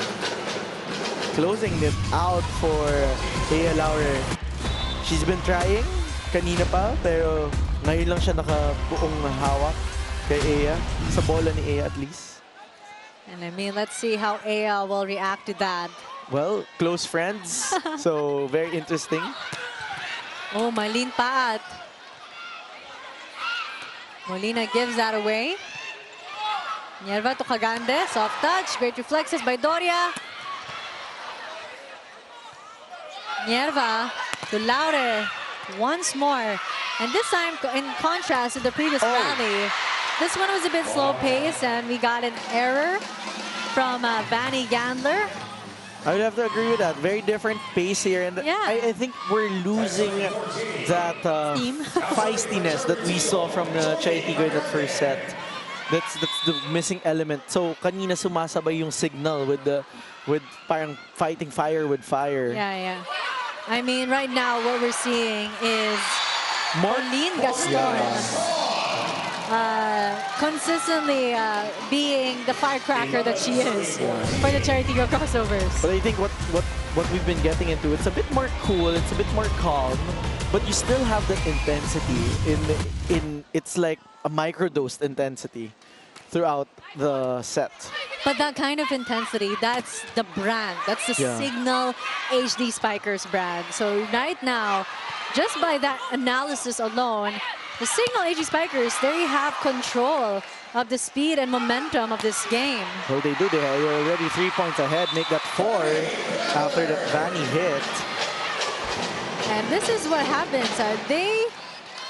Closing it out for Ea Laure. She's been trying kanina pa, pero ngayon lang siya nakabuong hawak kay Ea. Sa bola ni Ea at least. And I mean, let's see how Ea will react to that. Well, close friends. So, very interesting. Oh, Marlene Paat. Molina gives that away. Nierva to Cagande. Soft touch. Great reflexes by Doria. Nierva to Laure. Once more. And this time, in contrast to the previous rally, this one was a bit slow pace and we got an error from Vanny Gandler. I would have to agree with that. Very different pace here. And Yeah. I think we're losing that feistiness that we saw from the Chery Tiggo in that first set. That's the missing element. So kanina sumasabay yung Cignal with parang fighting fire with fire. Yeah. I mean, right now what we're seeing is Pauline Gaston consistently being the firecracker that she is for the Chery Tiggo Crossovers. But I think what we've been getting into, it's a bit more cool, it's a bit more calm, but you still have that intensity in it's like a microdosed intensity throughout the set. But that kind of intensity, that's the brand. That's the Cignal HD Spikers brand. So right now, just by that analysis alone, the Cignal HD Spikers, they have control of the speed and momentum of this game. Well, they do. They're already 3 points ahead. Make that 4 after the Vanny hit. And this is what happens. They,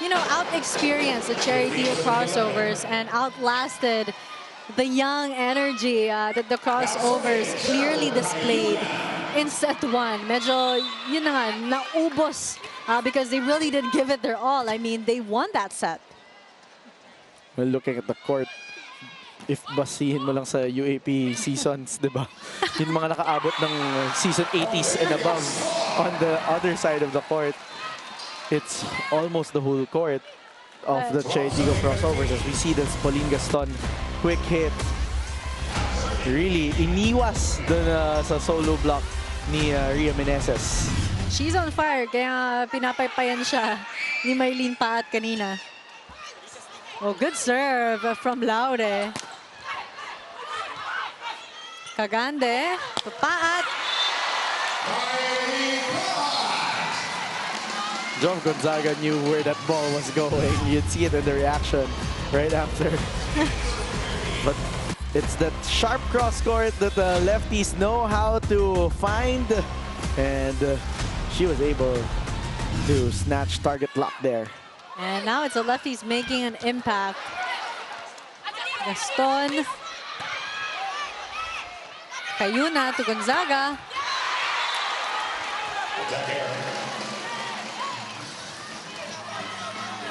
out-experienced the Chery Tiggo Crossovers and outlasted the young energy that the Crossovers clearly displayed in set 1. Medyo, naubos because they really did give it their all. I mean, they won that set. Well, looking at the court, if basihin mo lang sa UAP seasons, di ba? Yung mga nakaabot ng season 80s and above on the other side of the court, it's almost the whole court of the Chery Tiggo Crossovers. As we see this Pauline Gaston quick hit. Really iniwas dun sa solo block ni Rhea Meneses. She's on fire, kaya pinapaypayan siya ni Marlene Paat kanina. Oh, good serve from Laude. Cagande, Paat. John Gonzaga knew where that ball was going. You'd see it in the reaction right after. But it's that sharp cross court that the lefties know how to find. And she was able to snatch target lock there. And now it's the lefties making an impact. Gaston. Cayuna to Gonzaga.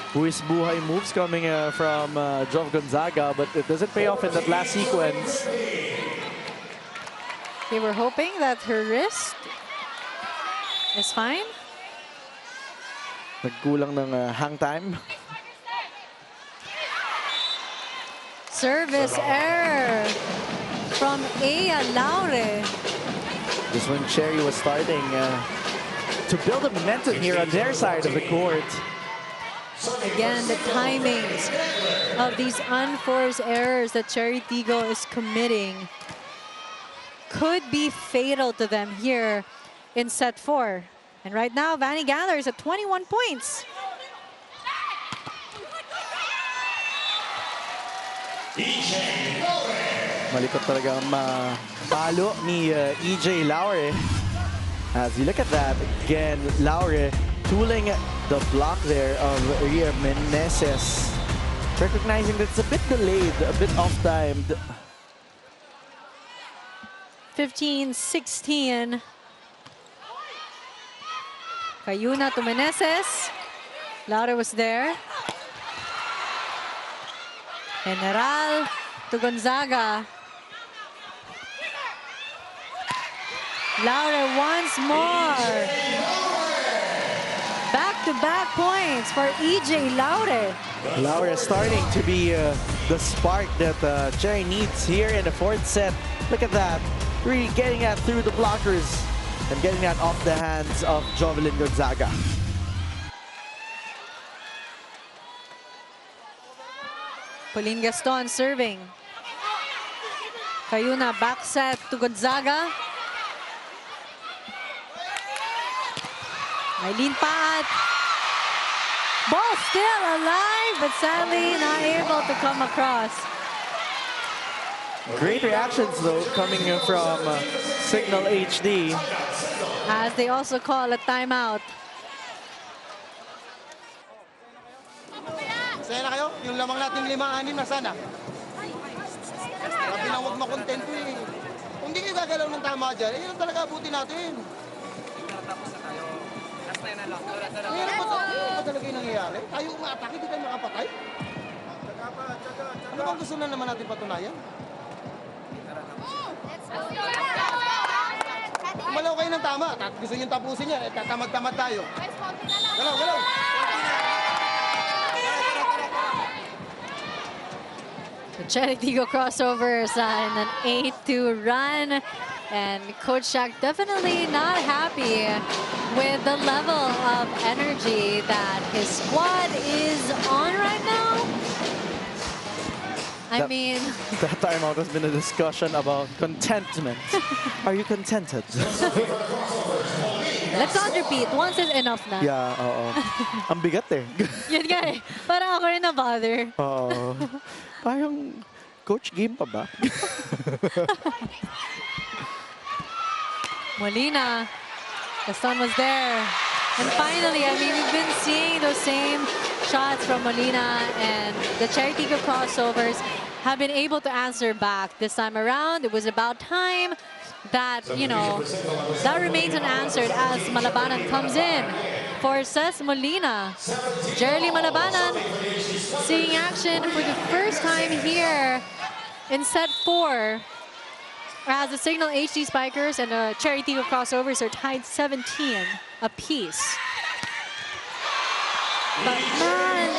Buwis buhay moves coming from Jov Gonzaga, but it doesn't pay off in that last sequence. They were hoping that her wrist is fine. Nagkulang ng hang time. Service error. from Ea Laure. Just when Chery was starting to build a momentum here on their side of the court. Again, the timings of these unforced errors that Chery Tiggo is committing could be fatal to them here in set 4. And right now, Vanny Galler is at 21 points. Malikot talaga ang palo ni EJ Laure. As you look at that, again, Laure tooling the block there of Ria Meneses. Recognizing that it's a bit delayed, a bit off-timed. 15-16. Cayuna to Meneses. Laure was there. General to Gonzaga. Laure once more. Back-to-back points for EJ Laure. Laure is starting to be the spark that Chery needs here in the 4th set. Look at that. Really getting that through the blockers and getting that off the hands of Jovelyn Gonzaga. Pauline Gaston serving. Cayuna back set to Gonzaga. Eileen Paat. Ball still alive, but sadly not able to come across. Great reactions though coming from Cignal HD. As they also call a timeout. Masaya na kayo? Yung lamang natin 5-6 na sana. Sabi lang huwag makontento eh. Kung hindi kayo gagalaw ng tama dyan, eh yun talaga abutin natin. Ngayon ba talaga yung nangyayari? Tayo umatake, di tayo makapatay? Ano bang gusto na naman natin patunayan? Umalaw kayo ng tama. Gusto nyo tapusin yan, eh tatamad-tamad tayo. Galaw, galaw! The Chery Tiggo Crossovers on an 8-2 run. And Coach Shaq definitely not happy with the level of energy that his squad is on right now. I mean... That timeout has been a discussion about contentment. Are you contented? Let's not repeat. Once is enough na. Yeah, oo. Ang bigat eh. Yun nga eh. Parang ako rin na-bother. Oo. Parang, coach, game pa ba? Molina. Gaston was there. And finally, I mean, we've been seeing those same shots from Molina, and the Chery Tiggo Crossovers have been able to answer back this time around. It was about time that, you know, that remains unanswered as Malabanan comes in for Ces Molina. Jerly Malabanan seeing action for the first time here in set 4. As the Cignal HD Spikers and the Chery Tiggo Crossovers are tied 17 apiece. But man,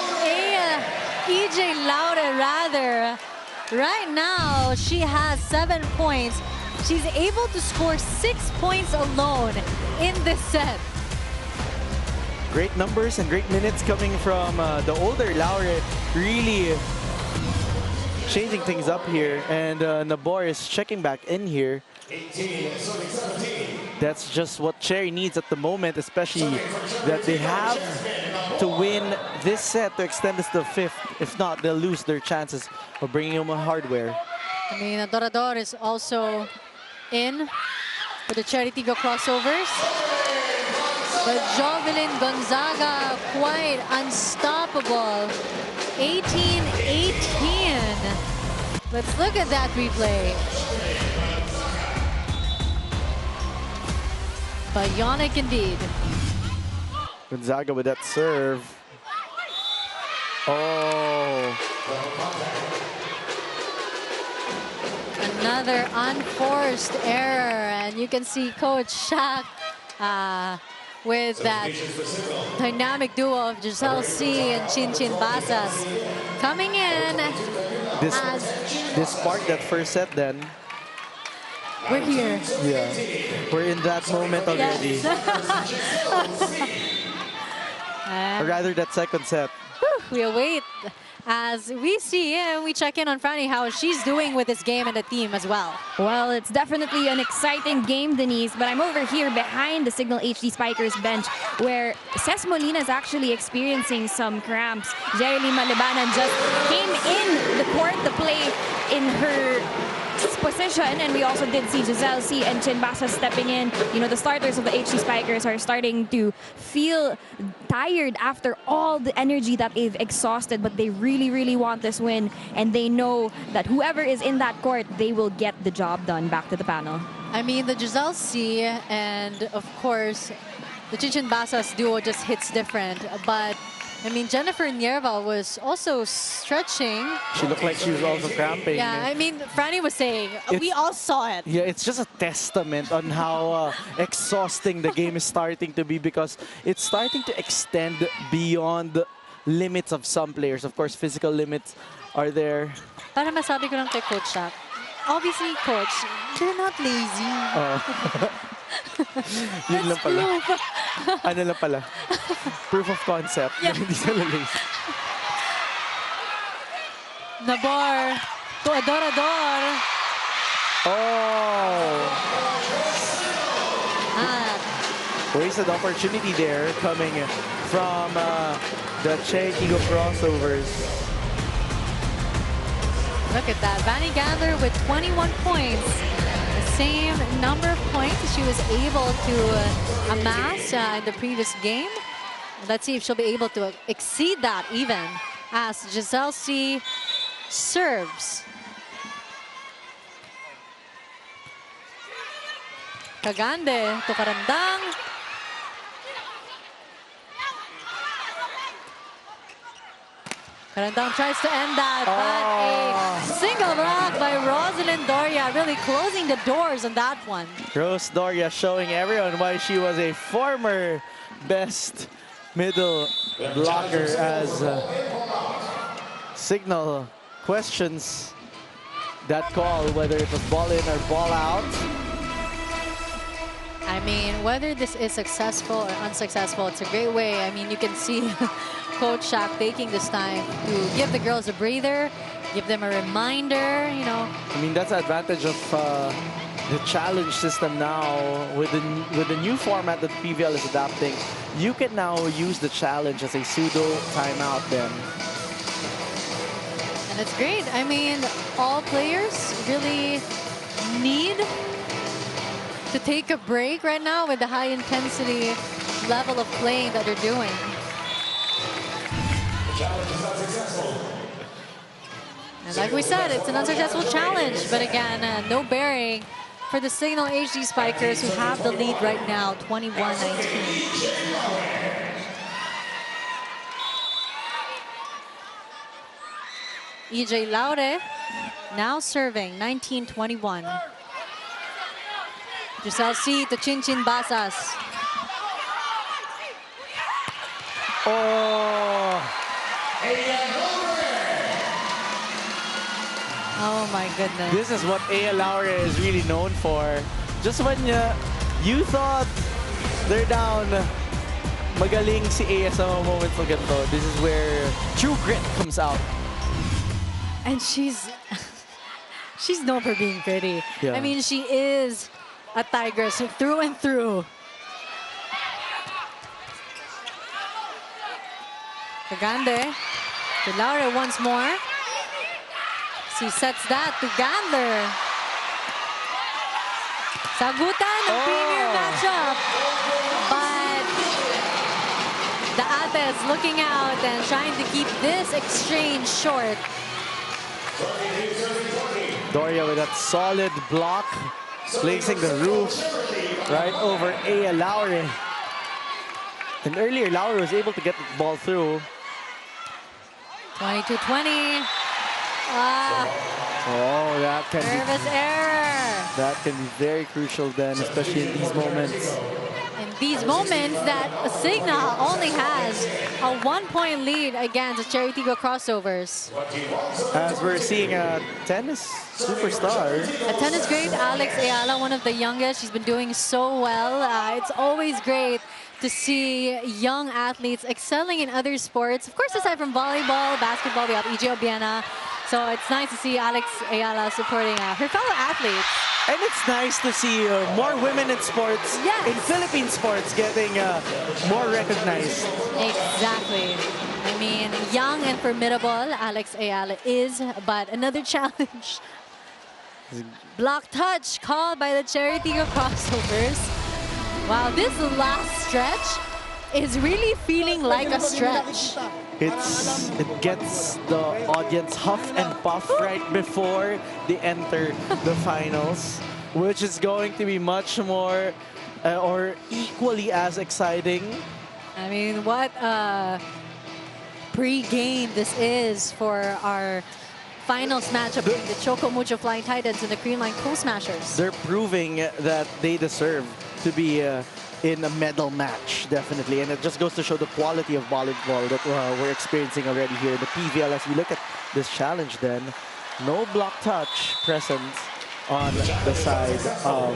EJ Laure rather, right now she has 7 points. She's able to score 6 points alone in this set. Great numbers and great minutes coming from the older Laure, really changing things up here. And Nabor is checking back in here. That's just what Chery needs at the moment, especially that they have to win this set to extend this to 5th. If not, they'll lose their chances of bringing home a hardware. I mean, Adorador is also in for the Chery Tiggo Crossovers. But Jovelyn Gonzaga quite unstoppable. 18-18. Let's look at that replay. Bionic indeed. Gonzaga with that serve. Oh. Another unforced error. And you can see Coach Shaq with that dynamic duo of Giselle C and Chin Chin Basas coming in. This sparked that first set then. We're here. Yeah, we're in that moment already. Or rather, that second set. We await as we see and we check in on Franny how she's doing with this game and the team as well. Well, it's definitely an exciting game, Denise, but I'm over here behind the Cignal HD Spikers bench where Ces Molina is actually experiencing some cramps. Jerry Malibanan just came in the court to play in her position, and we also did see Giselle C and Chinbasa stepping in. You know, the starters of the HD Spikers are starting to feel tired after all the energy that they've exhausted, but they really, really want this win, and they know that whoever is in that court, they will get the job done. Back to the panel. I mean, the Giselle C and, of course, the Chinbasas duo just hits different, but I mean, Jennifer Nierva was also stretching. She looked like she was also cramping. Yeah, I mean, Franny was saying, we all saw it. Yeah, it's just a testament on how exhausting the game is starting to be, because it's starting to extend beyond the limits of some players. Of course, physical limits are there. Para masabi ko lang kay Coach Shaq, obviously, Coach, you're not lazy. Yun lang pala. Ano lang pala? Proof of concept. Yeah. Hindi sila lazy. Nabar to Adorador. Oh! Wasted opportunity there coming from the Chery Tiggo Crossovers. Look at that. Vanny Gandler with 21 points. The same number of points she was able to amass in the previous game. Let's see if she'll be able to exceed that even as Giselle C serves. Cagande to Karandang. Karandang tries to end that, but a single block by Rosalind Doria, really closing the doors on that one. Rose Doria showing everyone why she was a former best middle blocker, as Cignal questions that call, whether it was ball in or ball out. I mean, whether this is successful or unsuccessful, it's a great way. I mean, you can see Coach Shaq taking this time to give the girls a breather, give them a reminder, you know. I mean, that's the advantage of the challenge system now. With the new format that PVL is adapting, you can now use the challenge as a pseudo timeout then. And it's great. I mean, all players really need to take a break right now with the high intensity level of playing that they're doing. And like we said, it's an unsuccessful challenge, but again, no bearing for the Cignal HD Spikers, who have the lead right now, 21-19. EJ Laure now serving, 19-21. Giselle C to Chinchin Basas. Oh my goodness. This is what Ea Laure is really known for. Just when you thought they're down, magaling si Ea sa mga moments na ganito. This is where true grit comes out. And she's known for being pretty. Yeah. I mean, she is a tigress through and through. Cagande to Laure once more. She sets that to Gandler. Sagutan ng premier matchup. But the Ates looking out and trying to keep this exchange short. Doria with that solid block, placing the roof right over Ea Laure. And earlier, Laure was able to get the ball through. 22-20. Ah, Oh, nervous error. that can be very crucial then, especially in these moments. In these moments that Cignal only has a 1-point lead against the Chery Tiggo Crossovers. As we're seeing a tennis superstar. A tennis great, Alex Ayala, one of the youngest. She's been doing so well. It's always great to see young athletes excelling in other sports. Of course, aside from volleyball, basketball, we have EJ Obiena. So it's nice to see Alex Ayala supporting her fellow athletes. And it's nice to see more women in sports, Yes. in Philippine sports, getting more recognized. Exactly. I mean, young and formidable, Alex Ayala is, but another challenge. Block touch called by the Chery Tiggo Crossovers. Wow, this last stretch is really feeling like a stretch. It gets the audience huff and puff right before they enter the finals, which is going to be much more or equally as exciting. I mean, what a pre-game this is for our finals matchup between the Choco Mucho Flying Titans and the Creamline Cool Smashers. They're proving that they deserve to be in a medal match, definitely. And it just goes to show the quality of volleyball that we're experiencing already here in the PVL. As we look at this challenge then, no block touch present on the side of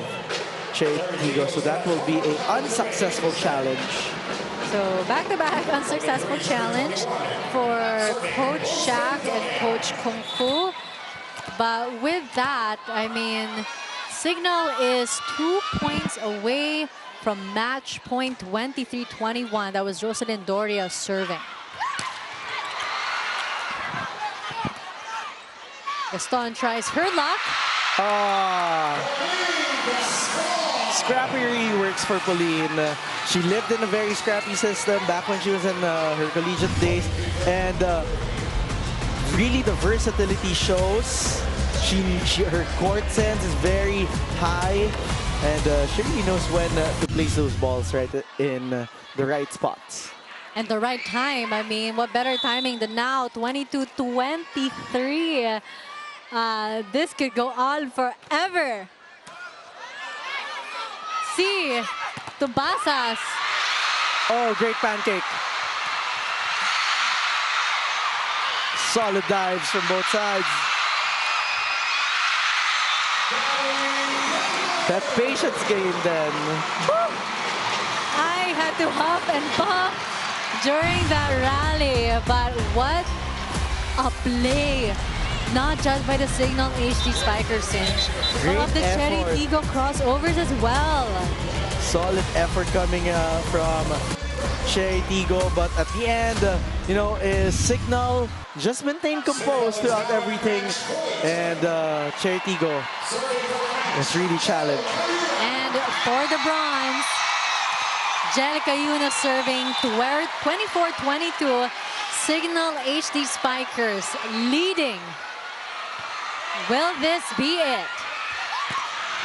Chery Tiggo. So that will be an unsuccessful challenge. So back-to-back unsuccessful challenge for Coach Shaq and Coach Kung Fu. But with that, I mean, Cignal is 2 points away from match point 23-21. That was Rosalyn Doria serving. Gaston tries her luck. Scrappery works for Pauline. She lived in a very scrappy system back when she was in her collegiate days. And really the versatility shows. Her court sense is very high. And she really knows when to place those balls right in the right spots. And the right time. I mean, what better timing than now? 22-23. This could go on forever. See, Tubasas. Oh, great pancake. Solid dives from both sides. That patience game then. I had to huff and puff during that rally, but what a play. Not just by the Cignal HD Spikers, but of the Chery Tiggo Crossovers as well. Solid effort coming from Chery Tiggo, but at the end, you know, Cignal just maintained composed throughout everything, and Chery Tiggo was really challenged. And for the bronze, Jellica Yuna serving 24-22, Cignal HD Spikers leading. Will this be it?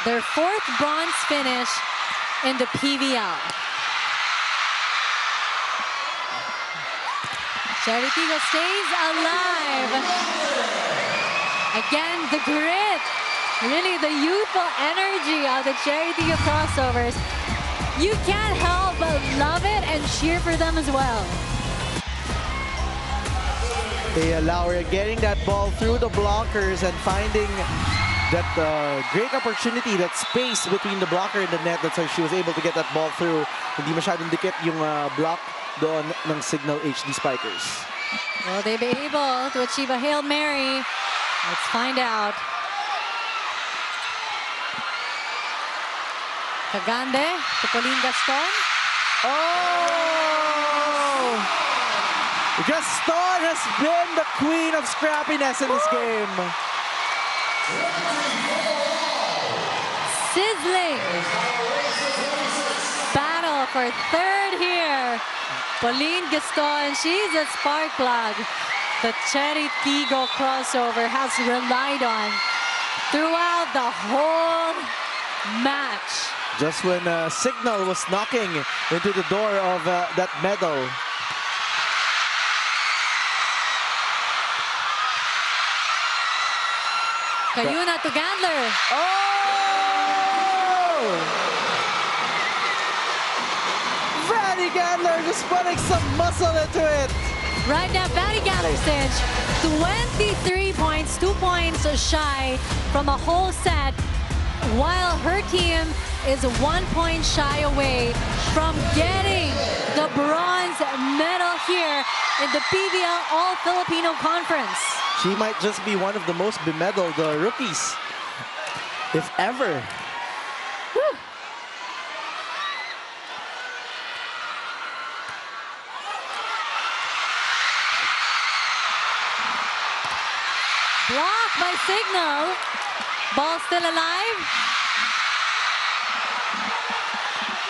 Their 4th bronze finish in the PVL. Chery Tiggo stays alive. Again, the grit. Really, the youthful energy of the Chery Tiggo Crossovers. You can't help but love it and cheer for them as well. They allow her getting that ball through the blockers and finding that great opportunity, that space between the blocker and the net. That's how she was able to get that ball through. Hindi masyadong dikit yung block doon ng Cignal HD Spikers. Will they be able to achieve a Hail Mary? Let's find out. Cagande to Pauline Gaston. Oh! Gaston has been the queen of scrappiness in this game. Sizzling battle for 3rd here. Pauline Gaston, she's a spark plug the Chery Tiggo Crossover has relied on throughout the whole match. Just when Cignal was knocking into the door of that medal. Kayuna to Gandler. Oh! Vanny Gandler just putting some muscle into it. Right now, Vanny Gandler, Cinch, 23 points, 2 points shy from a whole set, while her team is 1 point shy away from getting the bronze medal here in the PVL All-Filipino Conference. She might just be one of the most bemedaled rookies, if ever. Whew. Blocked by Cignal. Ball still alive.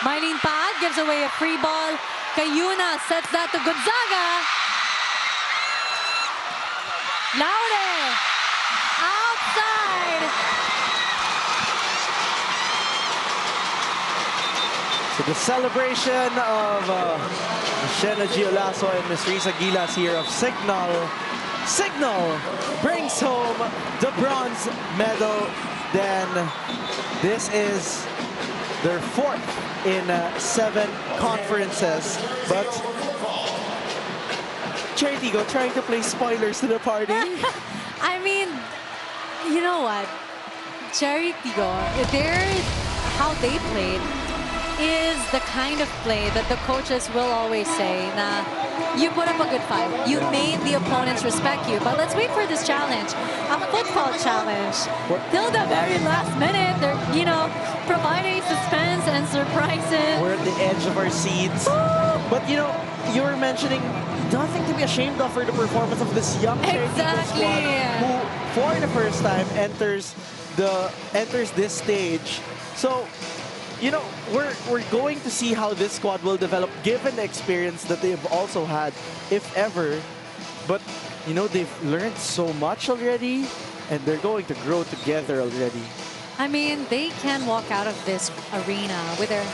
Mylene Pad gives away a free ball. Kayuna sets that to Gonzaga. Laude outside. So the celebration of Shena Giolaso and Miss Risa Gilas here of Cignal. Cignal brings home the bronze medal. Then this is their 4th in 7 conferences. But Chery Tiggo trying to play spoilers to the party. I mean, you know what? Chery Tiggo, how they played is the kind of play that the coaches will always say, nah, you put up a good fight. You made the opponents respect you. But let's wait for this challenge, a football challenge. Till the very last minute, they're, providing suspense and surprises. We're at the edge of our seats. But, you were mentioning nothing to be ashamed of for the performance of this young Chery Tiggo squad who, for the first time, enters this stage. So, we're going to see how this squad will develop given the experience that they've also had, if ever. But, they've learned so much already, and they're going to grow together already. I mean, they can walk out of this arena with their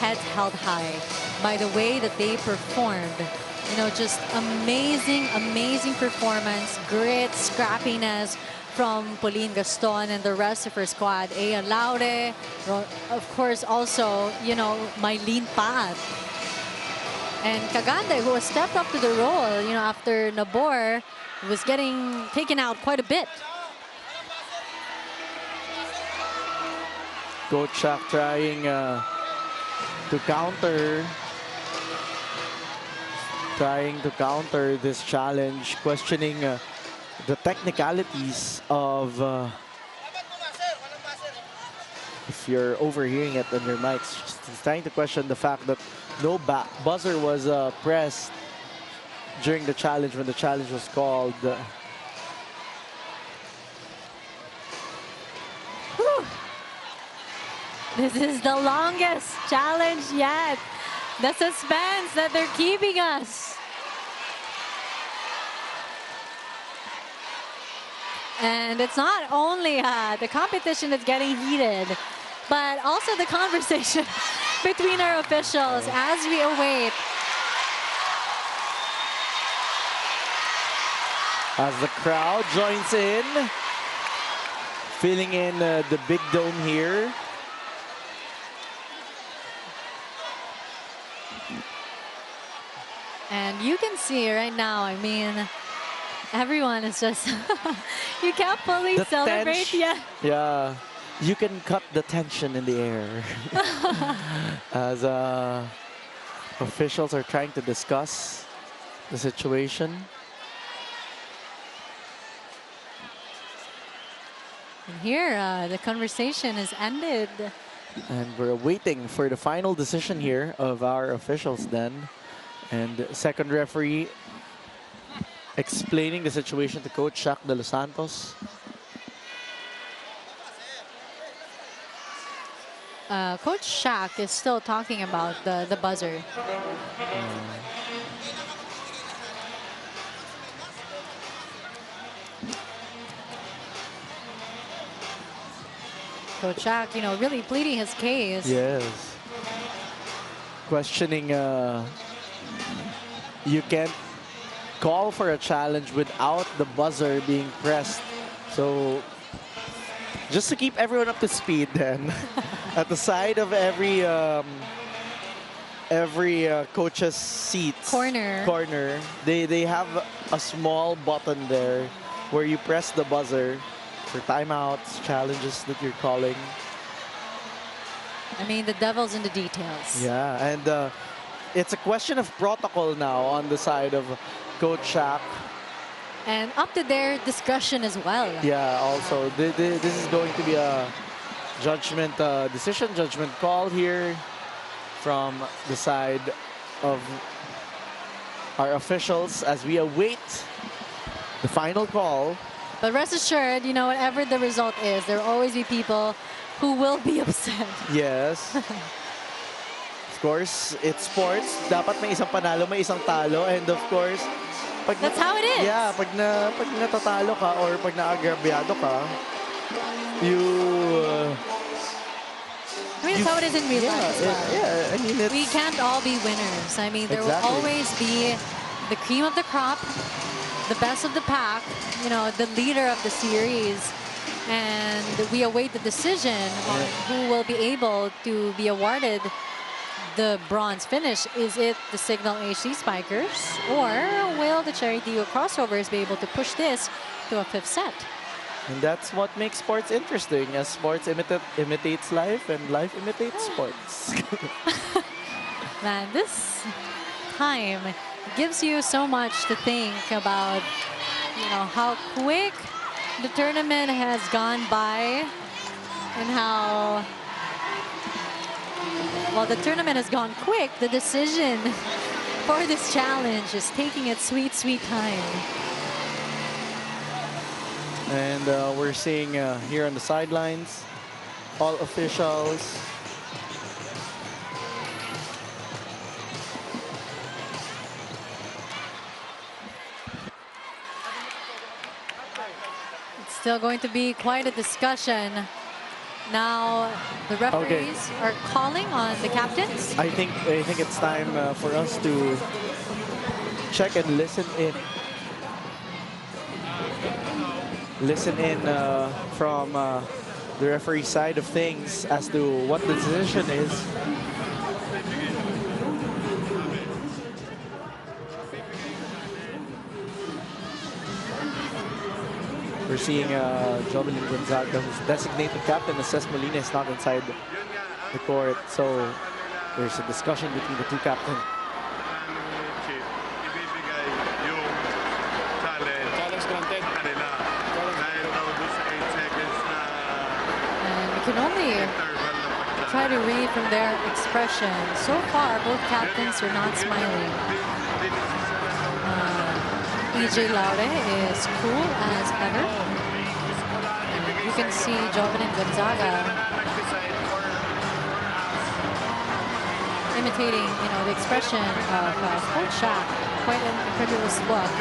heads held high by the way that they performed. Just amazing, amazing performance, grit, scrappiness from Pauline Gaston and the rest of her squad. Ea Laude, of course, also, Mylene Pad. And Cagande, who has stepped up to the role, after Nabor was getting taken out quite a bit. Coach Shaq trying to counter this challenge, questioning the technicalities of, if you're overhearing it on your mics, just trying to question the fact that no buzzer was pressed during the challenge when the challenge was called. This is the longest challenge yet. The suspense that they're keeping us. And it's not only the competition that's getting heated, but also the conversation between our officials as we await. As the crowd joins in, filling in the big dome here. And you can see right now, I mean, everyone is just, you can't fully celebrate yet. Yeah, you can cut the tension in the air. As officials are trying to discuss the situation. And here, the conversation is ended. And we're waiting for the final decision here of our officials then. And second referee explaining the situation to Coach Shaq de los Santos. Coach Shaq is still talking about the buzzer. Coach Shaq, really pleading his case. Yes. Questioning, you can't call for a challenge without the buzzer being pressed. So Just to keep everyone up to speed then, at the side of every coach's seat corner, they have a small button there where you press the buzzer for timeouts, challenges that you're calling. I mean, the devil's in the details. Yeah, and it's a question of protocol now on the side of Coach Shaq. And up to their discretion as well. Yeah, also, this is going to be a judgment call here from the side of our officials as we await the final call. But rest assured, you know, whatever the result is, there will always be people who will be upset. Yes. Of course, it's sports. Dapat may isang panalo, may isang talo. And of course, that's how it is. Yeah, pag natatalo ka or pag naagrabyado ka, I mean, that's how it is in real life as well. Yeah, I mean, we can't all be winners. I mean, there will always be the cream of the crop, the best of the pack, you know, the leader of the series. And we await the decision on who will be able to be awarded the bronze finish. Is it the Cignal HD Spikers, or will the Chery Tiggo Crossovers be able to push this to a 5th set? And that's what makes sports interesting, as sports imitates life and life imitates sports. Man, this time gives you so much to think about, you know, how quick the tournament has gone by and how, well, the tournament has gone quick. The decision for this challenge is taking its sweet, sweet time. And we're seeing here on the sidelines, all officials. It's still going to be quite a discussion. Now, the referees are calling on the captains. I think it's time for us to check and listen in. From the referee side of things as to what the decision is. We're seeing Jovelyn Gonzaga, who's designated captain, Cesc Molina is not inside the court. So there's a discussion between the two captains. Can only try to read from their expression. So far, both captains are not smiling. EJ Laure is cool as ever. And you can see Jovelyn Gonzaga imitating, you know, the expression of Coach Shaq. Quite an incredulous look.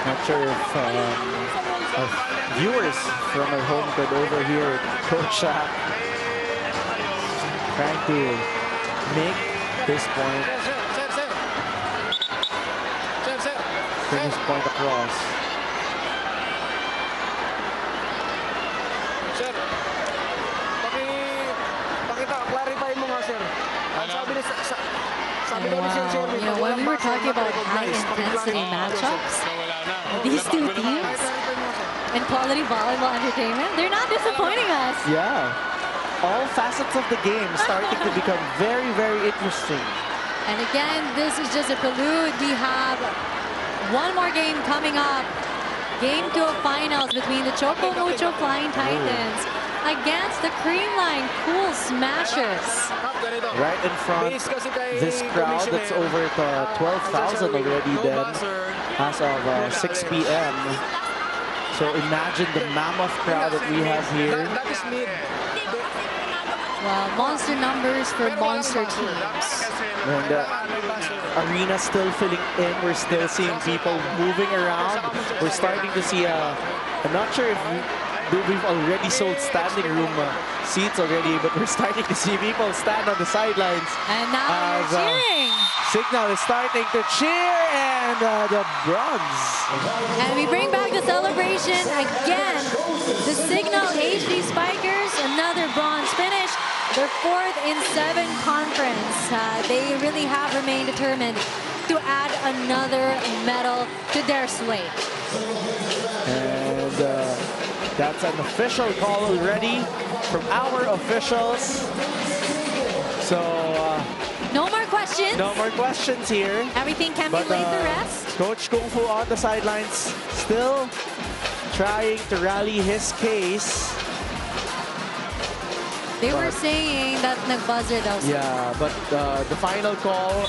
Not sure if our viewers from our home could overhear Coach Shaq trying to make this point, bring his point across. Sir, clarify mo nga, sir. Wow, you know, when we were talking about high-intensity matchups, these two teams in quality volleyball entertainment, they're not disappointing us. Yeah, all facets of the game starting to become very, very interesting. And again, this is just a prelude. We have one more game coming up. Game 2 of finals between the Choco Mucho Flying Titans against the Creamline Cool Smashers. Right in front, this crowd that's over 12,000 already then as of 6 p.m. So imagine the mammoth crowd that we have here. Well, monster numbers for monster teams. And arena still filling in. We're still seeing people moving around. We're starting to see I'm not sure if we've already sold standing room seats already, but we're starting to see people stand on the sidelines. And now as, we're cheering. Cignal is starting to cheer, and the bronze. And we bring back the celebration again. The Cignal HD Spikers, another bronze finish. Their 4th in 7 conference. They really have remained determined to add another medal to their slate. And that's an official call already from our officials. So no more questions. No more questions here. Everything can be laid to rest. Coach Kung Fu on the sidelines, still trying to rally his case. They were saying that nag-buzzer daw. Yeah, but the final call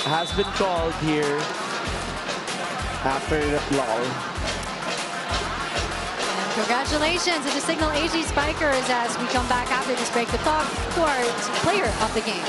has been called here after the lull. And congratulations to the Cignal HD Spikers as we come back after this break to talk to our player of the game.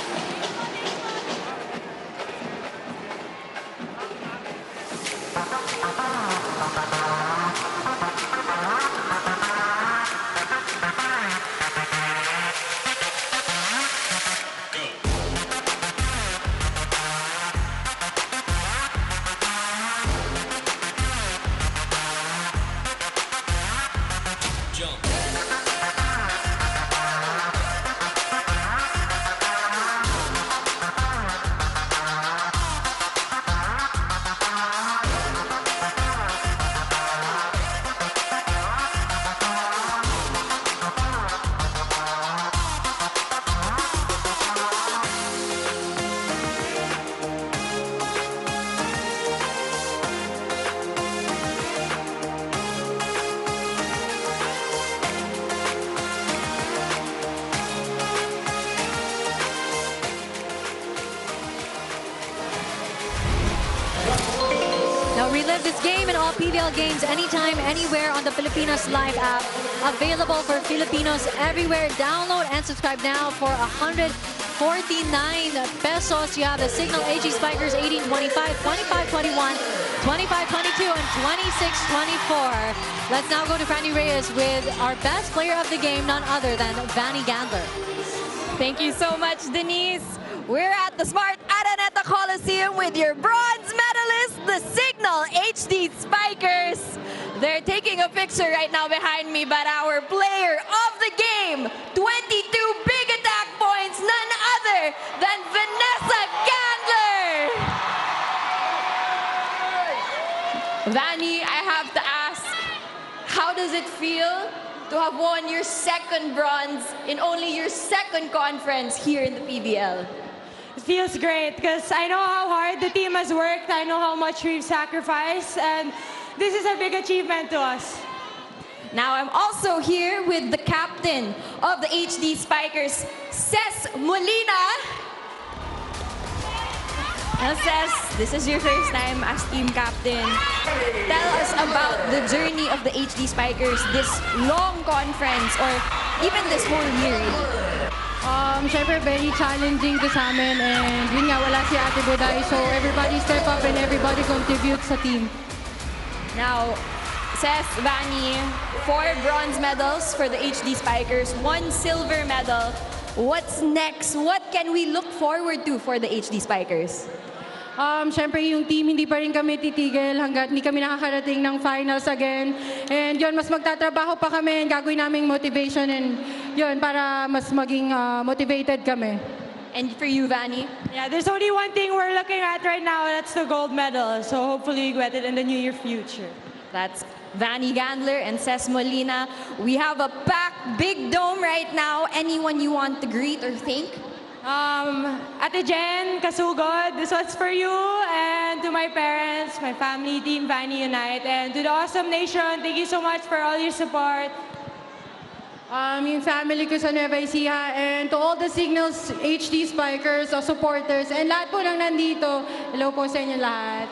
Relive this game and all PVL games anytime, anywhere on the Filipinos Live app. Available for Filipinos everywhere. Download and subscribe now for 149 pesos. You have the Cignal HD Spikers 1825, 2521, 2522, and 2624. Let's now go to Franny Reyes with our best player of the game, none other than Vanny Gandler. Thank you so much, Denise. We're at the Smart Araneta Coliseum with your bronze medalist, the Cignal HD Spikers. They're taking a picture right now behind me, but our player of the game, 22 big attack points, none other than Vanessa Gandler. Vanny, I have to ask, how does it feel to have won your 2nd bronze in only your 2nd conference here in the PVL? It feels great because I know how hard the team has worked. I know how much we've sacrificed, and this is a big achievement to us. Now I'm also here with the captain of the HD Spikers, Ces Molina. Now, Ces, this is your first time as team captain. Tell us about the journey of the HD Spikers, this long conference, or even this whole year, really. Syempre, very challenging to sa amin, and yun nga, wala si Ate Buday, so everybody step up and everybody contributes sa team. Now, Ces, Vanny, 4 bronze medals for the HD Spikers, 1 silver medal. What's next? What can we look forward to for the HD Spikers? Syempre, yung team, hindi pa rin kami titigil hanggat hindi kami nakakarating ng finals again. And yun, mas magtatrabaho pa kami, gagawin naming motivation, and yun, para mas maging motivated kami. And for you, Vanny? Yeah, there's only one thing we're looking at right now, that's the gold medal. So hopefully we get it in the near future. That's Vanny Gandler and Ces Molina. We have a packed big dome right now. Anyone you want to greet or thank? Ate Jen, Kasugod, this one's for you, and to my parents, my family, Team Vanny Unite, and to the Awesome Nation, thank you so much for all your support. Yung family ko sa Nueva Ecija, and to all the Cignals HD Spikers, supporters, and lahat po nang nandito, hello po sa inyo lahat.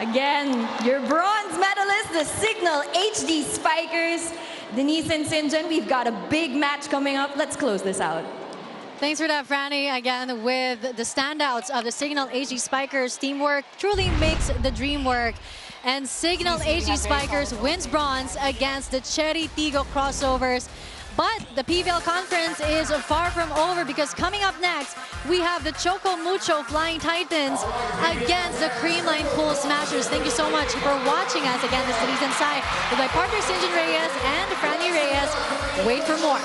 Again, your bronze medalist, the Cignal HD Spikers. Denise and Sinjan, we've got a big match coming up. Let's close this out. Thanks for that, Franny. Again, with the standouts of the Cignal HD Spikers, teamwork truly makes the dream work. And Cignal HD Spikers wins bronze against the Chery Tiggo Crossovers. But the PVL conference is far from over because coming up next, we have the Choco Mucho Flying Titans against the Creamline Pool Smashers. Thank you so much for watching us. Again, this is Denise Inside with my partner Sinjin Reyes and Franny Reyes. Wait for more.